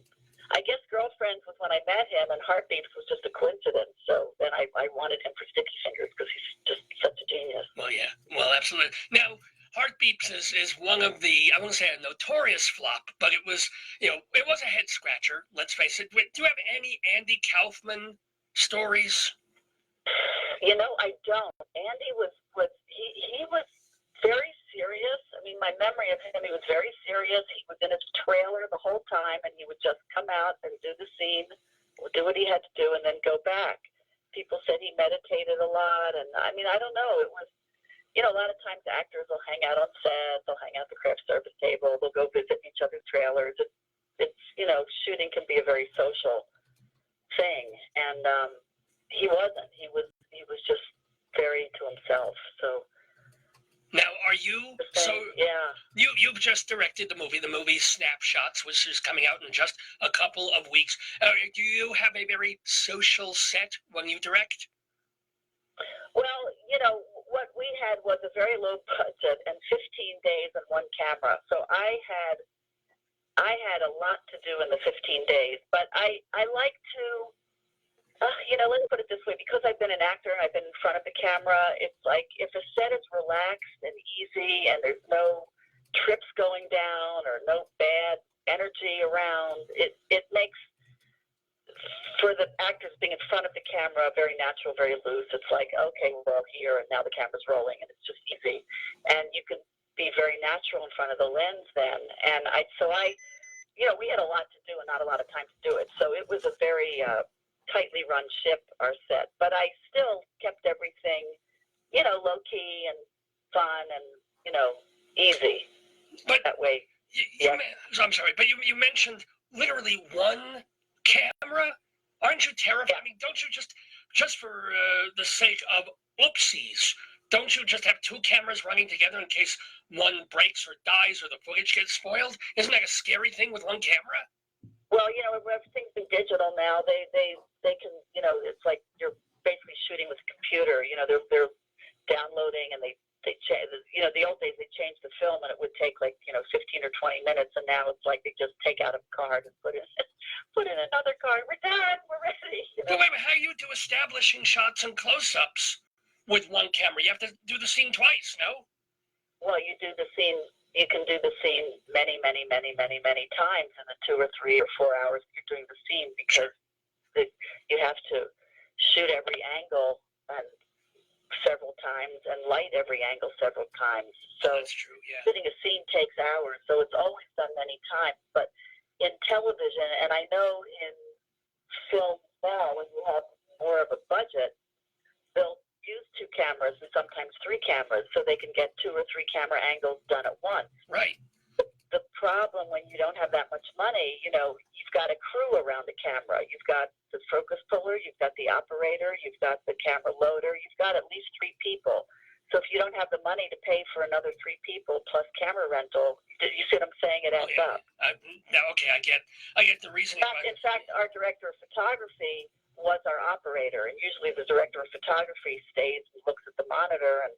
I guess Girlfriends was when I met him, and Heartbeats was just a coincidence. So then I wanted him for Sticky Fingers because he's just such a genius. Well, yeah. Well, absolutely. Now, Heartbeats is one of the, I won't say a notorious flop, but it was, it was a head scratcher, let's face it. Do you have any Andy Kaufman stories? I don't. Andy was he was very serious. I mean, my memory of him, he was very serious. He was in his trailer the whole time, and he would just come out and do the scene do what he had to do, and then go back. People said he meditated a lot, and I mean, I don't know. It was, you know, a lot of times actors will hang out on set, they'll hang out at the craft service table, they'll go visit each other's trailers. It's you know, shooting can be a very social thing, and he wasn't. He was just very to himself. So. Now, are you, so yeah. you've just directed the movie Snapshots, which is coming out in just a couple of weeks. Do you have a very social set when you direct? Well, you know, what we had was a very low budget and 15 days and one camera. So I had a lot to do in the 15 days, but I like to, you know, let's put it this way, because I've been an actor and I've been in front of the camera, it's like if a set is relaxed and easy and there's no trips going down or no bad energy around, it makes, for the actors being in front of the camera, very natural, very loose. It's like, okay, we're all here and now the camera's rolling and it's just easy. And you can be very natural in front of the lens then. And you know, we had a lot to do and not a lot of time to do it. So it was a very tightly run ship, our set. But I still kept everything, you know, low key and fun and, you know, easy. But that way. I'm sorry, but you mentioned literally one camera. Aren't you terrified? I mean, don't you just for the sake of oopsies, don't you just have two cameras running together in case one breaks or dies or the footage gets spoiled? Isn't that a scary thing with one camera? Well, you know, everything's been digital now. They can, you know, it's like you're basically shooting with a computer. You know, they're downloading and they change. You know, the old days they changed the film and it would take like, you know, 15 or 20 minutes, and now it's like they just take out a card and put in another card. We're done. We're ready. You know? But wait, how do you do establishing shots and close-ups with one camera? You have to do the scene twice, no? Well, you do the scene. You can do the scene many times in the 2 or 3 or 4 hours you're doing the scene, because you have to shoot every angle and several times and light every angle several times. So that's true, yeah. Shooting a scene takes hours, so it's always done many times. But in television, and I know in film now, when you have more of a budget, they'll use 2 cameras and sometimes 3 cameras so they can get 2 or 3 camera angles done at once. Right. The problem when you don't have that much money, you know, you've got a crew around the camera. You've got the focus puller, you've got the operator, you've got the camera loader, you've got at least 3 people. So if you don't have the money to pay for another 3 people plus camera rental, you see what I'm saying? It adds up. Okay, I get the reasoning. In fact, our director of photography was our operator, and usually the director of photography stays and looks at the monitor and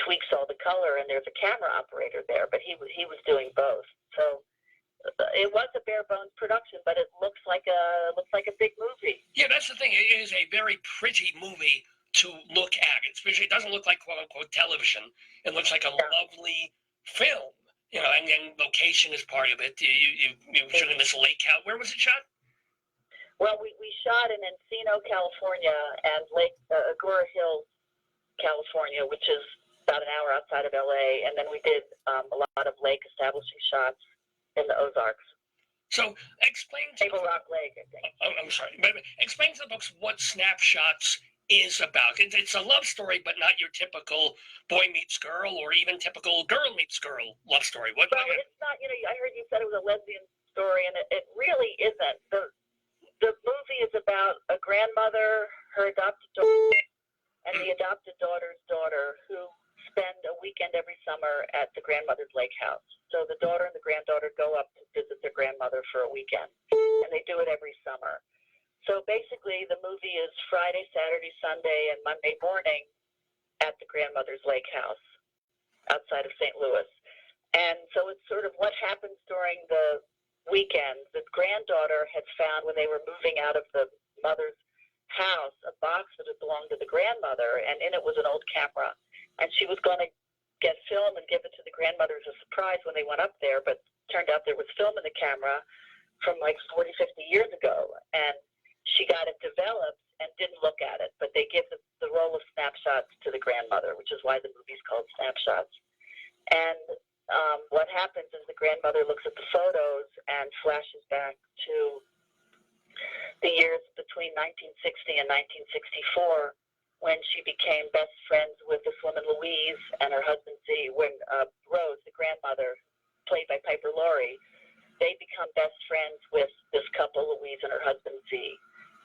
tweaks all the color, and there's a camera operator there, but he was doing both. So it was a bare bones production, but it looks like a big movie. Yeah, that's the thing. It is a very pretty movie to look at. It doesn't look like quote unquote television. It looks like a lovely film. You know, and location is part of it. You shot in this lake house. Where was it shot? Well, we shot in Encino, California, and Lake Agora Hills, California, which is about an hour outside of LA, and then we did a lot of lake establishing shots in the Ozarks. So explain to Table Rock Lake, I think. I'm sorry, but explain to the folks what Snapshots is about. It's a love story, but not your typical boy meets girl or even typical girl meets girl love story. Well, it's not. You know, I heard you said it was a lesbian story, and it really isn't. The movie is about a grandmother, her adopted daughter, and the adopted daughter's daughter, who spend a weekend every summer at the grandmother's lake house. So the daughter and the granddaughter go up to visit their grandmother for a weekend, and they do it every summer. So basically, the movie is Friday, Saturday, Sunday, and Monday morning at the grandmother's lake house outside of St. Louis. And so it's sort of what happens during the weekend. The granddaughter had found, when they were moving out of the mother's house, a box that had belonged to the grandmother, and in it was an old camera. And she was going to get film and give it to the grandmother as a surprise when they went up there, but turned out there was film in the camera from like 40, 50 years ago. And she got it developed and didn't look at it, but they give the roll of snapshots to the grandmother, which is why the movie's called Snapshots. And what happens is the grandmother looks at the photos and flashes back to the years between 1960 and 1964 when she became best friends with this woman Louise and her husband Z. When Rose, the grandmother, played by Piper Laurie, they become best friends with this couple, Louise and her husband Z.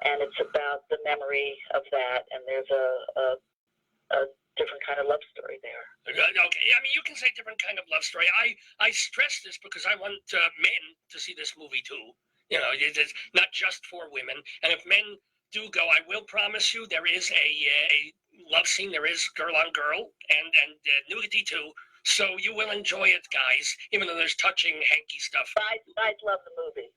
And it's about the memory of that, and there's a different kind of love story there. Okay, I mean, you can say different kind of love story. I stress this because I want men to see this movie too. You know, it's not just for women. And if men do go, I will promise you there is a love scene. There is girl on girl and nudity too. So you will enjoy it, guys, even though there's touching, hanky stuff. Guys love the movie.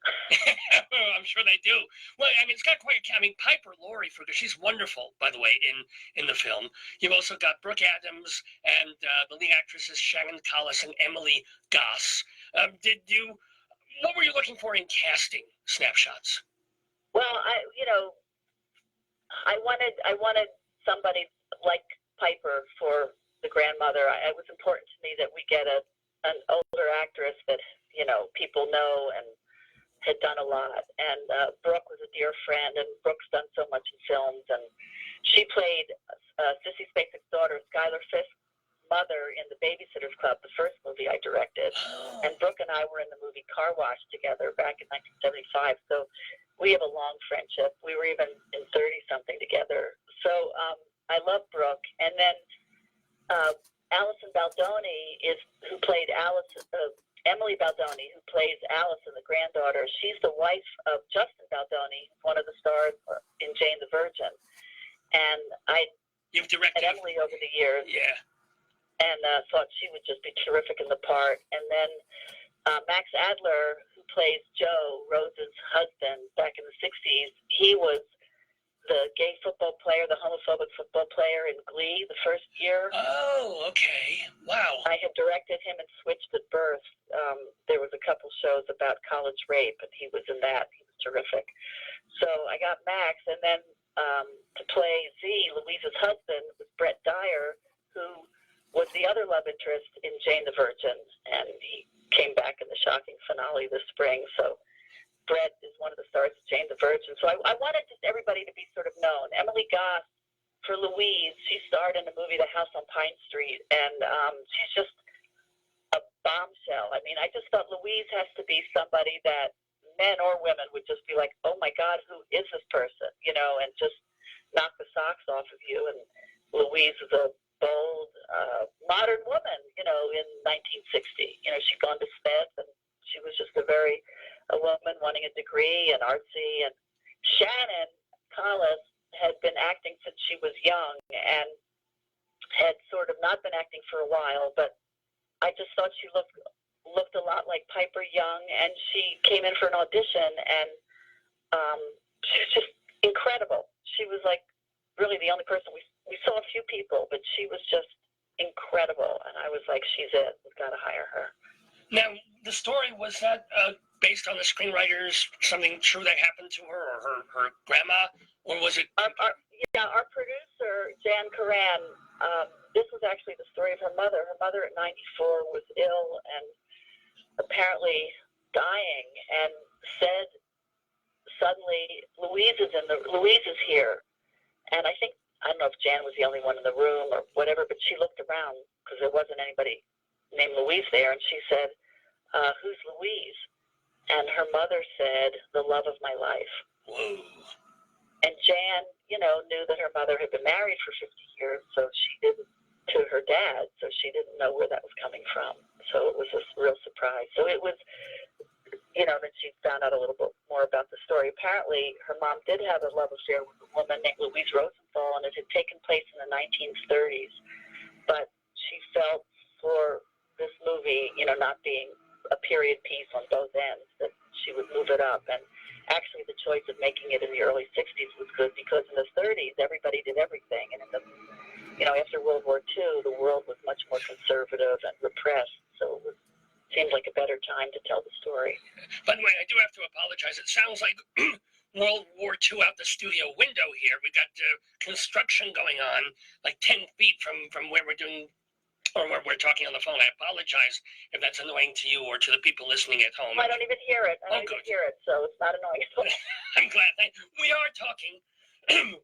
I'm sure they do. Well, I mean, it's got quite I mean, Piper Laurie, she's wonderful, by the way, in the film. You've also got Brooke Adams and the lead actresses Sharon Collis and Emily Goss. What were you looking for in casting snapshots? Well, I wanted somebody like Piper for the grandmother. It was important to me that we get an older actress that, people know and had done a lot. And Brooke was a dear friend, and Brooke's done so much in films. And she played Sissy Spacek's daughter, Skylar Fisk's mother, in The Babysitter's Club, the first movie I directed. And Brooke and I were in the movie Car Wash together back in 1975. So we have a long friendship. We were even in 30-something together. So I love Brooke. And then Allison Baldoni who played Emily Baldoni, who plays Allison, the granddaughter. She's the wife of Justin Baldoni, one of the stars in Jane the Virgin. And You've directed Emily over the years. Yeah. And thought she would just be terrific in the part. And then Max Adler, who plays Joe, Rose's husband, back in the 60s, he was the gay football player, the homophobic football player in Glee the first year. Oh, okay. Wow. I had directed him in Switched at Birth. There was a couple shows about college rape, and he was in that. He was terrific. So I got Max, and then to play Z, Louise's husband, was Brett Dyer, who was the other love interest in Jane the Virgin, and he came back in the shocking finale this spring. So Brett is one of the stars of Jane the Virgin. So I wanted just everybody to be sort of known. Emily Goss, for Louise, she starred in the movie The House on Pine Street, and she's just a bombshell. I mean, I just thought Louise has to be somebody that men or women would just be like, oh my God, who is this person? And just knock the socks off of you. And Louise is a bold, modern woman, in 1960. She'd gone to Smith, and she was just a woman wanting a degree and artsy. And Shannon Collis had been acting since she was young and had sort of not been acting for a while, but I just thought she looked a lot like Piper Young, and she came in for an audition, and she was just incredible. She was like really the only person we saw a few people, but she was just incredible, and I was like, she's it. We've got to hire her. Now, the story, was that based on the screenwriters, something true that happened to her or her grandma, or was it? Our producer, Jan Karan, this was actually the story of her mother. Her mother at 94 was ill and apparently dying, and said suddenly, Louise is here. And I don't know if Jan was the only one in the room or whatever, but she looked around because there wasn't anybody named Louise there, and she said, who's Louise? And her mother said, the love of my life. Whoa. And Jan, knew that her mother had been married for 50 years, so she didn't, to her dad, so she didn't know where that was coming from. So it was a real surprise. So it was, that she found out a little bit more about the story. Apparently, her mom did have a love affair with a woman named Louise Rosenthal, and it had taken place in the 1930s. But she felt for this movie, not being a period piece on both ends, that she would move it up. And actually, the choice of making it in the early 60s was good, because in the 30s, everybody did everything. And in the, after World War II, the world was much more conservative and repressed. So it seemed like a better time to tell the story. By the way, I do have to apologize. It sounds like World War II out the studio window here. We got construction going on like 10 feet from where we're doing, or where we're talking on the phone. I apologize if that's annoying to you or to the people listening at home. I don't even hear it. I don't even hear it, so it's not annoying. I'm glad. We are talking talking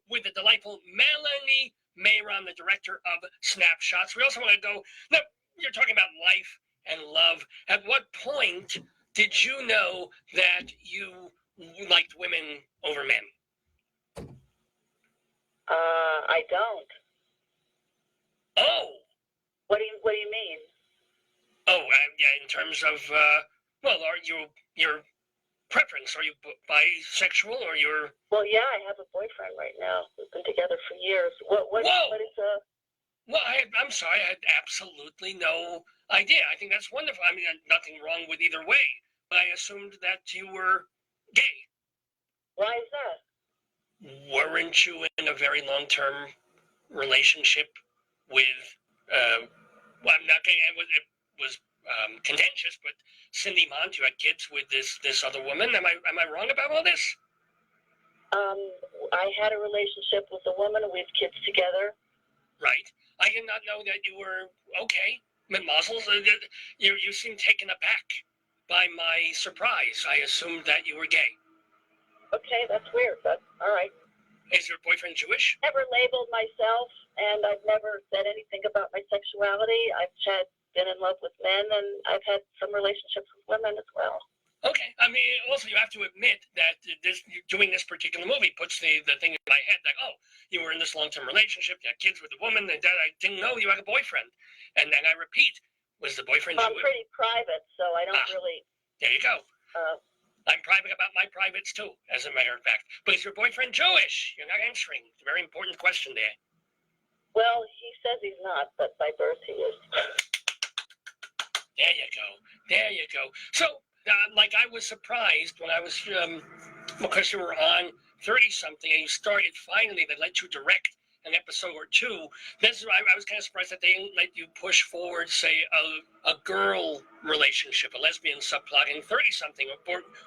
with the delightful Melanie Mayron, the director of Snapshots. We also want to go, now, you're talking about life and love. At what point did you know that you liked women over men? I don't. Oh. What do you mean? Oh, yeah, in terms of, well, are you, your preference, are you bisexual or you're... Well, yeah, I have a boyfriend right now. We've been together for years. What Whoa! is Well, I'm sorry, I had absolutely no idea. I think that's wonderful. I mean, nothing wrong with either way, but I assumed that you were gay. Why is that? Weren't you in a very long-term relationship with, well, I'm not gonna, it was contentious, but Cindy Mont, you had kids with this other woman. Am I wrong about all this? I had a relationship with a woman. We have kids together. Right. I did not know that you were okay. Mazel, you seem taken aback by my surprise. I assumed that you were gay. Okay, that's weird, but all right. Is your boyfriend Jewish? Never labeled myself, and I've never said anything about my sexuality. I've been in love with men, and I've had some relationships with women as well. Okay. I mean, also you have to admit that doing this particular movie puts the thing in my head that, oh, you were in this long-term relationship, you had kids with a woman, and that I didn't know you had a boyfriend. And then I repeat, was the boyfriend I'm Jewish? pretty private, so I don't really... There you go. I'm private about my privates too, as a matter of fact. But is your boyfriend Jewish? You're not answering. It's a very important question there. Well, he says he's not, but by birth he is. There you go. There you go. So, like, I was surprised when I was, because you were on 30-something and you started finally, they let you direct an episode or two. I was kind of surprised that they didn't let you push forward, say, a girl relationship, a lesbian subplot in 30-something,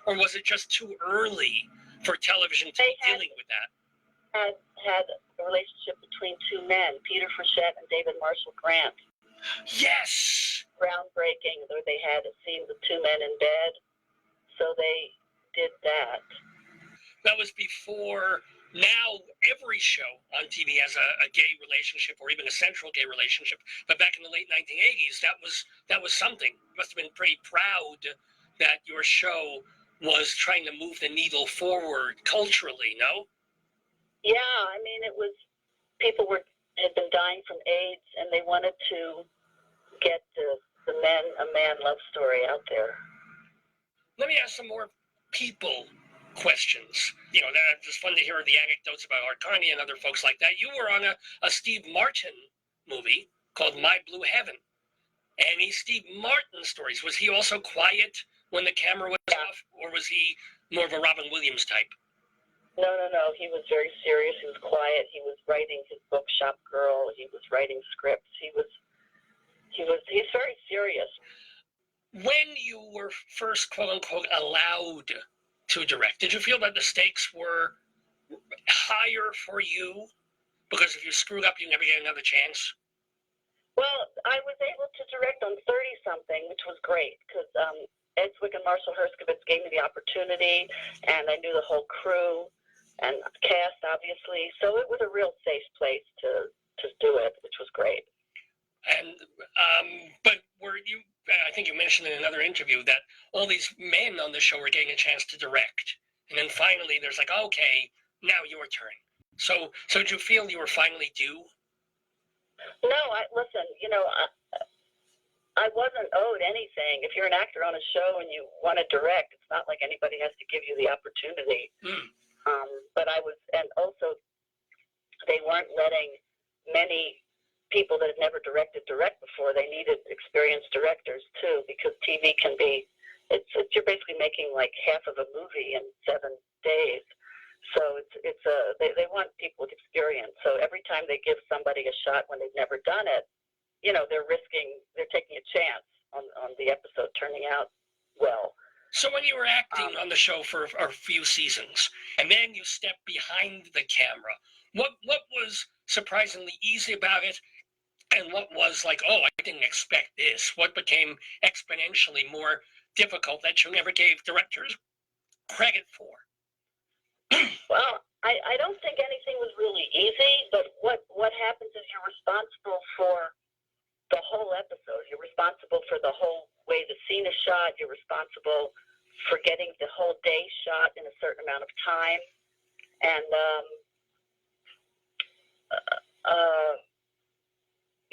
or was it just too early for television to be dealing with that? Had a relationship between two men, Peter Frechette and David Marshall Grant. Yes! Groundbreaking, where they had a scene with two men in bed, so they did that. That was before. Now every show on TV has a gay relationship or even a central gay relationship. But back in the late 1980s, that was something. You must have been pretty proud that your show was trying to move the needle forward culturally, no? Yeah, I mean, it was, people had been dying from AIDS, and they wanted to get a man love story out there. Let me ask some more people questions. You know, that's just fun to hear the anecdotes about Art Carney and other folks like that. You were on a Steve Martin movie called My Blue Heaven. Any Steve Martin stories? Was he also quiet when the camera was off, or was he more of a Robin Williams type? No. He was very serious. He was quiet. He was writing his book, Shop Girl. He was writing scripts. He's very serious. When you were first, quote unquote, allowed to direct, did you feel that the stakes were higher for you? Because if you screwed up, you never get another chance? Well, I was able to direct on 30-something, which was great, because Ed Zwick and Marshall Herskovitz gave me the opportunity, and I knew the whole crew and cast, obviously. So it was a real safe place to do it, which was great. And but were you? I think you mentioned in another interview that all these men on the show were getting a chance to direct, and then finally there's like, okay, now your turn. So did you feel you were finally due? No, listen. You know, I wasn't owed anything. If you're an actor on a show and you want to direct, it's not like anybody has to give you the opportunity. But I was, and also they weren't letting many people that had never direct before. They needed experienced directors too, because TV can be, you're basically making like half of a movie in 7 days. So they want people with experience. So every time they give somebody a shot when they've never done it, you know, they're taking a chance on the episode turning out well. So when you were acting on the show for a few seasons, and then you stepped behind the camera, what was surprisingly easy about it, and what was like, oh, I didn't expect this? What became exponentially more difficult that you never gave directors credit for? Well, I And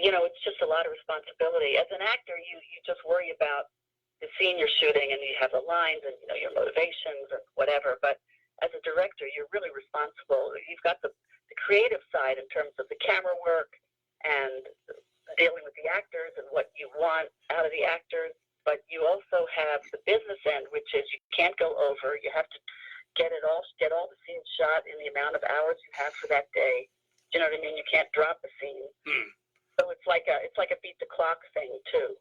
you know, it's just a lot of responsibility. As an actor, you just worry about the scene you're shooting, and you have the lines and, you know, your motivations or whatever. But as a director, you're really responsible. You've got the creative side in terms of the camera work and dealing with the actors and what you want out of the actors. But you also have the business end, which is you can't go over. You have to get all the scenes shot in the amount of hours you have for that day. You know what I mean? You can't drop a scene. So it's like a beat the clock thing too.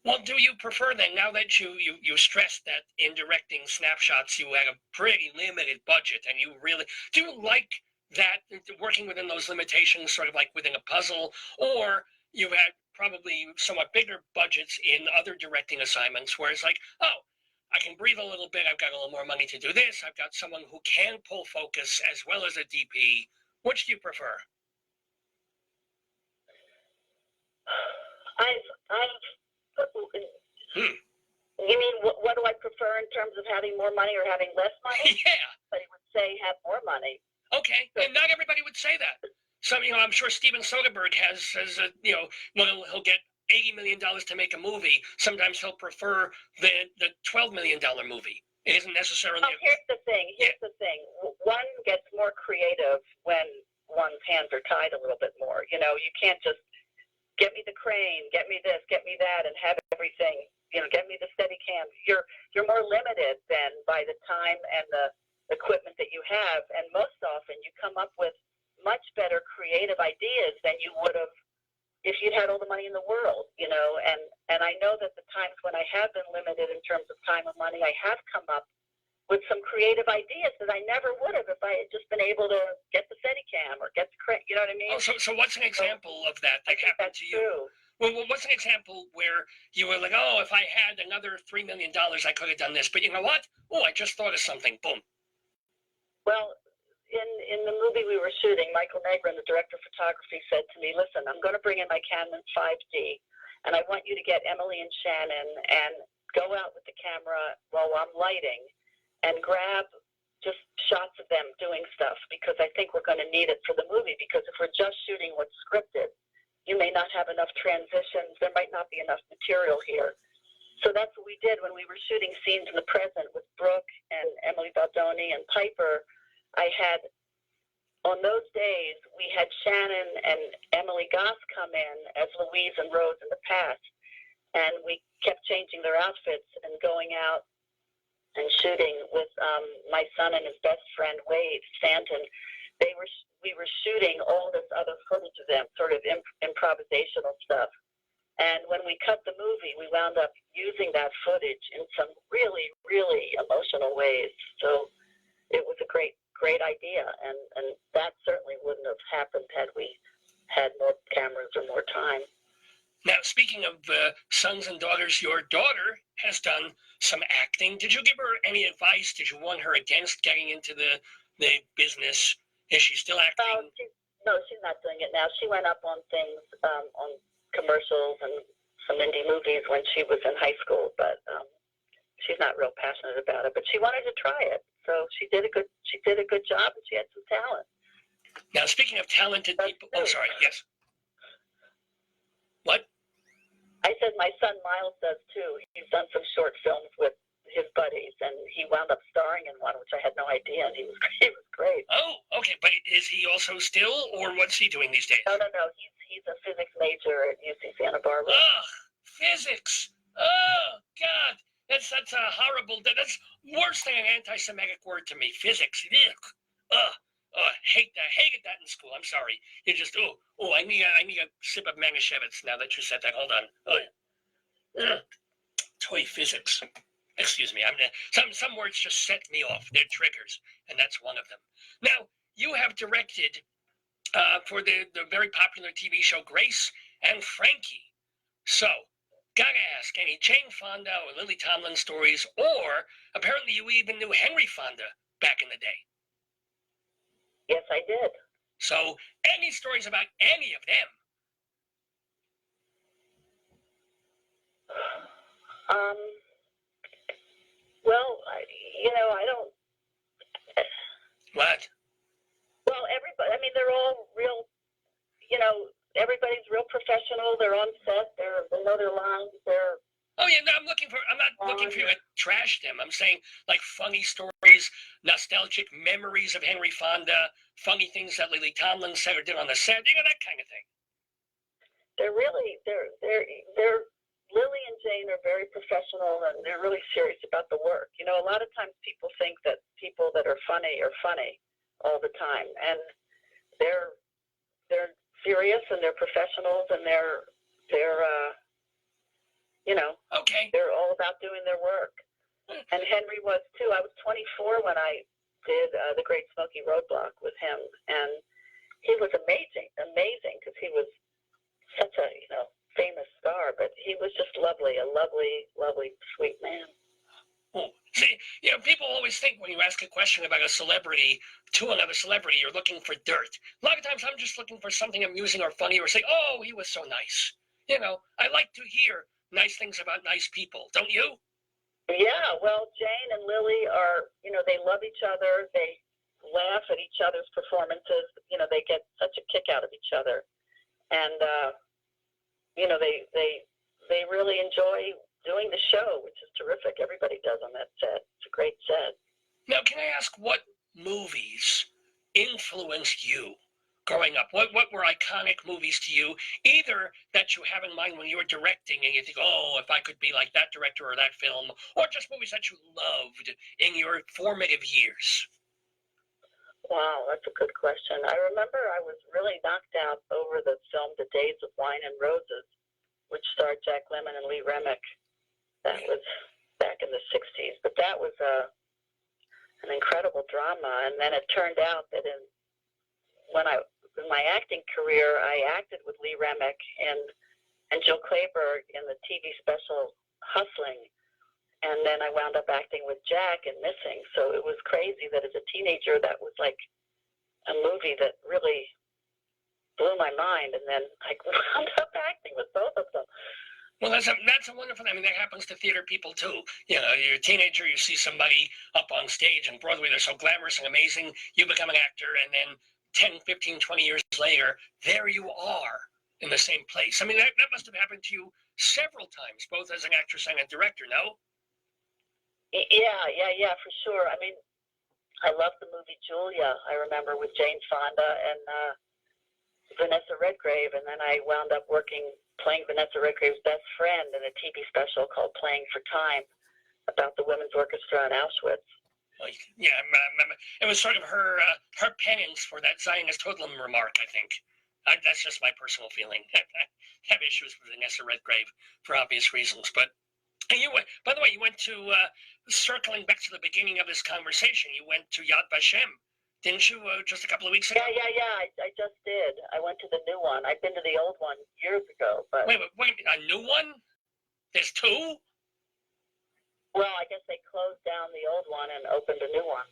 Well, do you prefer then, now that you stressed that in directing snapshots you had a pretty limited budget, and you really, do you like that, working within those limitations, sort of like within a puzzle, or you had probably somewhat bigger budgets in other directing assignments where it's like, oh, I can breathe a little bit, I've got a little more money to do this, I've got someone who can pull focus as well as a DP. Which do you prefer? You mean what do I prefer in terms of having more money or having less money? Yeah. Somebody would say have more money. Okay, and not everybody would say that. Some, you know, I'm sure Steven Soderbergh has you know, well, he'll get $80 million to make a movie. Sometimes he'll prefer the $12 million movie. It isn't necessarily. Oh, here's the thing. One gets more creative when one's hands are tied a little bit more. You know, you can't just get me the crane, get me this, get me that, and have everything. You know, get me the steady cam. You're more limited than by the time and the equipment that you have, and most often you come up with much better creative ideas than you would have if you'd had all the money in the world. You know, and I know that the times when I have been limited in terms of time and money, I have come up with some creative ideas that I never would have if I had just been able to get the Steadicam or get the crane. You know what I mean? Oh, so what's an example of that happened to you? True. Well, what's an example where you were like, oh, if I had another $3 million, I could have done this. But you know what? Oh, I just thought of something. Boom. Well, in the movie we were shooting, Michael Mayron, the director of photography, said to me, listen, I'm going to bring in my Canon 5D, and I want you to get Emily and Shannon and go out with the camera while I'm lighting and grab just shots of them doing stuff, because I think we're going to need it for the movie, because if we're just shooting what's scripted, you may not have enough transitions. There might not be enough material here. So that's what we did when we were shooting scenes in the present with Brooke and Emily Baldoni and Piper. On those days, we had Shannon and Emily Goss come in as Louise and Rose in the past, and we kept changing their outfits and going out and shooting with my son and his best friend, Wade Stanton. We were shooting all this other footage of them, sort of improvisational stuff. And when we cut the movie, we wound up using that footage in some really, really emotional ways. So it was a great idea, and that certainly wouldn't have happened had we had more cameras or more time. Now, speaking of sons and daughters, your daughter has done some acting. Did you give her any advice? Did you warn her against getting into the business? Is she still acting? No, she's not doing it now. She went up on things, on commercials and some indie movies when she was in high school, but she's not real passionate about it. But she wanted to try it, so she did a good job, and she had some talent. Now, speaking of talented people, oh, sorry, yes. What? I said my son Miles does too. He's done some short films with his buddies, and he wound up starring in one, which I had no idea, and he was great. Oh, okay, but is he also still, or what's he doing these days? No. He's a physics major at UC Santa Barbara. Ugh, physics. Oh, God. That's a horrible, that's worse than an anti-Semitic word to me. Physics. Ugh. Hated that in school. I'm sorry. You just, I need a sip of Manischewitz now that you said that. Hold on. Oh, toy physics. Excuse me. Some words just set me off. They're triggers, and that's one of them. Now, you have directed for the very popular TV show Grace and Frankie. So, gotta ask, any Jane Fonda or Lily Tomlin stories, or apparently you even knew Henry Fonda back in the day. Yes, I did. So, any stories about any of them? Well, I don't. What? everybody's real professional. They're on set. They know their lines. They're Oh yeah, no, I'm not looking for you to trash them. I'm saying like funny stories, nostalgic memories of Henry Fonda, funny things that Lily Tomlin said or did on the set, that kind of thing. they're really they're Lily and Jane are very professional, and they're really serious about the work. A lot of times people think that people that are funny all the time, and they're serious and they're professionals, and they're Okay. they're all about doing their work. And Henry was too. I was 24 when I did The Great Smoky Roadblock with him, and he was amazing because he was such a famous star, but he was just lovely, a lovely, lovely, sweet man. Oh, see, people always think when you ask a question about a celebrity to another celebrity, you're looking for dirt. A lot of times I'm just looking for something amusing or funny, or say, oh, he was so nice. I like to hear nice things about nice people, don't you? Yeah, well, Jane and Lily are, they love each other. They laugh at each other's performances. They get such a kick out of each other. And, they really enjoy doing the show, which is terrific. Everybody does on that set. It's a great set. Now, can I ask what movies influenced you growing up? What were iconic movies to you, either that you have in mind when you were directing and you think, oh, if I could be like that director or that film, or just movies that you loved in your formative years? Wow, that's a good question. I remember I was really knocked out over the film The Days of Wine and Roses, which starred Jack Lemmon and Lee Remick. That was back in the 60s. But that was an incredible drama. And then it turned out that in my acting career, I acted with Lee Remick and Jill Clayburgh in the TV special Hustling. And then I wound up acting with Jack in Missing. So it was crazy that as a teenager, that was like a movie that really blew my mind. And then I wound up acting with both of them. Well, that's a wonderful thing. I mean, that happens to theater people too. You're a teenager, you see somebody up on stage on Broadway, they're so glamorous and amazing, you become an actor, and then 10, 15, 20 years later, there you are in the same place. I mean, that must have happened to you several times, both as an actress and a director, no? Yeah, for sure. I mean, I love the movie Julia, I remember, with Jane Fonda and Vanessa Redgrave, and then I wound up playing Vanessa Redgrave's best friend in a TV special called Playing for Time about the women's orchestra in Auschwitz. Yeah, I remember. It was sort of her penance for that Zionist hoodlum remark, I think. That's just my personal feeling. I have issues with Vanessa Redgrave for obvious reasons, but by the way, you went to, circling back to the beginning of this conversation, you went to Yad Vashem, didn't you, just a couple of weeks ago? Yeah, I just did. I went to the new one. I've been to the old one years ago, but... Wait, a new one? There's two? Well, I guess they closed down the old one and opened a new one.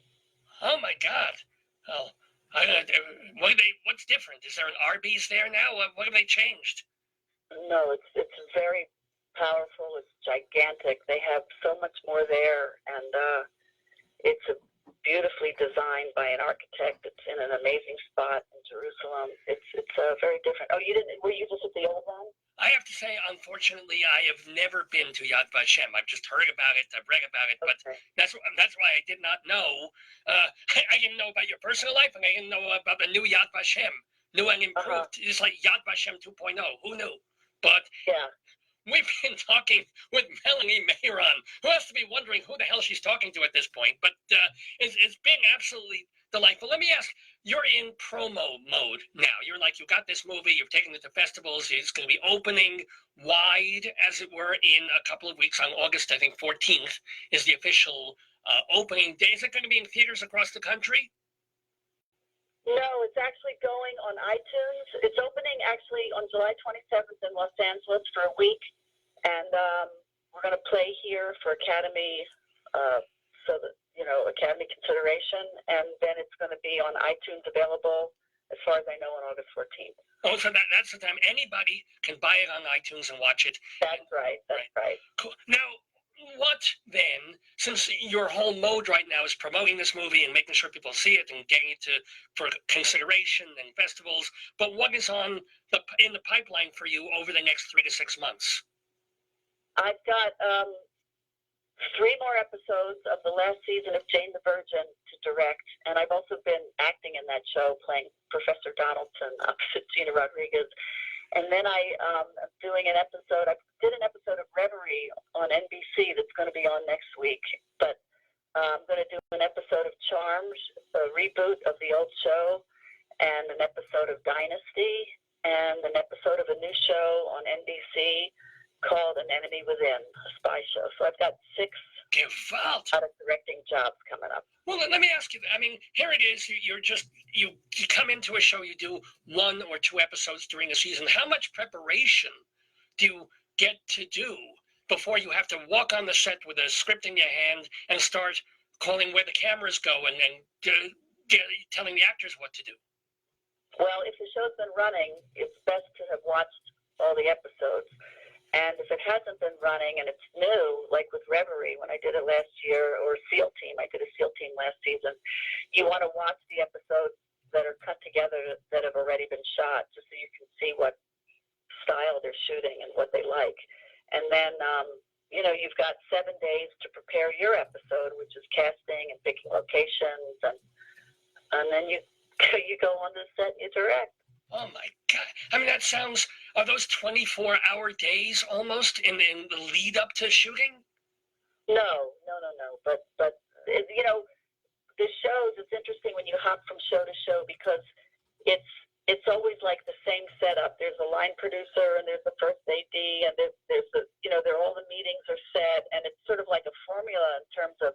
Oh my God. Oh, what's different? Is there an Arby's there now? What have they changed? No, it's very powerful. It's gigantic. They have so much more there, and it's beautifully designed by an architect. It's in an amazing spot in Jerusalem. It's very different. Oh, were you just at the old one? I have to say, unfortunately, I have never been to Yad Vashem. I've just heard about it. I've read about it, but that's why I did not know. I didn't know about your personal life, and I didn't know about the new Yad Vashem, new and improved. It's like Yad Vashem 2.0. Who knew? But yeah. We've been talking with Melanie Mayron, who has to be wondering who the hell she's talking to at this point, but it's been absolutely delightful. Let me ask, you're in promo mode now. You got this movie, you've taken it to festivals, it's going to be opening wide, as it were, in a couple of weeks. On August, I think, 14th is the official opening day. Is it going to be in theaters across the country? No, it's actually going on iTunes. It's opening actually on July 27th in Los Angeles for a week, and we're going to play here for Academy, Academy consideration, and then it's going to be on iTunes available, as far as I know, on August 14th. Oh, so that's the time anybody can buy it on iTunes and watch it. That's right. Cool. Now, what then, since your whole mode right now is promoting this movie and making sure people see it and getting it for consideration and festivals, but what is in the pipeline for you over the next 3 to 6 months? I've got 3 more episodes of the last season of Jane the Virgin to direct, and I've also been acting in that show, playing Professor Donaldson opposite Gina Rodriguez. And then I am doing an episode. I did an episode of Reverie on NBC that's going to be on next week. But I'm going to do an episode of Charmed, a reboot of the old show, and an episode of Dynasty, and an episode of a new show on NBC called An Enemy Within, a spy show. So I've got 6 out of directing jobs coming up. Well, let me ask you. I mean, here it is. You come into a show. You do 1 or 2 episodes during the season. How much preparation do you get to do before you have to walk on the set with a script in your hand and start calling where the cameras go and telling the actors what to do? Well, if the show's been running, it's best to have watched all the episodes. And if it hasn't been running and it's new, like with Reverie, when I did it last year, or SEAL Team, I did a SEAL Team last season, you want to watch the episodes that are cut together that have already been shot, just so you can see what style they're shooting and what they like. And then, you've got 7 days to prepare your episode, which is casting and picking locations, and then you go on the set and you direct. Oh my God! I mean, are those 24-hour days almost in the lead up to shooting? No. But the shows, it's interesting when you hop from show to show because it's always like the same setup. There's a line producer and there's the first AD and there's all the meetings are set, and it's sort of like a formula in terms of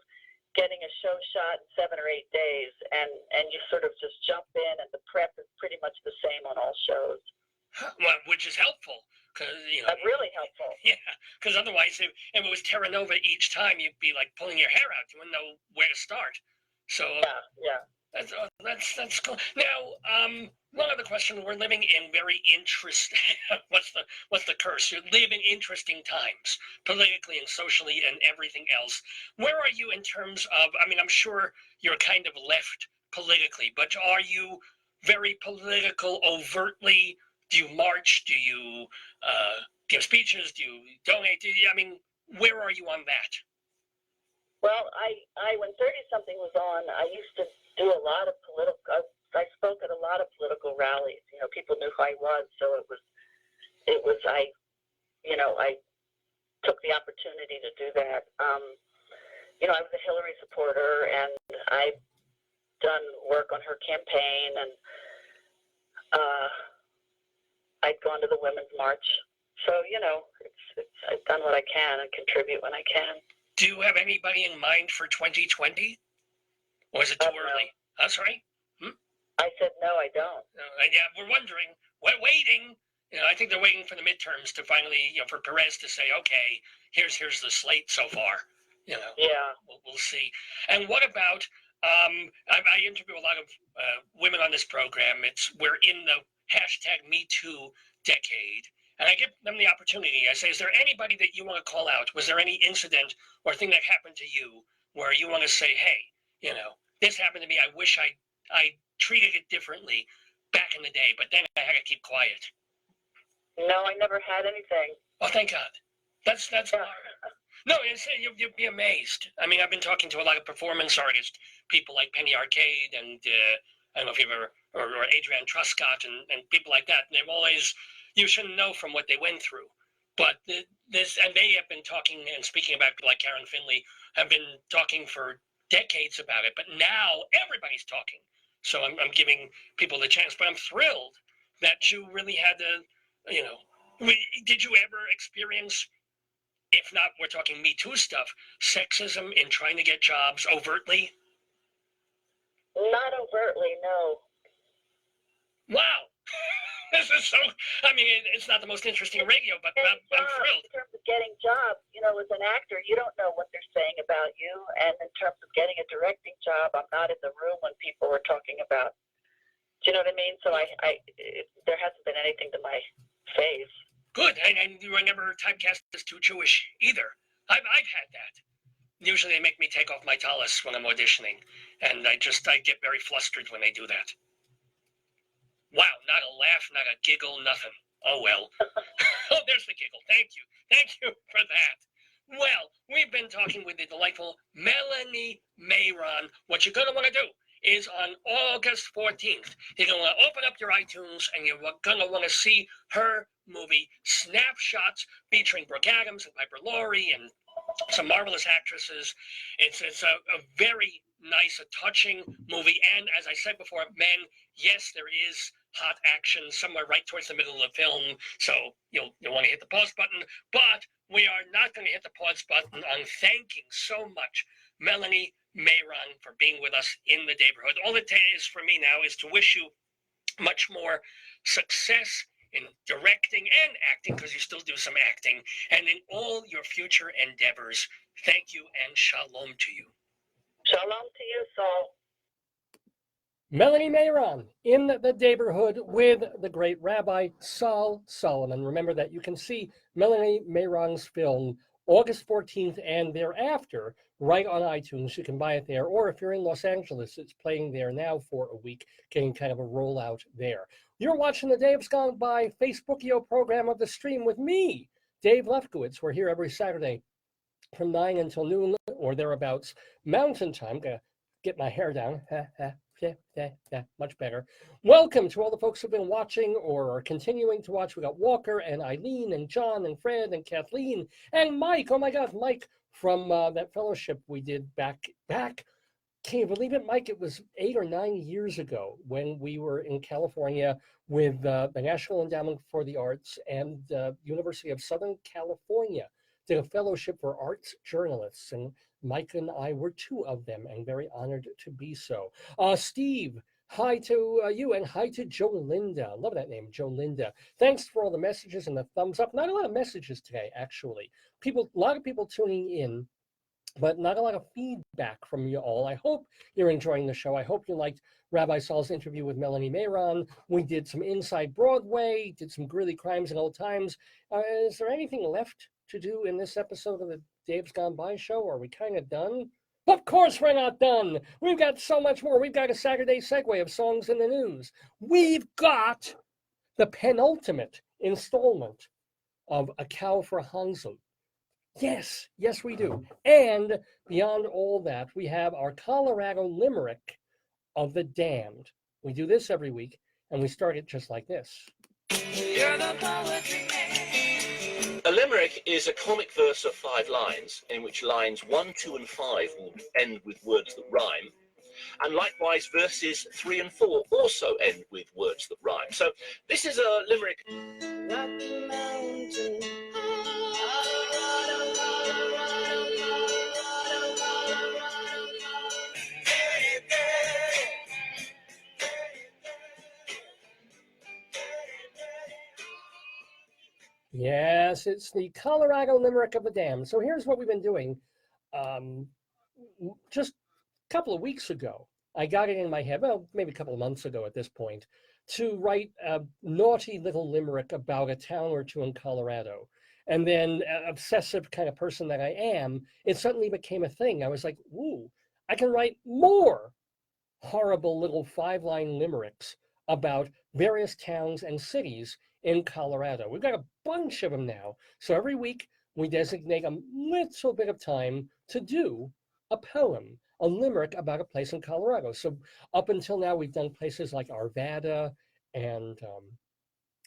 getting a show shot in 7 or 8 days, and you sort of just jump in, and the prep is pretty much the same on all shows. Well, which is helpful, because really helpful. Yeah, because otherwise, if it was Terra Nova each time, you'd be like pulling your hair out. You wouldn't know where to start. So yeah. That's cool. Now, one other question: we're living in very interesting. what's the curse? You live in interesting times, politically and socially, and everything else. Where are you in terms of? I mean, I'm sure you're kind of left politically, but are you very political overtly? Do you march? Do you give speeches? Do you donate? Where are you on that? Well, I when 30-something was on, I used to do a lot of political. I spoke at a lot of political rallies. People knew who I was, so it was. I took the opportunity to do that. I was a Hillary supporter, and I've done work on her campaign, and I'd gone to the Women's March. So I've done what I can and contribute when I can. Do you have anybody in mind for 2020? Or is it too early? No. Oh, sorry? I said, no, I don't. Yeah, we're wondering. We're waiting. I think they're waiting for the midterms to finally, for Perez to say, okay, here's the slate so far. Yeah. We'll see. And what about, I interview a lot of women on this program. We're in the #MeToo decade. And I give them the opportunity. I say, is there anybody that you want to call out? Was there any incident or thing that happened to you where you want to say, hey, this happened to me. I wish I treated it differently back in the day, but then I had to keep quiet. No, I never had anything. Oh, thank God. That's no, you'd be amazed. I mean, I've been talking to a lot of performance artists, people like Penny Arcade and I don't know if you've ever, or Adrienne Truscott and people like that. And they've always, you shouldn't know from what they went through. But and they have been talking and speaking about people like Karen Finley, have been talking for decades about it. But now everybody's talking. So I'm giving people the chance. But I'm thrilled that you really had to, did you ever experience, if not, we're talking Me Too stuff, sexism in trying to get jobs overtly? Not overtly, no. Wow. This is so, it's not the most interesting radio, but I'm thrilled. In terms of getting jobs, as an actor, you don't know what they're saying about you. And in terms of getting a directing job, I'm not in the room when people are talking about, do you know what I mean? So there hasn't been anything to my face. Good. And you were never typecast as too Jewish either. I've had that. Usually they make me take off my tallis when I'm auditioning, and I get very flustered when they do that. Wow, not a laugh, not a giggle, nothing. Oh well. Oh, there's the giggle. Thank you for that. Well, we've been talking with the delightful Melanie Mayron. What you're gonna want to do is on August 14th, you're going to open up your iTunes and you're going to want to see her movie, Snapshots, featuring Brooke Adams and Piper Laurie and some marvelous actresses. It's a very nice, a touching movie. And as I said before, men, yes, there is hot action somewhere right towards the middle of the film. So you'll want to hit the pause button. But we are not going to hit the pause button on thanking so much Melanie Mayron for being with us in the Daverhood. All it is for me now is to wish you much more success in directing and acting, because you still do some acting, and in all your future endeavors. Thank you and shalom to you. Shalom to you, Saul. Melanie Mayron in the Daverhood with the great Rabbi Saul Solomon. Remember that you can see Melanie Mayron's film August 14th and thereafter right on iTunes. You can buy it there. Or if you're in Los Angeles, it's playing there now for a week, getting kind of a rollout there. You're watching the Dave's Gone By Facebookio program of the stream with me, Dave Lefkowitz. We're here every Saturday from 9 until noon or thereabouts. Mountain Time. Gotta get my hair down. Much better. Welcome to all the folks who've been watching or are continuing to watch. We got Walker and Eileen and John and Fred and Kathleen and Mike. Oh my God, Mike from that fellowship we did back. Can you believe it, Mike? It was 8 or 9 years ago when we were in California with the National Endowment for the Arts and University of Southern California. Did a fellowship for arts journalists, and Mike and I were two of them, and very honored to be so. Steve, hi to you, and hi to Jolinda. Love that name, Jolinda. Thanks for all the messages and the thumbs up. Not a lot of messages today, actually. A lot of people tuning in, but not a lot of feedback from you all. I hope you're enjoying the show. I hope you liked Rabbi Saul's interview with Melanie Mayron. We did some Inside Broadway, did some Greeley Crimes and Old Times. Is there anything left to do in this episode of the Dave's Gone By show? Are we kind of done? Of course we're not done. We've got so much more. We've got a Saturday segue of songs in the news. We've got the penultimate installment of A Cow for Hansel. Yes, we do. And beyond all that, we have our Colorado Limerick of the Damned. We do this every week, and we start it just like this. You're the poetry man. A limerick is a comic verse of 5 lines, in which lines 1, 2, and 5 will end with words that rhyme. And likewise, verses 3 and 4 also end with words that rhyme. So this is a limerick. Rocky Mountain. Yes, it's the Colorado Limerick of the Damned. So here's what we've been doing. Just a couple of weeks ago, I got it in my head, well, maybe a couple of months ago at this point, to write a naughty little limerick about a town or two in Colorado. And then, obsessive kind of person that I am, it suddenly became a thing. I was like, ooh, I can write more horrible little 5-line limericks about various towns and cities in Colorado. We've got a bunch of them now. So every week we designate a little bit of time to do a poem, a limerick about a place in Colorado. So up until now, we've done places like Arvada and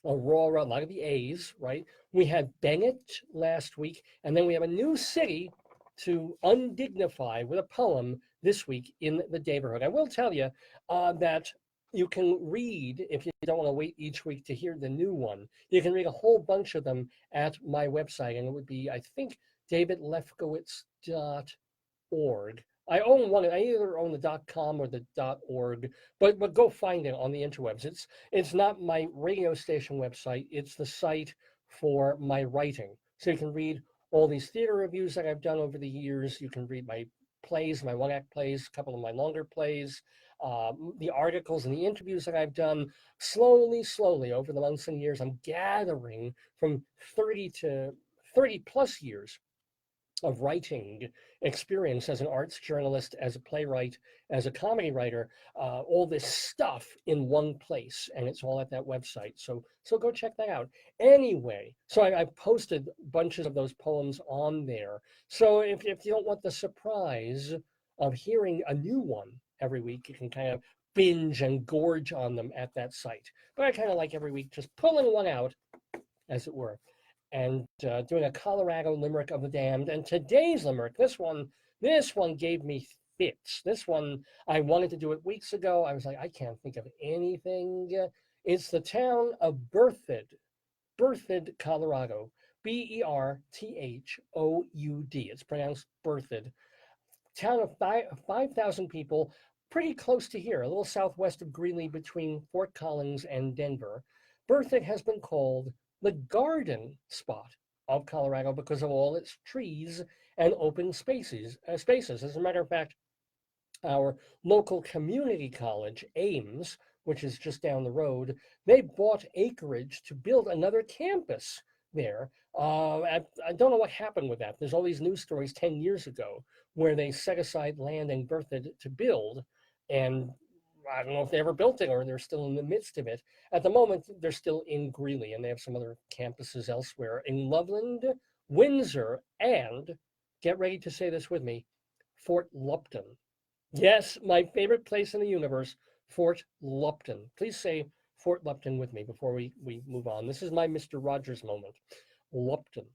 Aurora, a lot of the A's, right? We had Bennett last week, and then we have a new city to undignify with a poem this week in the Daverhood. I will tell you that you can read, if you don't want to wait each week to hear the new one, you can read a whole bunch of them at my website, and it would be, I think, davidlefkowitz.org. I own one. I either own the .com or the .org, but go find it on the interwebs. It's not my radio station website. It's the site for my writing. So you can read all these theater reviews that I've done over the years. You can read my plays, my one-act plays, a couple of my longer plays, the articles and the interviews that I've done. Slowly over the months and years, I'm gathering from 30 plus years of writing experience as an arts journalist, as a playwright, as a comedy writer, all this stuff in one place, and it's all at that website. So go check that out. Anyway, so I posted bunches of those poems on there. So if you don't want the surprise of hearing a new one every week, you can kind of binge and gorge on them at that site. But I kind of like every week just pulling one out, as it were, and doing a Colorado Limerick of the Damned. And today's Limerick, this one gave me fits. This one, I wanted to do it weeks ago. I was like, I can't think of anything. It's the town of Berthoud, Colorado, Berthoud. It's pronounced Berthoud. Town of 5,000 people, pretty close to here, a little southwest of Greeley between Fort Collins and Denver. Berthoud has been called the garden spot of Colorado because of all its trees and open spaces. As a matter of fact, our local community college, Ames, which is just down the road, they bought acreage to build another campus there. I don't know what happened with that. There's all these news stories 10 years ago where they set aside land in Berthoud to build, and I don't know if they ever built it or they're still in the midst of it. At the moment, they're still in Greeley, and they have some other campuses elsewhere in Loveland, Windsor, and, get ready to say this with me, Fort Lupton. Yes, my favorite place in the universe, Fort Lupton. Please say Fort Lupton with me before we move on. This is my Mr. Rogers moment. Lupton.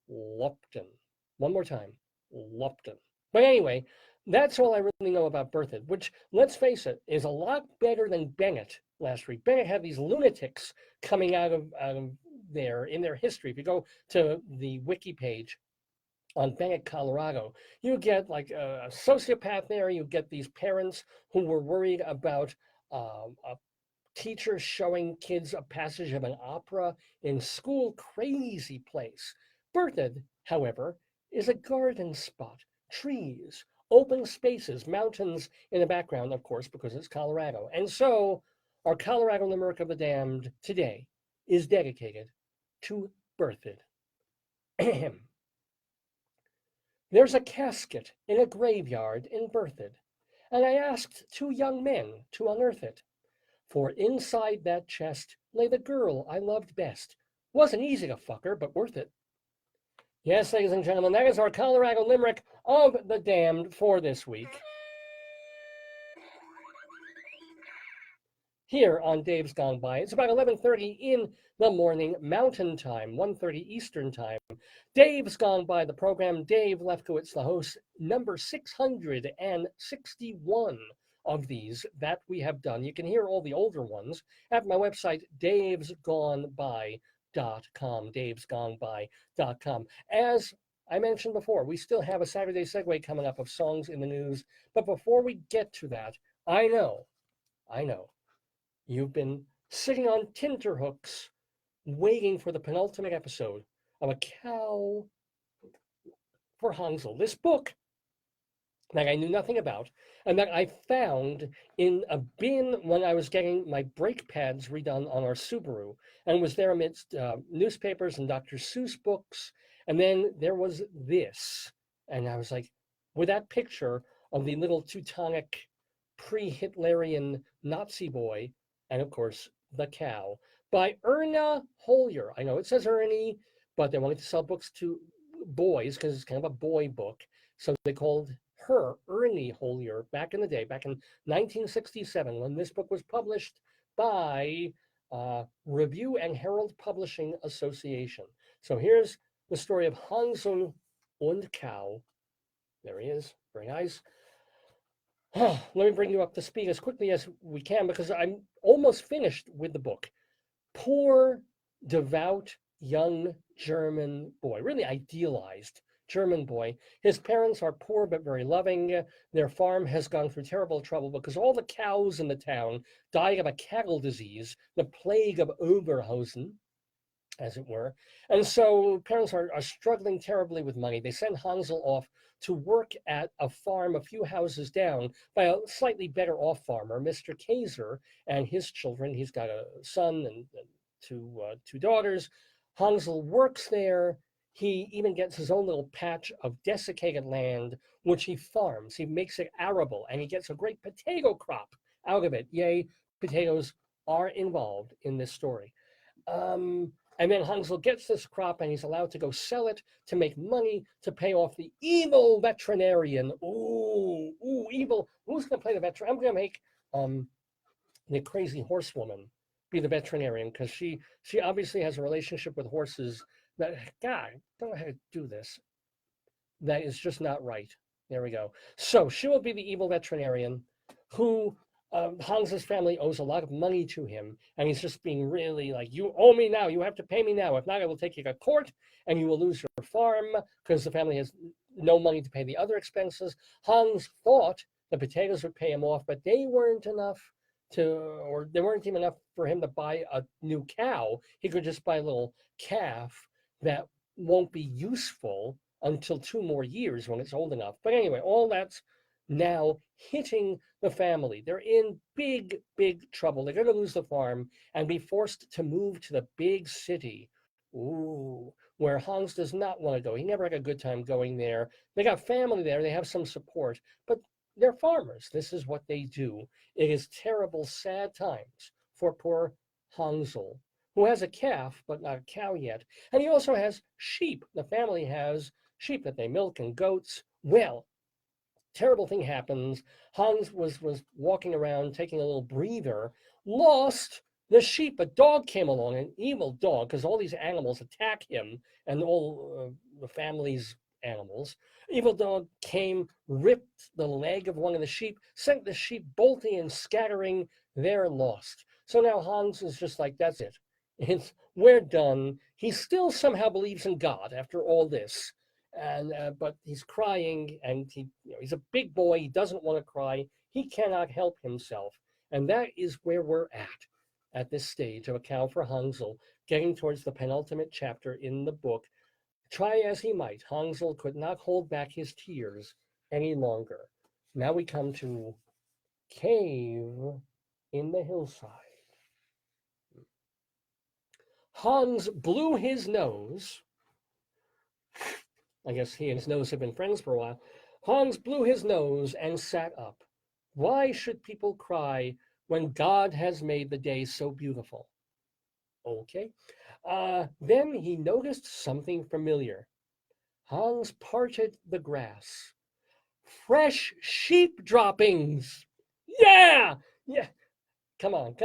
Lupton. One more time. Lupton. But anyway, that's all I really know about Berthoud, which, let's face it, is a lot better than Bennett last week. Bennett had these lunatics coming out of there in their history. If you go to the wiki page on Bennett, Colorado, you get like a sociopath there. You get these parents who were worried about teachers showing kids a passage of an opera in school. Crazy place. Berthoud, however, is a garden spot. Trees, open spaces, mountains in the background, of course, because it's Colorado. And so our Colorado Limerick of the Damned today is dedicated to Berthoud. There's a casket in a graveyard in Berthoud, and I asked two young men to unearth it. For inside that chest lay the girl I loved best. Wasn't easy to fuck her, but worth it. Yes, ladies and gentlemen, that is our Colorado Limerick of the Damned for this week. Here on Dave's Gone By. It's about 11:30 in the morning, Mountain Time, 1:30 Eastern Time. Dave's Gone By, the program. Dave Lefkowitz, the host, number 661 of these that we have done. You can hear all the older ones at my website, davesgoneby.com, davesgoneby.com. As I mentioned before, we still have a Saturday Segue coming up of songs in the news. But before we get to that, I know, you've been sitting on tenterhooks waiting for the penultimate episode of A Cow for Hansel. This book that I knew nothing about and that I found in a bin when I was getting my brake pads redone on our Subaru, and was there amidst newspapers and Dr. Seuss books. And then there was this, and I was like, with that picture of the little Teutonic pre-Hitlerian Nazi boy, and of course, The Cow, by Erna Holyer. I know it says Ernie, but they wanted to sell books to boys because it's kind of a boy book. So they called her Ernie Holyer back in the day, back in 1967, when this book was published by Review and Herald Publishing Association. So here's the story of Hansel und Cow. There he is. Very nice. Let me bring you up to speed as quickly as we can, because I'm almost finished with the book. Poor, devout, young German boy, really idealized German boy. His parents are poor but very loving. Their farm has gone through terrible trouble because all the cows in the town died of a cattle disease, the plague of Oberhausen, as it were. And so parents are struggling terribly with money. They send Hansel off to work at a farm a few houses down by a slightly better off farmer, Mr. Kaiser, and his children. He's got a son and two daughters. Hansel works there. He even gets his own little patch of desiccated land, which he farms. He makes it arable, and he gets a great potato crop out of it. Yay, potatoes are involved in this story. And then Hansel gets this crop, and he's allowed to go sell it to make money to pay off the evil veterinarian. Ooh, evil. Who's going to play the veterinarian? I'm going to make the crazy horsewoman be the veterinarian, because she obviously has a relationship with horses that, God, I don't know how to do this. That is just not right. There we go. So she will be the evil veterinarian who Hans's family owes a lot of money to him, and he's just being really like, you owe me now, you have to pay me now. If not, I will take you to court, and you will lose your farm, because the family has no money to pay the other expenses. Hans thought the potatoes would pay him off, but they weren't enough or they weren't even enough for him to buy a new cow. He could just buy a little calf that won't be useful until 2 more years when it's old enough. But anyway, all that's now hitting the family. They're in big, big trouble. They're going to lose the farm and be forced to move to the big city. Ooh, where Hans does not want to go. He never had a good time going there. They got family there. They have some support, but they're farmers. This is what they do. It is terrible, sad times for poor Hansel, who has a calf, but not a cow yet. And he also has sheep. The family has sheep that they milk and goats. Well, terrible thing happens. Hans was walking around, taking a little breather, lost the sheep. A dog came along, an evil dog, because all these animals attack him, and all the family's animals. Evil dog came, ripped the leg of one of the sheep, sent the sheep bolting and scattering. They're lost. So now Hans is just like, that's it. We're done. He still somehow believes in God after all this. And but he's crying, and he's a big boy. He doesn't want to cry. He cannot help himself. And that is where we're at this stage of account for Hansel, getting towards the penultimate chapter in the book. Try as he might, Hansel could not hold back his tears any longer. Now we come to Cave in the Hillside. Hans blew his nose. I guess he and his nose have been friends for a while. Hans blew his nose and sat up. Why should people cry when God has made the day so beautiful? Okay. Then he noticed something familiar. Hans parted the grass. Fresh sheep droppings. Yeah. Come on.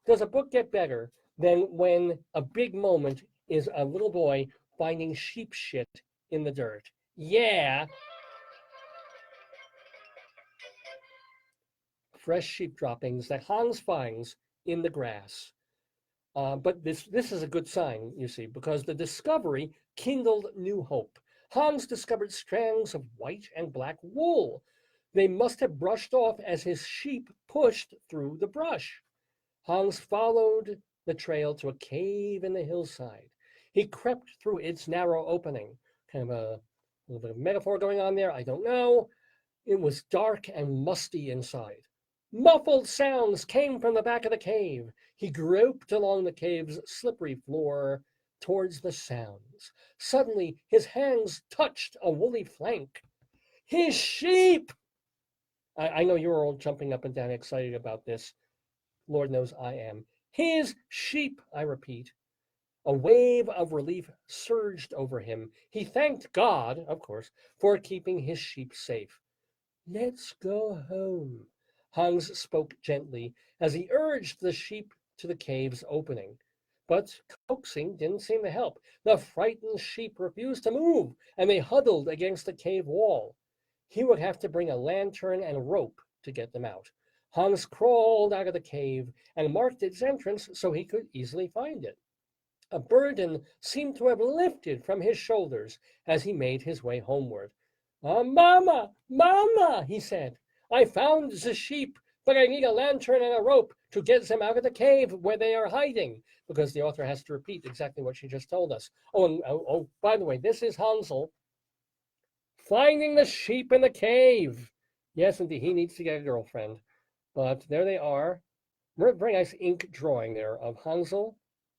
Does a book get better than when a big moment is a little boy finding sheep shit in the dirt? Yeah. Fresh sheep droppings that Hans finds in the grass. But this is a good sign, you see, because the discovery kindled new hope. Hans discovered strands of white and black wool. They must have brushed off as his sheep pushed through the brush. Hans followed the trail to a cave in the hillside. He crept through its narrow opening. Kind of a little bit of metaphor going on there, I don't know. It was dark and musty inside. Muffled sounds came from the back of the cave. He groped along the cave's slippery floor towards the sounds. Suddenly, his hands touched a woolly flank. His sheep! I know you're all jumping up and down excited about this. Lord knows I am. His sheep, I repeat. A wave of relief surged over him. He thanked God, of course, for keeping his sheep safe. Let's go home, Hans spoke gently as he urged the sheep to the cave's opening. But coaxing didn't seem to help. The frightened sheep refused to move, and they huddled against the cave wall. He would have to bring a lantern and rope to get them out. Hans crawled out of the cave and marked its entrance so he could easily find it. A burden seemed to have lifted from his shoulders as he made his way homeward. Mama, he said. I found the sheep, but I need a lantern and a rope to get them out of the cave where they are hiding, because the author has to repeat exactly what she just told us. Oh, by the way, this is Hansel finding the sheep in the cave. Yes, indeed, he needs to get a girlfriend. But there they are. Very nice ink drawing there of Hansel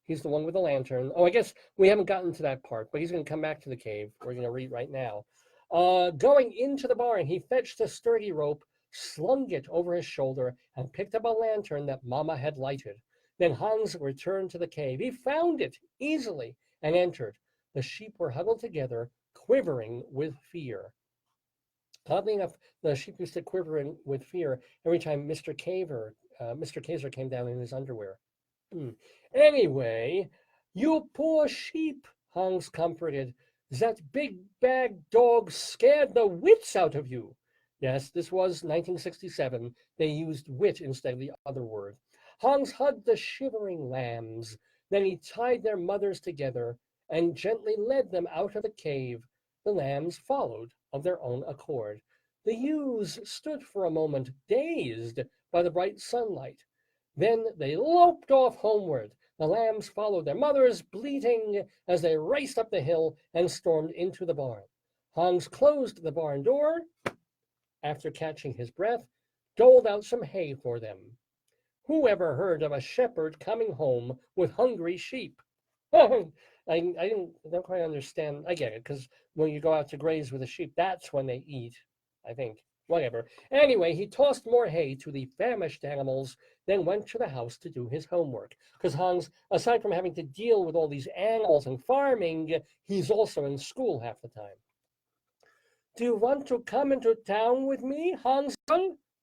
He's the one with the lantern. Oh, I guess we haven't gotten to that part, but he's going to come back to the cave. We're going to read right now. Going into the barn, he fetched a sturdy rope, slung it over his shoulder, and picked up a lantern that Mama had lighted. Then Hans returned to the cave. He found it easily and entered. The sheep were huddled together, quivering with fear. Oddly enough, the sheep used to quiver with fear every time Mr. Kaiser came down in his underwear. Anyway, you poor sheep, Hans comforted. That big bag dog scared the wits out of you. Yes, this was 1967. They used wit instead of the other word. Hans hugged the shivering lambs. Then he tied their mothers together and gently led them out of the cave. The lambs followed of their own accord. The ewes stood for a moment, dazed by the bright sunlight. Then they loped off homeward. The lambs followed their mothers, bleating as they raced up the hill and stormed into the barn. Hans closed the barn door. After catching his breath, doled out some hay for them. Who ever heard of a shepherd coming home with hungry sheep? I don't quite understand. I get it, because when you go out to graze with the sheep, that's when they eat, I think. Whatever. Anyway, he tossed more hay to the famished animals, then went to the house to do his homework. Because Hans, aside from having to deal with all these animals and farming, he's also in school half the time. Do you want to come into town with me, Hans?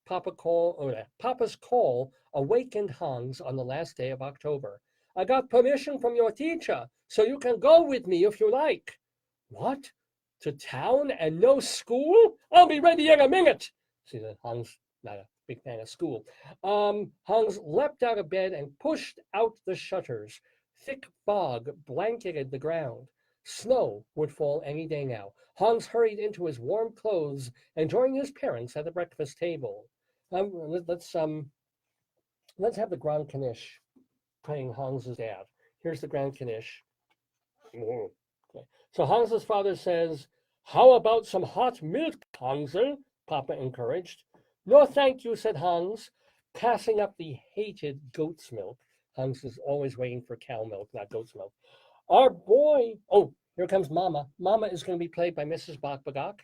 Papa's call awakened Hans on the last day of October. I got permission from your teacher, so you can go with me if you like. What? To town and no school? I'll be ready in a minute. See, Hans, not a big fan of school. Hans leapt out of bed and pushed out the shutters. Thick fog blanketed the ground. Snow would fall any day now. Hans hurried into his warm clothes and joined his parents at the breakfast table. Let's have the Grand Knish playing Hans's dad. Here's the Grand Knish. Okay. So Hans's father says, "How about some hot milk, Hansel?" Papa encouraged. "No, thank you," said Hans, passing up the hated goat's milk. Hans is always waiting for cow milk, not goat's milk. Our boy, oh, here comes Mama. Mama is going to be played by Mrs. Bakbagak.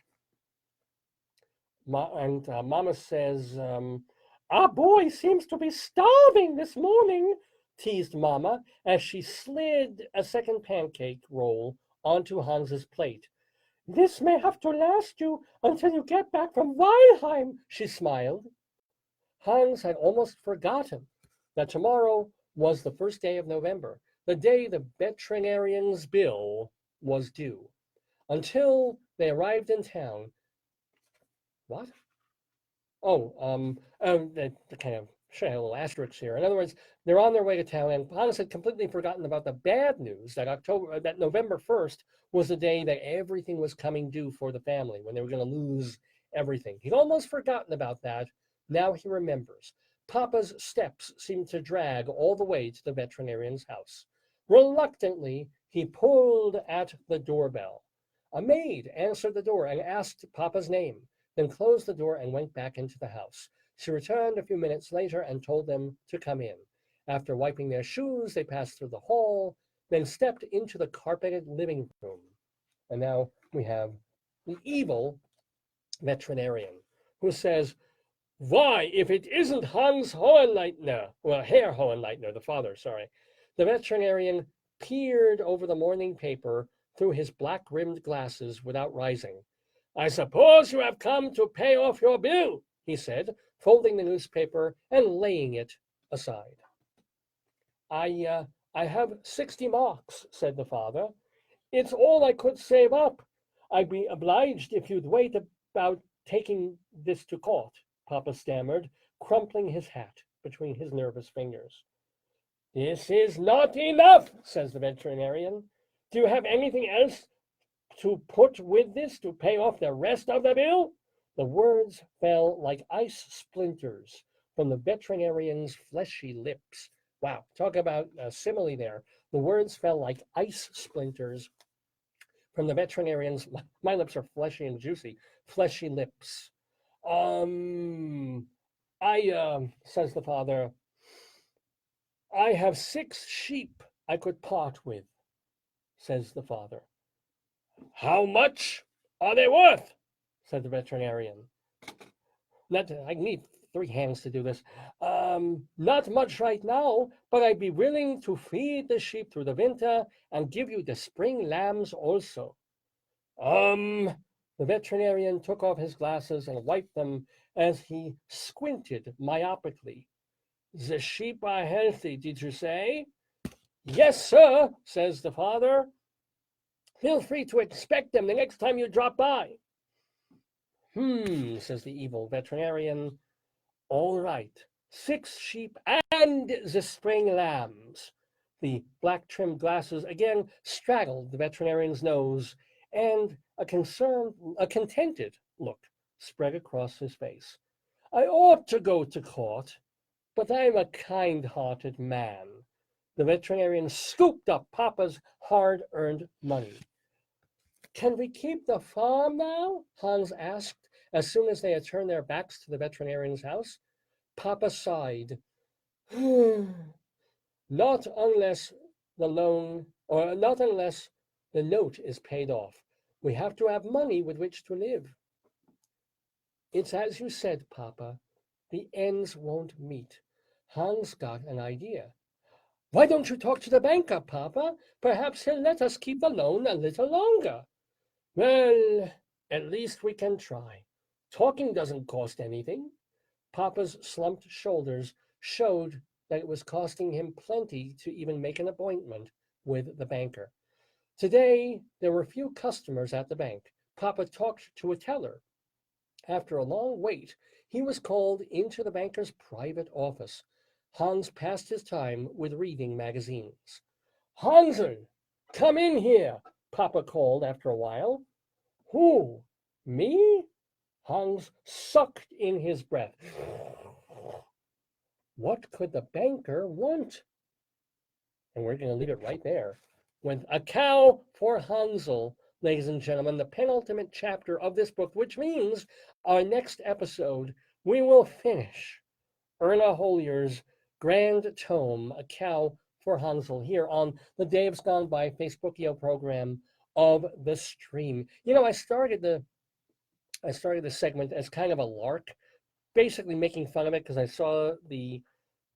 Mama says, "Our boy seems to be starving this morning," teased Mama as she slid a second pancake roll onto Hans's plate. "This may have to last you until you get back from Weilheim," she smiled. Hans had almost forgotten that tomorrow was the first day of November, the day the veterinarian's bill was due. Until they arrived in town. What? They kind of should have a little asterisk here. In other words, they're on their way to town, and Hans had completely forgotten about the bad news that November 1st was the day that everything was coming due for the family, when they were going to lose everything. He'd almost forgotten about that. Now he remembers. Papa's steps seemed to drag all the way to the veterinarian's house. Reluctantly, he pulled at the doorbell. A maid answered the door and asked Papa's name, then closed the door and went back into the house. She returned a few minutes later and told them to come in. After wiping their shoes, they passed through the hall, then stepped into the carpeted living room. And now we have the evil veterinarian, who says, "Why, if it isn't Hans Hohenleitner," well, Herr Hohenleitner, the father, sorry. The veterinarian peered over the morning paper through his black-rimmed glasses without rising. "I suppose you have come to pay off your bill," he said, folding the newspaper and laying it aside. I have 60 marks, said the father. "It's all I could save up. I'd be obliged if you'd wait about taking this to court," Papa stammered, crumpling his hat between his nervous fingers. "This is not enough," says the veterinarian. "Do you have anything else to put with this to pay off the rest of the bill?" The words fell like ice splinters from the veterinarian's fleshy lips. Wow, talk about a simile there. The words fell like ice splinters from the veterinarian's, my lips are fleshy and juicy, fleshy lips. Says the father, "I have 6 sheep I could part with, says the father. How much are they worth? Said the veterinarian. I need 3 hands to do this. Not much right now, but I'd be willing to feed the sheep through the winter and give you the spring lambs also. The veterinarian took off his glasses and wiped them as he squinted myopically. The sheep are healthy, did you say? Yes, sir, says the father. Feel free to inspect them the next time you drop by. Says the evil veterinarian. All right, 6 sheep and the spring lambs. The black-trimmed glasses again straddled the veterinarian's nose, and a contented look spread across his face. I ought to go to court, but I'm a kind-hearted man. The veterinarian scooped up Papa's hard-earned money. Can we keep the farm now? Hans asked as soon as they had turned their backs to the veterinarian's house. Papa sighed. Not unless the note is paid off. We have to have money with which to live. It's as you said, Papa. The ends won't meet. Hans got an idea. Why don't you talk to the banker, Papa? Perhaps he'll let us keep the loan a little longer. Well, at least we can try. Talking doesn't cost anything. Papa's slumped shoulders showed that it was costing him plenty to even make an appointment with the banker. Today, there were few customers at the bank. Papa talked to a teller. After a long wait, he was called into the banker's private office. Hans passed his time with reading magazines. Hansel, come in here, Papa called after a while. Who? Me? Hans sucked in his breath. What could the banker want? And we're going to leave it right there. With A Cow for Hansel, ladies and gentlemen, the penultimate chapter of this book, which means our next episode, we will finish Erna Holier's grand tome, A Cow for Hansel, here on the Dave's Gone By Facebookio program of the stream. You know, I started the segment as kind of a lark, basically making fun of it because I saw the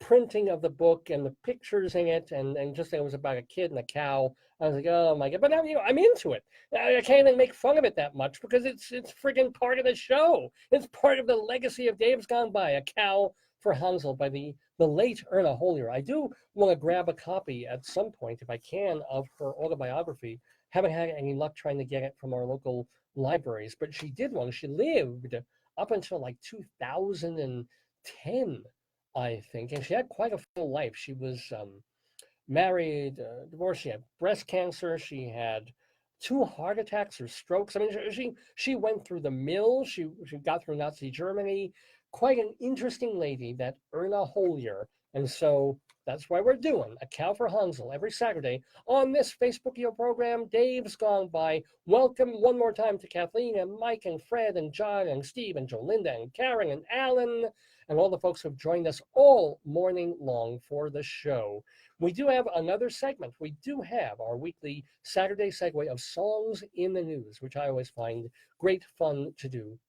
printing of the book and the pictures in it, and just that it was about a kid and a cow. I was like, oh my god! But now, you know, I'm into it. I can't even make fun of it that much because it's friggin' part of the show. It's part of the legacy of Dave's Gone By, A Cow for Hansel by the late Erna Holier. I do want to grab a copy at some point, if I can, of her autobiography. Haven't had any luck trying to get it from our local libraries, but she did one. She lived up until like 2010, I think, and she had quite a full life. She was married, divorced. She had breast cancer. She had 2 heart attacks or strokes. I mean, she went through the mill. She got through Nazi Germany. Quite an interesting lady, that Erna Holier. And so that's why we're doing A Cow for Hansel every Saturday on this Facebookio program, Dave's Gone By. Welcome one more time to Kathleen and Mike and Fred and John and Steve and Jolinda and Karen and Alan and all the folks who have joined us all morning long for the show. We do have another segment. We do have our weekly Saturday Segue of Songs in the News, which I always find great fun to do.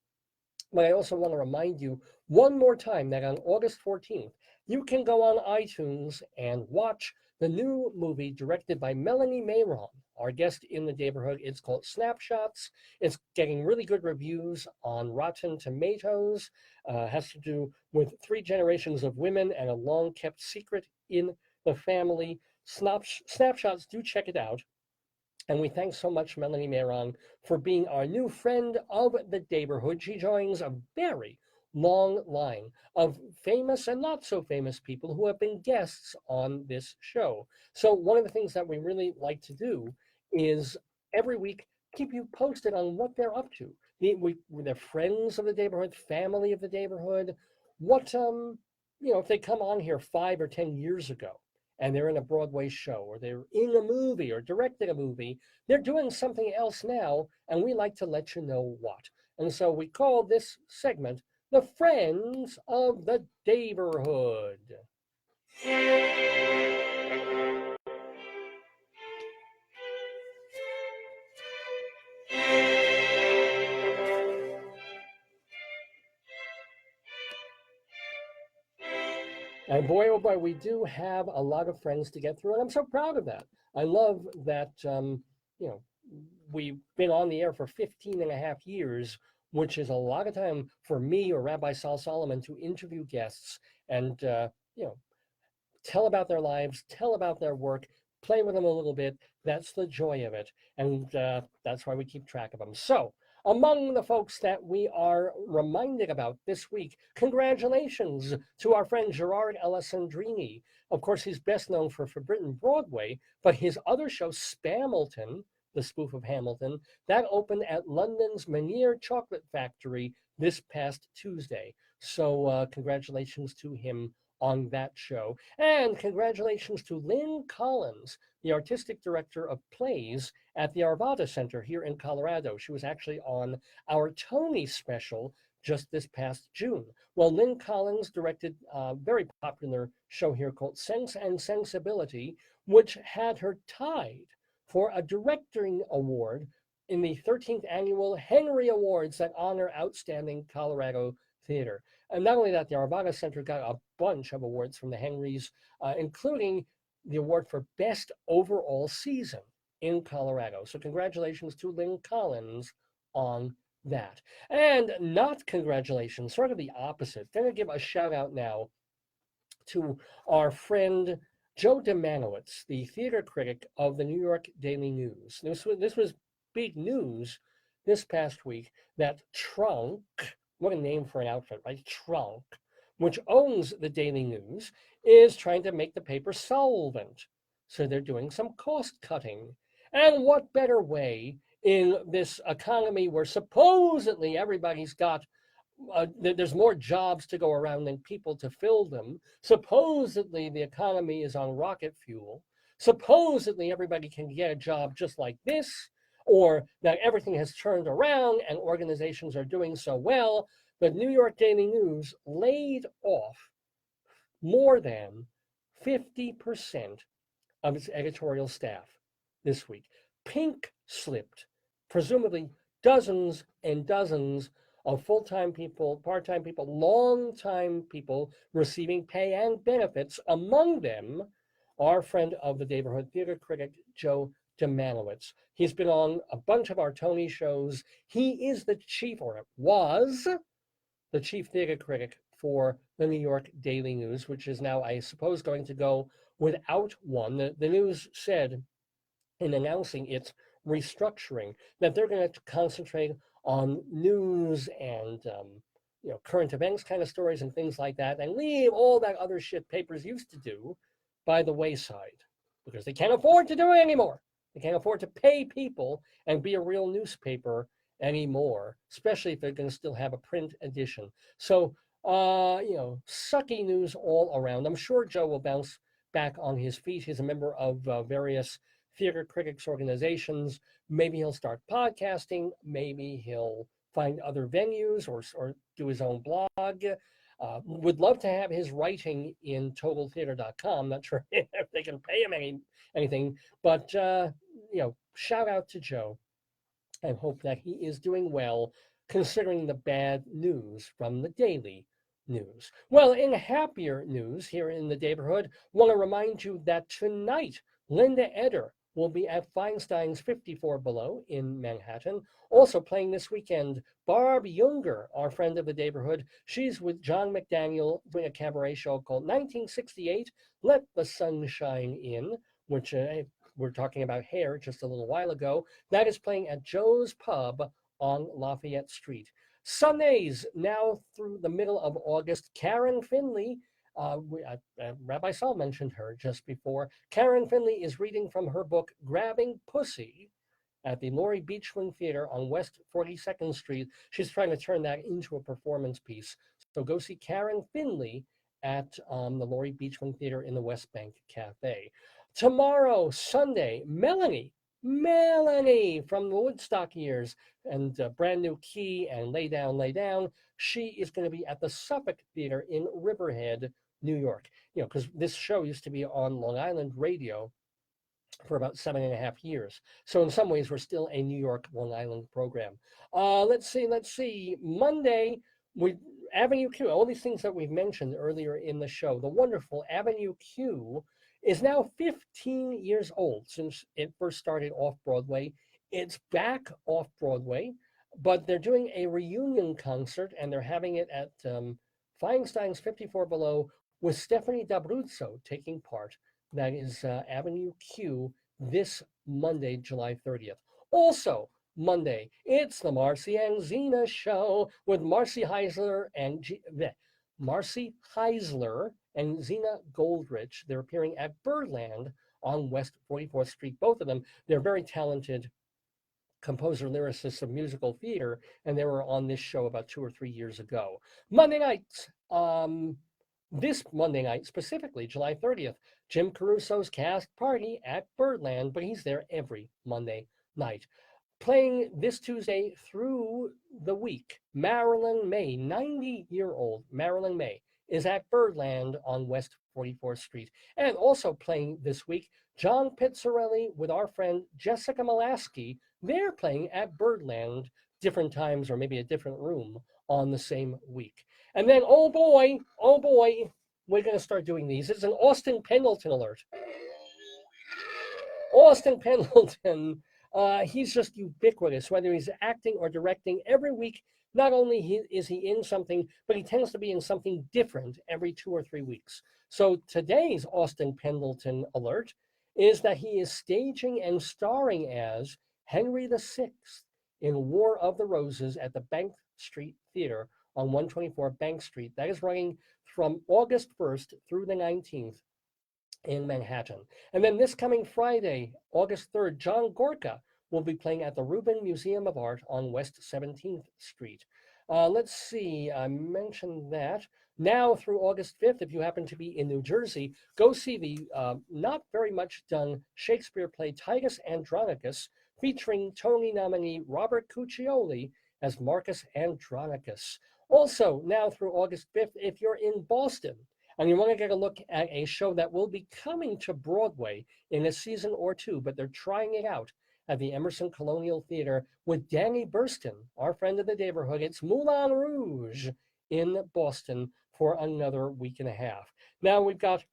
But I also want to remind you one more time that on August 14th, you can go on iTunes and watch the new movie directed by Melanie Mayron, our guest in the Daverhood. It's called Snapshots. It's getting really good reviews on Rotten Tomatoes. Has to do with 3 generations of women and a long-kept secret in the family. Snapshots, do check it out. And we thank so much Melanie Mayron for being our new friend of the Daverhood. She joins a very long line of famous and not so famous people who have been guests on this show. So one of the things that we really like to do is every week keep you posted on what they're up to. They're friends of the Daverhood, family of the Daverhood. What, if they come on here 5 or 10 years ago and they're in a Broadway show or they're in a movie or directed a movie, they're doing something else now, and we like to let you know what. And so we call this segment The Friends of the Daverhood. And boy, oh boy, we do have a lot of friends to get through, and I'm so proud of that. I love that, you know, we've been on the air for 15 and a half years, which is a lot of time for me or Rabbi Saul Solomon to interview guests and, you know, tell about their lives, tell about their work, play with them a little bit. That's the joy of it. And that's why we keep track of them. So, among the folks that we are reminded about this week, congratulations to our friend Gerard Alessandrini. Of course, he's best known for Brighton Broadway, but his other show, Spamilton, the spoof of Hamilton, that opened at London's Mayr Chocolate Factory this past Tuesday. So congratulations to him on that show. And congratulations to Lynn Collins, the artistic director of plays at the Arvada Center here in Colorado. She was actually on our Tony special just this past June. Well, Lynn Collins directed a very popular show here called Sense and Sensibility, which had her tied for a directing award in the 13th annual Henry Awards that honor outstanding Colorado theater. And not only that, the Arvada Center got a bunch of awards from the Henrys, including the award for Best Overall Season in Colorado. So congratulations to Lynn Collins on that. And not congratulations, sort of the opposite. Going to give a shout out now to our friend Joe Demanowitz, the theater critic of the New York Daily News. This was big news this past week that Trunk, what a name for an outfit, right? Trunk, which owns the Daily News, is trying to make the paper solvent. So they're doing some cost cutting. And what better way in this economy where supposedly everybody's got, there's more jobs to go around than people to fill them. Supposedly the economy is on rocket fuel. Supposedly everybody can get a job just like this, or that everything has turned around and organizations are doing so well. The New York Daily News laid off more than 50% of its editorial staff this week. Pink slipped, presumably dozens and dozens of full-time people, part-time people, long-time people receiving pay and benefits, among them our friend of the Daverhood theater critic, Joe Demanowitz. He's been on a bunch of our Tony shows. He is the chief, or was the chief theater critic for the New York Daily News, which is now, I suppose, going to go without one. The news said in announcing its restructuring that they're going to concentrate on news and current events kind of stories and things like that, and leave all that other shit papers used to do by the wayside, because they can't afford to do it anymore. They can't afford to pay people and be a real newspaper anymore, especially if they're going to still have a print edition. So, sucky news all around. I'm sure Joe will bounce back on his feet. He's a member of various theater critics organizations. Maybe he'll start podcasting. Maybe he'll find other venues or do his own blog. Would love to have his writing in totaltheater.com. Not sure if they can pay him anything, but shout out to Joe and hope that he is doing well considering the bad news from the Daily News. Well, in happier news here in the Daverhood, want to remind you that tonight Linda Eder will be at Feinstein's 54 Below in Manhattan. Also playing this weekend, Barb Younger, our friend of the Daverhood. She's with John McDaniel doing a cabaret show called 1968, Let the Sun Shine In, which we're talking about Hair just a little while ago. That is playing at Joe's Pub on Lafayette Street. Sundays, now through the middle of August, Karen Finley, Rabbi Saul mentioned her just before. Karen Finley is reading from her book, Grabbing Pussy, at the Laurie Beachwing Theater on West 42nd Street. She's trying to turn that into a performance piece. So go see Karen Finley at the Laurie Beachwing Theater in the West Bank Cafe. Tomorrow, Sunday, Melanie from the Woodstock years and Brand New Key and Lay Down. She is going to be at the Suffolk Theater in Riverhead, New York. Because this show used to be on Long Island radio for about 7.5 years. So in some ways, we're still a New York, Long Island program. Let's see. Monday, Avenue Q, all these things that we've mentioned earlier in the show, the wonderful Avenue Q is now 15 years old since it first started off Broadway. It's back off Broadway, but they're doing a reunion concert and they're having it at Feinstein's 54 Below with Stephanie D'Abruzzo taking part. That is Avenue Q this Monday, July 30th. Also, Monday, it's the Marcy and Zena show with Marcy Heisler and Zena Goldrich. They're appearing at Birdland on West 44th Street. Both of them, they're very talented composer lyricists of musical theater, and they were on this show about 2 or 3 years ago. Monday nights, this Monday night specifically, July 30th, Jim Caruso's cast party at Birdland, but he's there every Monday night. Playing this Tuesday through the week, Marilyn May, 90-year-old Marilyn May, is at Birdland on West 44th Street. And also playing this week, John Pizzarelli with our friend Jessica Molaski. They're playing at Birdland, different times or maybe a different room on the same week. And then, oh boy, we're going to start doing these. It's an Austin Pendleton alert. Austin Pendleton, he's just ubiquitous, whether he's acting or directing every week. Not only is he in something, but he tends to be in something different every 2 or 3 weeks. So today's Austin Pendleton alert is that he is staging and starring as Henry VI in War of the Roses at the Bank Street Theater on 124 Bank Street. That is running from August 1st through the 19th in Manhattan. And then this coming Friday, August 3rd, John Gorka will be playing at the Rubin Museum of Art on West 17th Street. Let's see, I mentioned that. Now through August 5th, if you happen to be in New Jersey, go see the not very much done Shakespeare play Titus Andronicus, featuring Tony nominee Robert Cuccioli as Marcus Andronicus. Also, now through August 5th, if you're in Boston and you want to get a look at a show that will be coming to Broadway in a season or two, but they're trying it out at the Emerson Colonial Theater with Danny Burston, our friend of the Daverhood. It's Moulin Rouge in Boston for another week and a half. Now we've got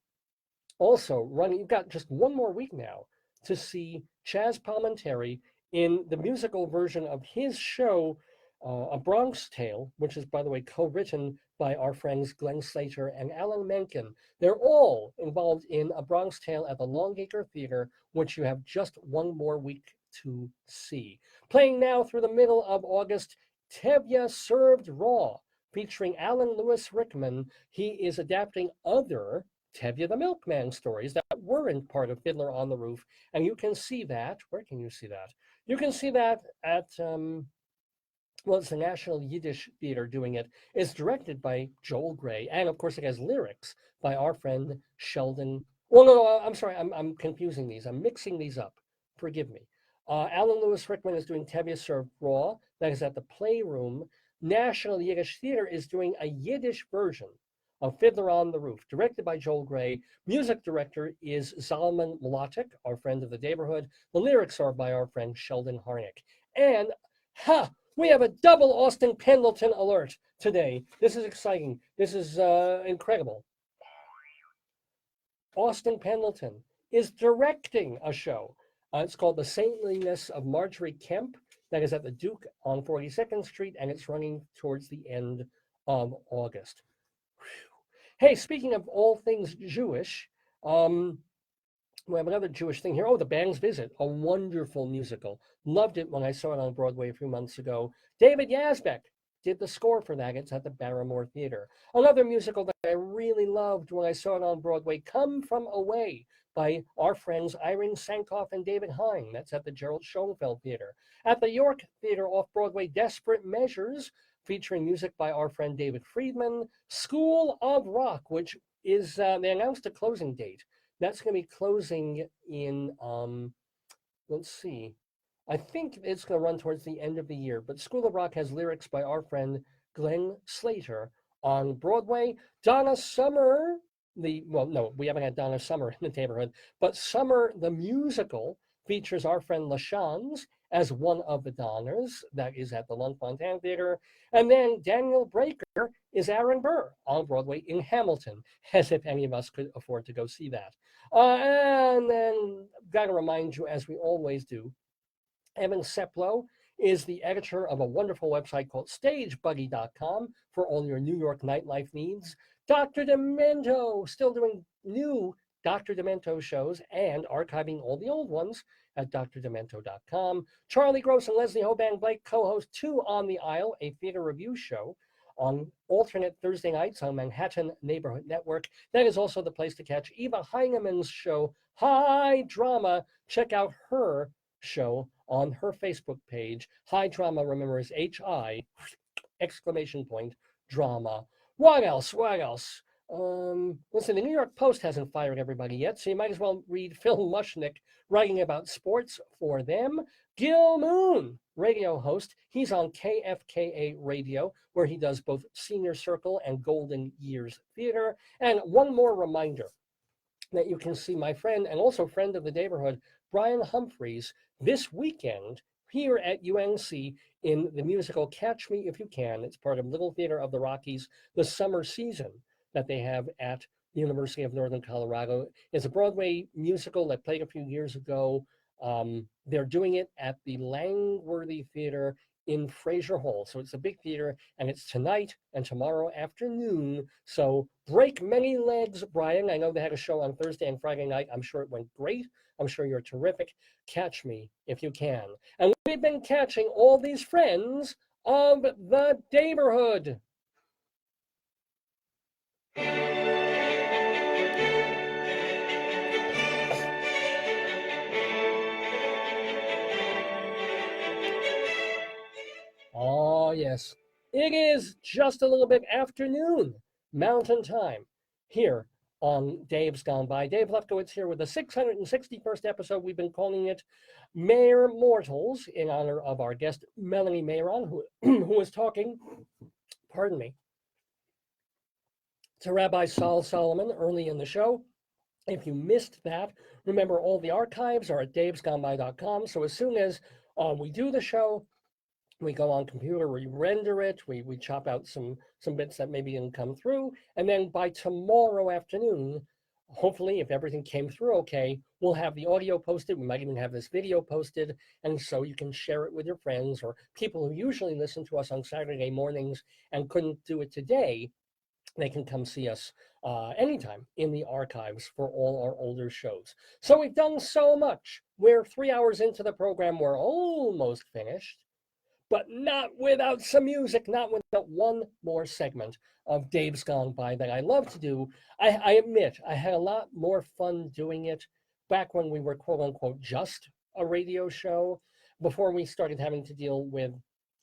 you've got just one more week now to see Chaz Palminteri in the musical version of his show, A Bronx Tale, which is, by the way, co-written by our friends Glenn Slater and Alan Menken. They're all involved in A Bronx Tale at the Longacre Theater, which you have just one more week to see. Playing now through the middle of August, Tevye Served Raw, featuring Alan Lewis Rickman. He is adapting other Tevye the Milkman stories that weren't part of Fiddler on the Roof, and you can see that. Where can you see that? You can see that at well, it's the National Yiddish Theater doing it. It's directed by Joel Gray, and of course it has lyrics by our friend Sheldon. Well, no, I'm sorry, I'm confusing these. I'm mixing these up. Forgive me. Alan Lewis Rickman is doing Tevye Served Raw. That is at the Playroom. National Yiddish Theater is doing a Yiddish version of Fiddler on the Roof, directed by Joel Gray. Music director is Zalman Mlotek, our friend of the Daverhood. The lyrics are by our friend Sheldon Harnick. And, we have a double Austin Pendleton alert today. This is exciting. This is incredible. Austin Pendleton is directing a show. It's called The Saintliness of Marjorie Kemp. That is at the Duke on 42nd Street, and it's running towards the end of August. Whew. Hey, speaking of all things Jewish, we have another Jewish thing here. Oh, The Band's Visit, a wonderful musical. Loved it when I saw it on Broadway a few months ago. David Yazbek did the score for that. It's at the Barrymore Theater. Another musical that I really loved when I saw it on Broadway, Come From Away, by our friends Irene Sankoff and David Hine. That's at the Gerald Schoenfeld Theater. At the York Theater off-Broadway, Desperate Measures, featuring music by our friend David Friedman. School of Rock, which is, they announced a closing date. That's going to be closing in, let's see, I think it's going to run towards the end of the year. But School of Rock has lyrics by our friend Glenn Slater. On Broadway, Donna Summer, well, no, we haven't had Donna Summer in the neighborhood, but Summer the Musical features our friend LaChanze as one of the Donners. That is at the Lunt-Fontanne Theater. And then Daniel Breaker is Aaron Burr on Broadway in Hamilton, as if any of us could afford to go see that. And then, got to remind you, as we always do, Evan Seplow is the editor of a wonderful website called StageBuddy.com for all your New York nightlife needs. Dr. Demento, still doing new Dr. Demento shows and archiving all the old ones at drdemento.com. Charlie Gross and Leslie Hoban Blake co-host Two on the Aisle, a theater review show on alternate Thursday nights on Manhattan Neighborhood Network. That is also the place to catch Eva Heinemann's show, High Drama. Check out her show on her Facebook page. High Drama, remember, is H-I, exclamation point, drama. What else? What else? Listen, the New York Post hasn't fired everybody yet, so you might as well read Phil Mushnick writing about sports for them. Gil Moon, radio host. He's on KFKA Radio, where he does both Senior Circle and Golden Years Theater. And one more reminder that you can see my friend and also friend of the Daverhood, Brian Humphreys, this weekend here at UNC in the musical Catch Me If You Can. It's part of Little Theater of the Rockies, the summer season that they have at the University of Northern Colorado. It's a Broadway musical that played a few years ago. They're doing it at the Langworthy Theater in Fraser Hall. So it's a big theater, and it's tonight and tomorrow afternoon. So break many legs, Brian. I know they had a show on Thursday and Friday night. I'm sure it went great. I'm sure you're terrific. Catch me if you can. And we've been catching all these friends of the Daverhood. Oh, yes. It is just a little bit afternoon, Mountain Time, here on Dave's Gone By. Dave Lefkowitz here with the 661st episode. We've been calling it Mayr Mortals in honor of our guest, Melanie Mayron, who was talking, pardon me, to Rabbi Saul Solomon early in the show. If you missed that, remember all the archives are at davesgoneby.com. So as soon as we do the show, we go on computer, we render it, we chop out some bits that maybe didn't come through, and then by tomorrow afternoon, hopefully, if everything came through okay, we'll have the audio posted. We might even have this video posted, and so you can share it with your friends or people who usually listen to us on Saturday mornings and couldn't do it today. They can come see us anytime in the archives for all our older shows. So we've done so much. We're 3 hours into the program. We're almost finished, but not without some music, not without one more segment of Dave's Gone By that I love to do. I admit, I had a lot more fun doing it back when we were, quote unquote, just a radio show, before we started having to deal with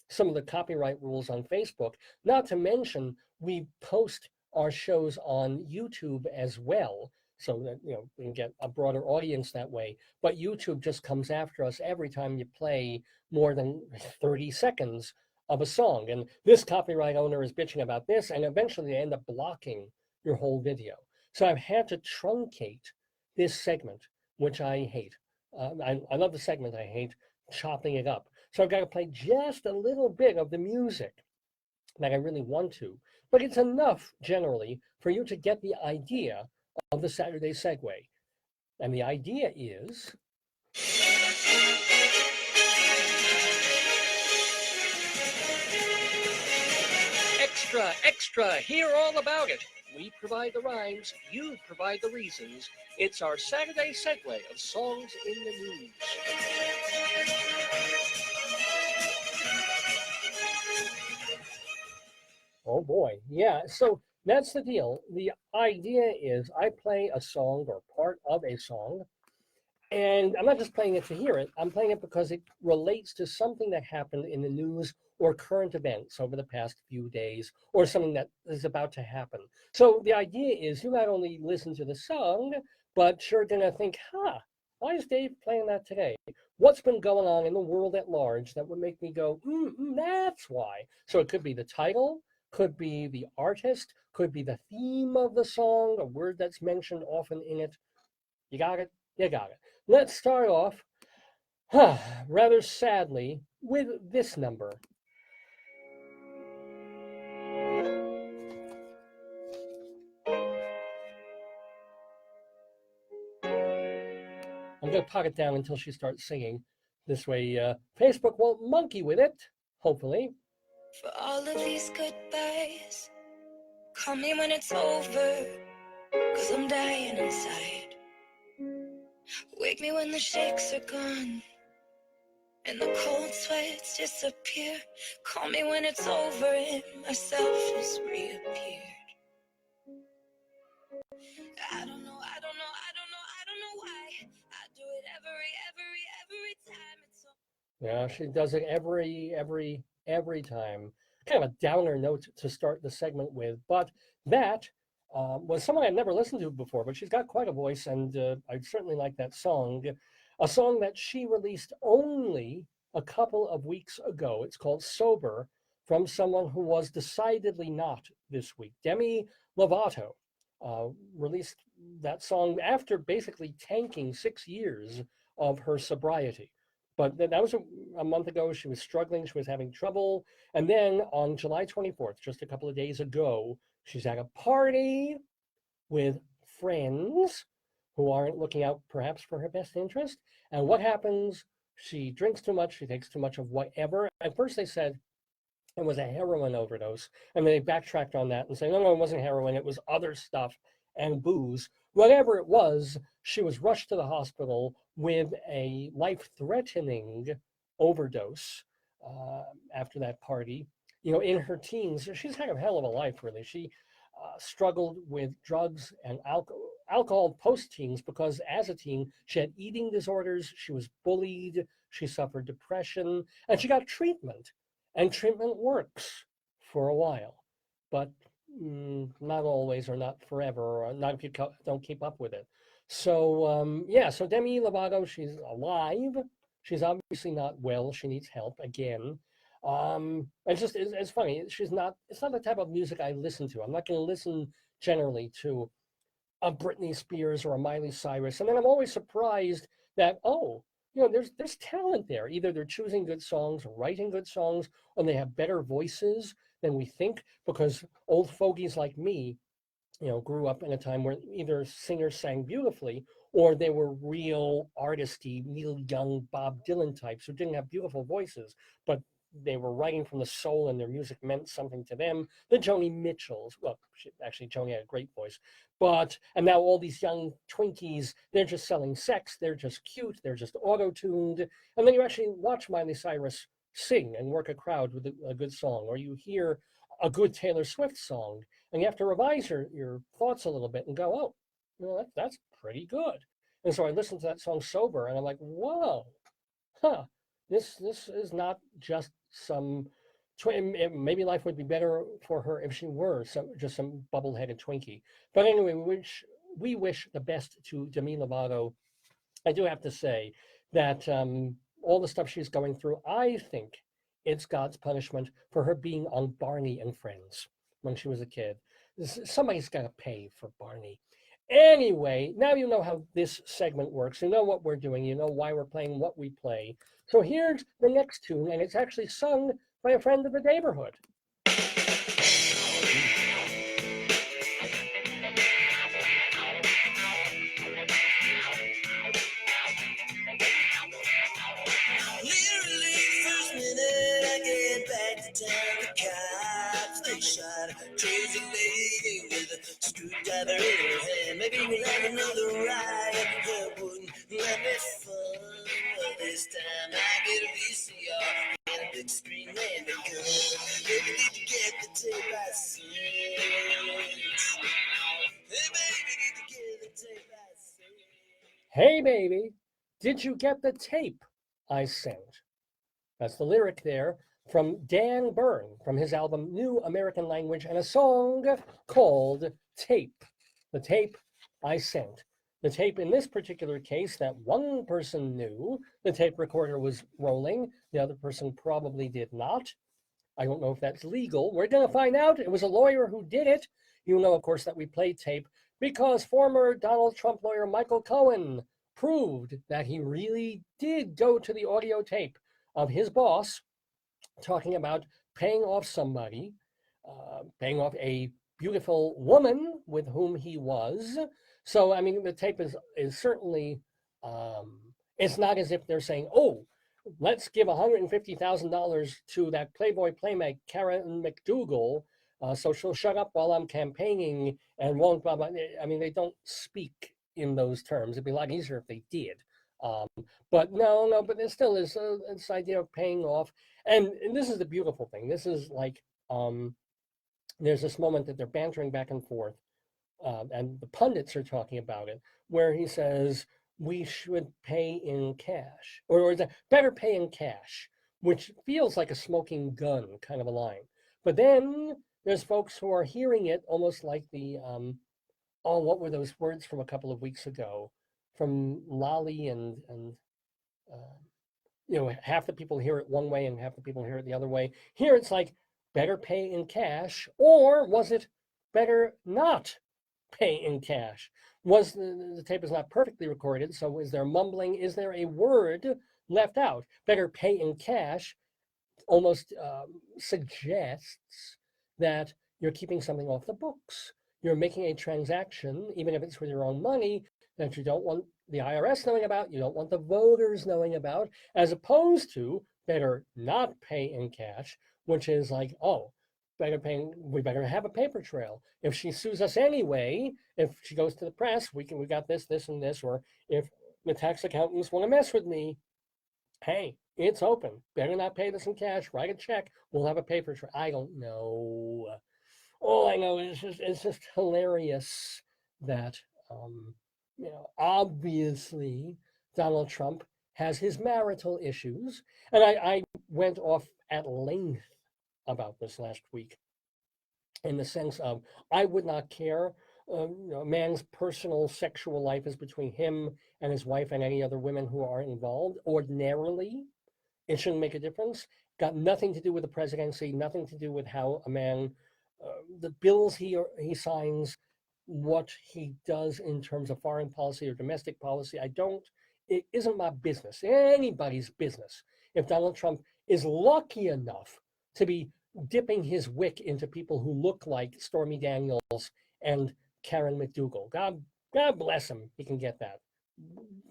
some of the copyright rules on Facebook. Not to mention, we post our shows on YouTube as well, so that we can get a broader audience that way. But YouTube just comes after us every time you play more than 30 seconds of a song. And this copyright owner is bitching about this, and eventually they end up blocking your whole video. So I've had to truncate this segment, which I hate. I love the segment, I hate chopping it up. So I've got to play just a little bit of the music that I really want to, but it's enough generally for you to get the idea of the Saturday Segue. And the idea is extra, extra, hear all about it. We provide the rhymes, you provide the reasons. It's our Saturday Segue of songs in the news. Oh boy, yeah, so that's the deal. The idea is I play a song or part of a song, and I'm not just playing it to hear it, I'm playing it because it relates to something that happened in the news or current events over the past few days, or something that is about to happen. So the idea is you not only listen to the song, but you're gonna think, why is Dave playing that today? What's been going on in the world at large that would make me go, that's why. So it could be the title, could be the artist, could be the theme of the song, a word that's mentioned often in it. You got it? You got it. Let's start off Rather sadly, with this number. I'm going to pot it down until she starts singing. This way, Facebook won't monkey with it, hopefully. For all of these goodbyes, call me when it's over, 'cause I'm dying inside. Wake me when the shakes are gone and the cold sweats disappear. Call me when it's over and myself has reappeared. I don't know why. I do it every time it's so. Yeah, she does it every time. Kind of a downer note to start the segment with, but that was someone I'd never listened to before, but she's got quite a voice, and I certainly like that song. A song that she released only a couple of weeks ago. It's called Sober, from someone who was decidedly not this week. Demi Lovato released that song after basically tanking 6 years of her sobriety. But that was a month ago. She was struggling. She was having trouble. And then on July 24th, just a couple of days ago, she's at a party with friends who aren't looking out perhaps for her best interest. And what happens? She drinks too much. She takes too much of whatever. At first they said it was a heroin overdose. And then they backtracked on that and said, no, it wasn't heroin. It was other stuff and booze. Whatever it was, she was rushed to the hospital with a life-threatening overdose after that party. You know, in her teens, she's had a hell of a life, really. She struggled with drugs and alcohol post-teens because as a teen, she had eating disorders, she was bullied, she suffered depression, and she got treatment. And treatment works for a while, but not always, or not forever, or not if you don't keep up with it. So, yeah, so Demi Lovato, she's alive. She's obviously not well. She needs help again. It's funny. It's not the type of music I listen to. I'm not going to listen generally to a Britney Spears or a Miley Cyrus. And then I'm always surprised that, oh, you know, there's talent there. Either they're choosing good songs, writing good songs, or they have better voices than we think, because old fogies like me, you know, grew up in a time where either singers sang beautifully or they were real artisty, Neil Young, Bob Dylan types who didn't have beautiful voices, but they were writing from the soul and their music meant something to them. The Joni Mitchells, well, actually Joni had a great voice, and now all these young Twinkies, they're just selling sex, they're just cute, they're just auto-tuned, and then you actually watch Miley Cyrus sing and work a crowd with a good song, or you hear a good Taylor Swift song, and you have to revise your thoughts a little bit and go, oh, you know, that's pretty good. And so I listened to that song Sober, and I'm like, whoa, this is not just some, maybe life would be better for her if she were just some bubble-headed Twinkie. But anyway, we wish the best to Demi Lovato. I do have to say that all the stuff she's going through, I think it's God's punishment for her being on Barney and Friends when she was a kid. Somebody's got to pay for Barney. Anyway, now you know how this segment works. You know what we're doing. You know why we're playing what we play. So here's the next tune, and it's actually sung by a friend of the Daverhood. Literally, first minute I get back to town, the cops, they shot a crazy lady with a screwdriver in her hand. Maybe we'll have another riot, that wouldn't let me fun. Well, this time I get a VCR and a big screen and a gun. Baby, did you get the tape I sent? Hey, baby, did you get the tape I sent? Hey, baby, did you get the tape I sent? That's the lyric there from Dan Byrne from his album New American Language, and a song called Tape. The tape I sent. The tape in this particular case that one person knew the tape recorder was rolling. The other person probably did not. I don't know if that's legal. We're going to find out. It was a lawyer who did it. You know, of course, that we play tape because former Donald Trump lawyer Michael Cohen proved that he really did go to the audio tape of his boss talking about paying off somebody, paying off a beautiful woman with whom he was. So, I mean, the tape is certainly, it's not as if they're saying, oh, let's give $150,000 to that Playboy playmate, Karen McDougal, so she'll shut up while I'm campaigning and won't blah, blah. I mean, they don't speak in those terms. It'd be a lot easier if they did. But no, but there still is this idea of paying off. And this is the beautiful thing. This is like, there's this moment that they're bantering back and forth, and the pundits are talking about it, where he says, we should pay in cash, or better pay in cash, which feels like a smoking gun kind of a line. But then there's folks who are hearing it almost like the, what were those words from a couple of weeks ago from Lolly and half the people hear it one way and half the people hear it the other way. Here it's like, better pay in cash, or was it better not pay in cash? Was the tape is not perfectly recorded, so is there mumbling? Is there a word left out? Better pay in cash almost suggests that you're keeping something off the books. You're making a transaction, even if it's with your own money, that you don't want the IRS knowing about, you don't want the voters knowing about, as opposed to better not pay in cash, which is like, oh, we better have a paper trail. If she sues us anyway, if she goes to the press, we got this, and this, or if the tax accountants want to mess with me, hey, it's open. Better not pay this in cash. Write a check. We'll have a paper trail. I don't know. All I know is it's just hilarious that obviously Donald Trump has his marital issues, and I went off at length about this last week, in the sense of I would not care. A man's personal sexual life is between him and his wife and any other women who are involved. Ordinarily, it shouldn't make a difference. Got nothing to do with the presidency, nothing to do with how a man, the bills he signs, what he does in terms of foreign policy or domestic policy. It isn't my business, anybody's business. If Donald Trump is lucky enough to be dipping his wick into people who look like Stormy Daniels and Karen McDougal. God bless him, he can get that.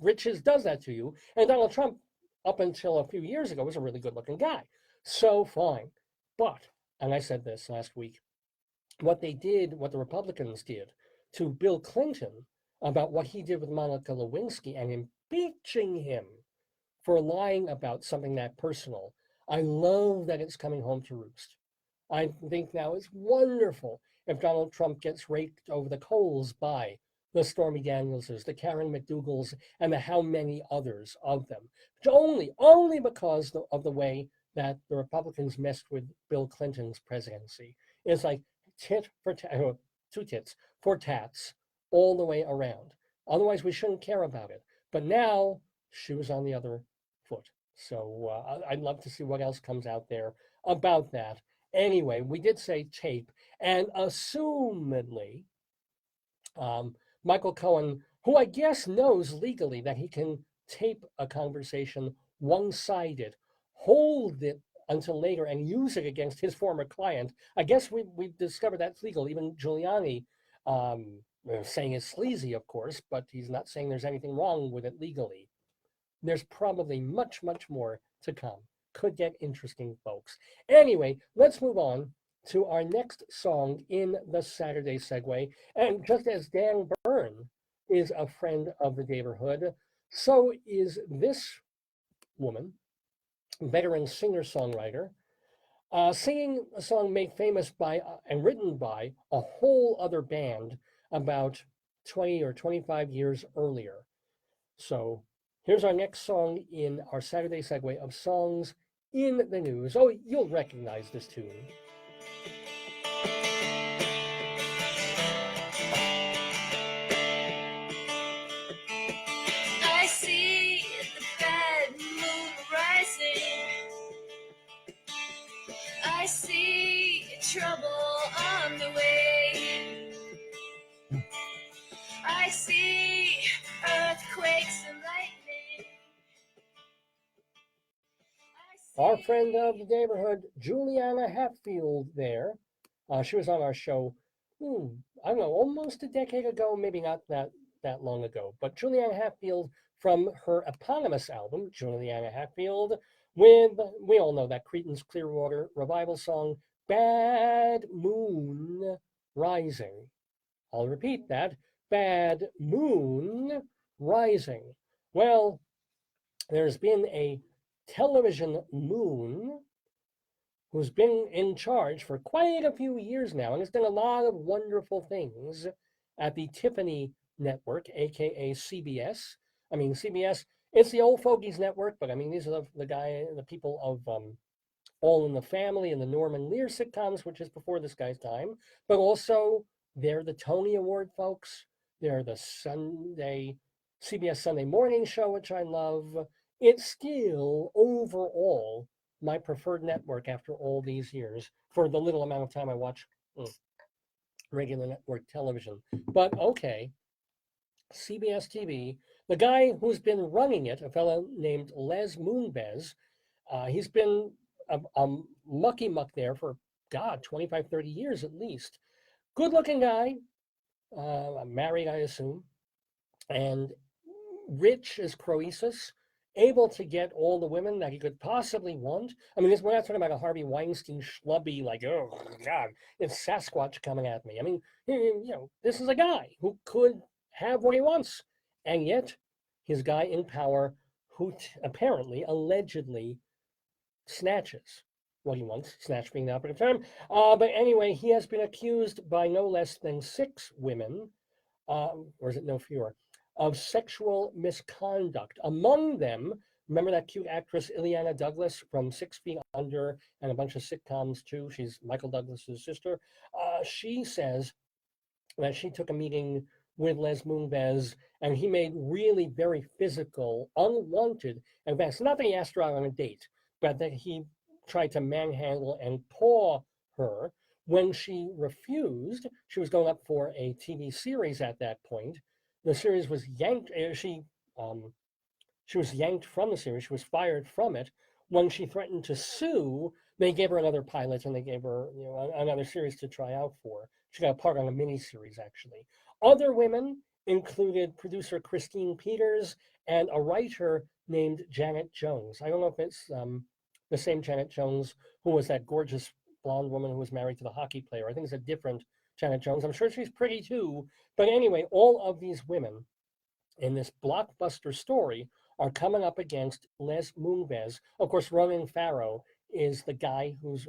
Riches does that to you. And Donald Trump, up until a few years ago, was a really good-looking guy. So fine. But, and I said this last week, what the Republicans did to Bill Clinton about what he did with Monica Lewinsky and impeaching him for lying about something that personal, I love that it's coming home to roost. I think now it's wonderful if Donald Trump gets raked over the coals by the Stormy Danielses, the Karen McDougals, and the how many others of them. Only because of the way that the Republicans messed with Bill Clinton's presidency. It's like tit for tat, two tits for tats all the way around. Otherwise, we shouldn't care about it. But now, shoes on the other foot. So I'd love to see what else comes out there about that. Anyway, we did say tape, and assumedly, Michael Cohen, who I guess knows legally that he can tape a conversation one-sided, hold it until later and use it against his former client. I guess we've discovered that's legal. Even Giuliani saying it's sleazy, of course, but he's not saying there's anything wrong with it legally. There's probably much, much more to come. Could get interesting, folks. Anyway, let's move on to our next song in the Saturday Segue. And just as Dan Byrne is a friend of the Daverhood, so is this woman, veteran singer-songwriter, singing a song made famous by and written by a whole other band about 20 or 25 years earlier. So here's our next song in our Saturday Segue of songs in the news. Oh, you'll recognize this tune. I see the bad moon rising. I see trouble on the way. I see earthquakes and our friend of the Daverhood, Juliana Hatfield there. She was on our show, I don't know, almost a decade ago, maybe not that long ago. But Juliana Hatfield from her eponymous album, Juliana Hatfield, with, we all know that Creedence Clearwater Revival song, Bad Moon Rising. I'll repeat that, Bad Moon Rising. Well, there's been a television moon who's been in charge for quite a few years now and has done a lot of wonderful things at the Tiffany Network, aka CBS. I mean, CBS, it's the old fogies network, but I mean, these are the people of All in the Family and the Norman Lear sitcoms, which is before this guy's time, but also they're the Tony Award folks. They're the CBS Sunday morning show, which I love. It's still overall my preferred network after all these years for the little amount of time I watch regular network television. But okay, CBS TV, the guy who's been running it, a fellow named Les Moonves, he's been a mucky muck there for, God, 25, 30 years at least. Good looking guy, married, I assume, and rich as Croesus, able to get all the women that he could possibly want. I mean, we're not talking about a Harvey Weinstein schlubby, like, oh, God, it's Sasquatch coming at me. I mean, you know, this is a guy who could have what he wants. And yet, his guy in power who apparently, allegedly, snatches what he wants, snatch being the operative term. But anyway, he has been accused by no less than 6 women, or is it no fewer, of sexual misconduct. Among them, remember that cute actress Ileana Douglas from 6 Feet Under and a bunch of sitcoms too? She's Michael Douglas's sister. She says that she took a meeting with Les Moonves and he made really very physical, unwanted advances. Not that he asked her out on a date, but that he tried to manhandle and paw her. When she refused, she was going up for a TV series at that point. The series was yanked. She was yanked from the series. She was fired from it. When she threatened to sue, they gave her another pilot and they gave her, you know, another series to try out for. She got a part on a miniseries, actually. Other women included producer Christine Peters and a writer named Janet Jones. I don't know if it's the same Janet Jones who was that gorgeous blonde woman who was married to the hockey player. I think it's a different Janet Jones. I'm sure she's pretty too. But anyway, all of these women in this blockbuster story are coming up against Les Moonves. Of course, Ronan Farrow is the guy who's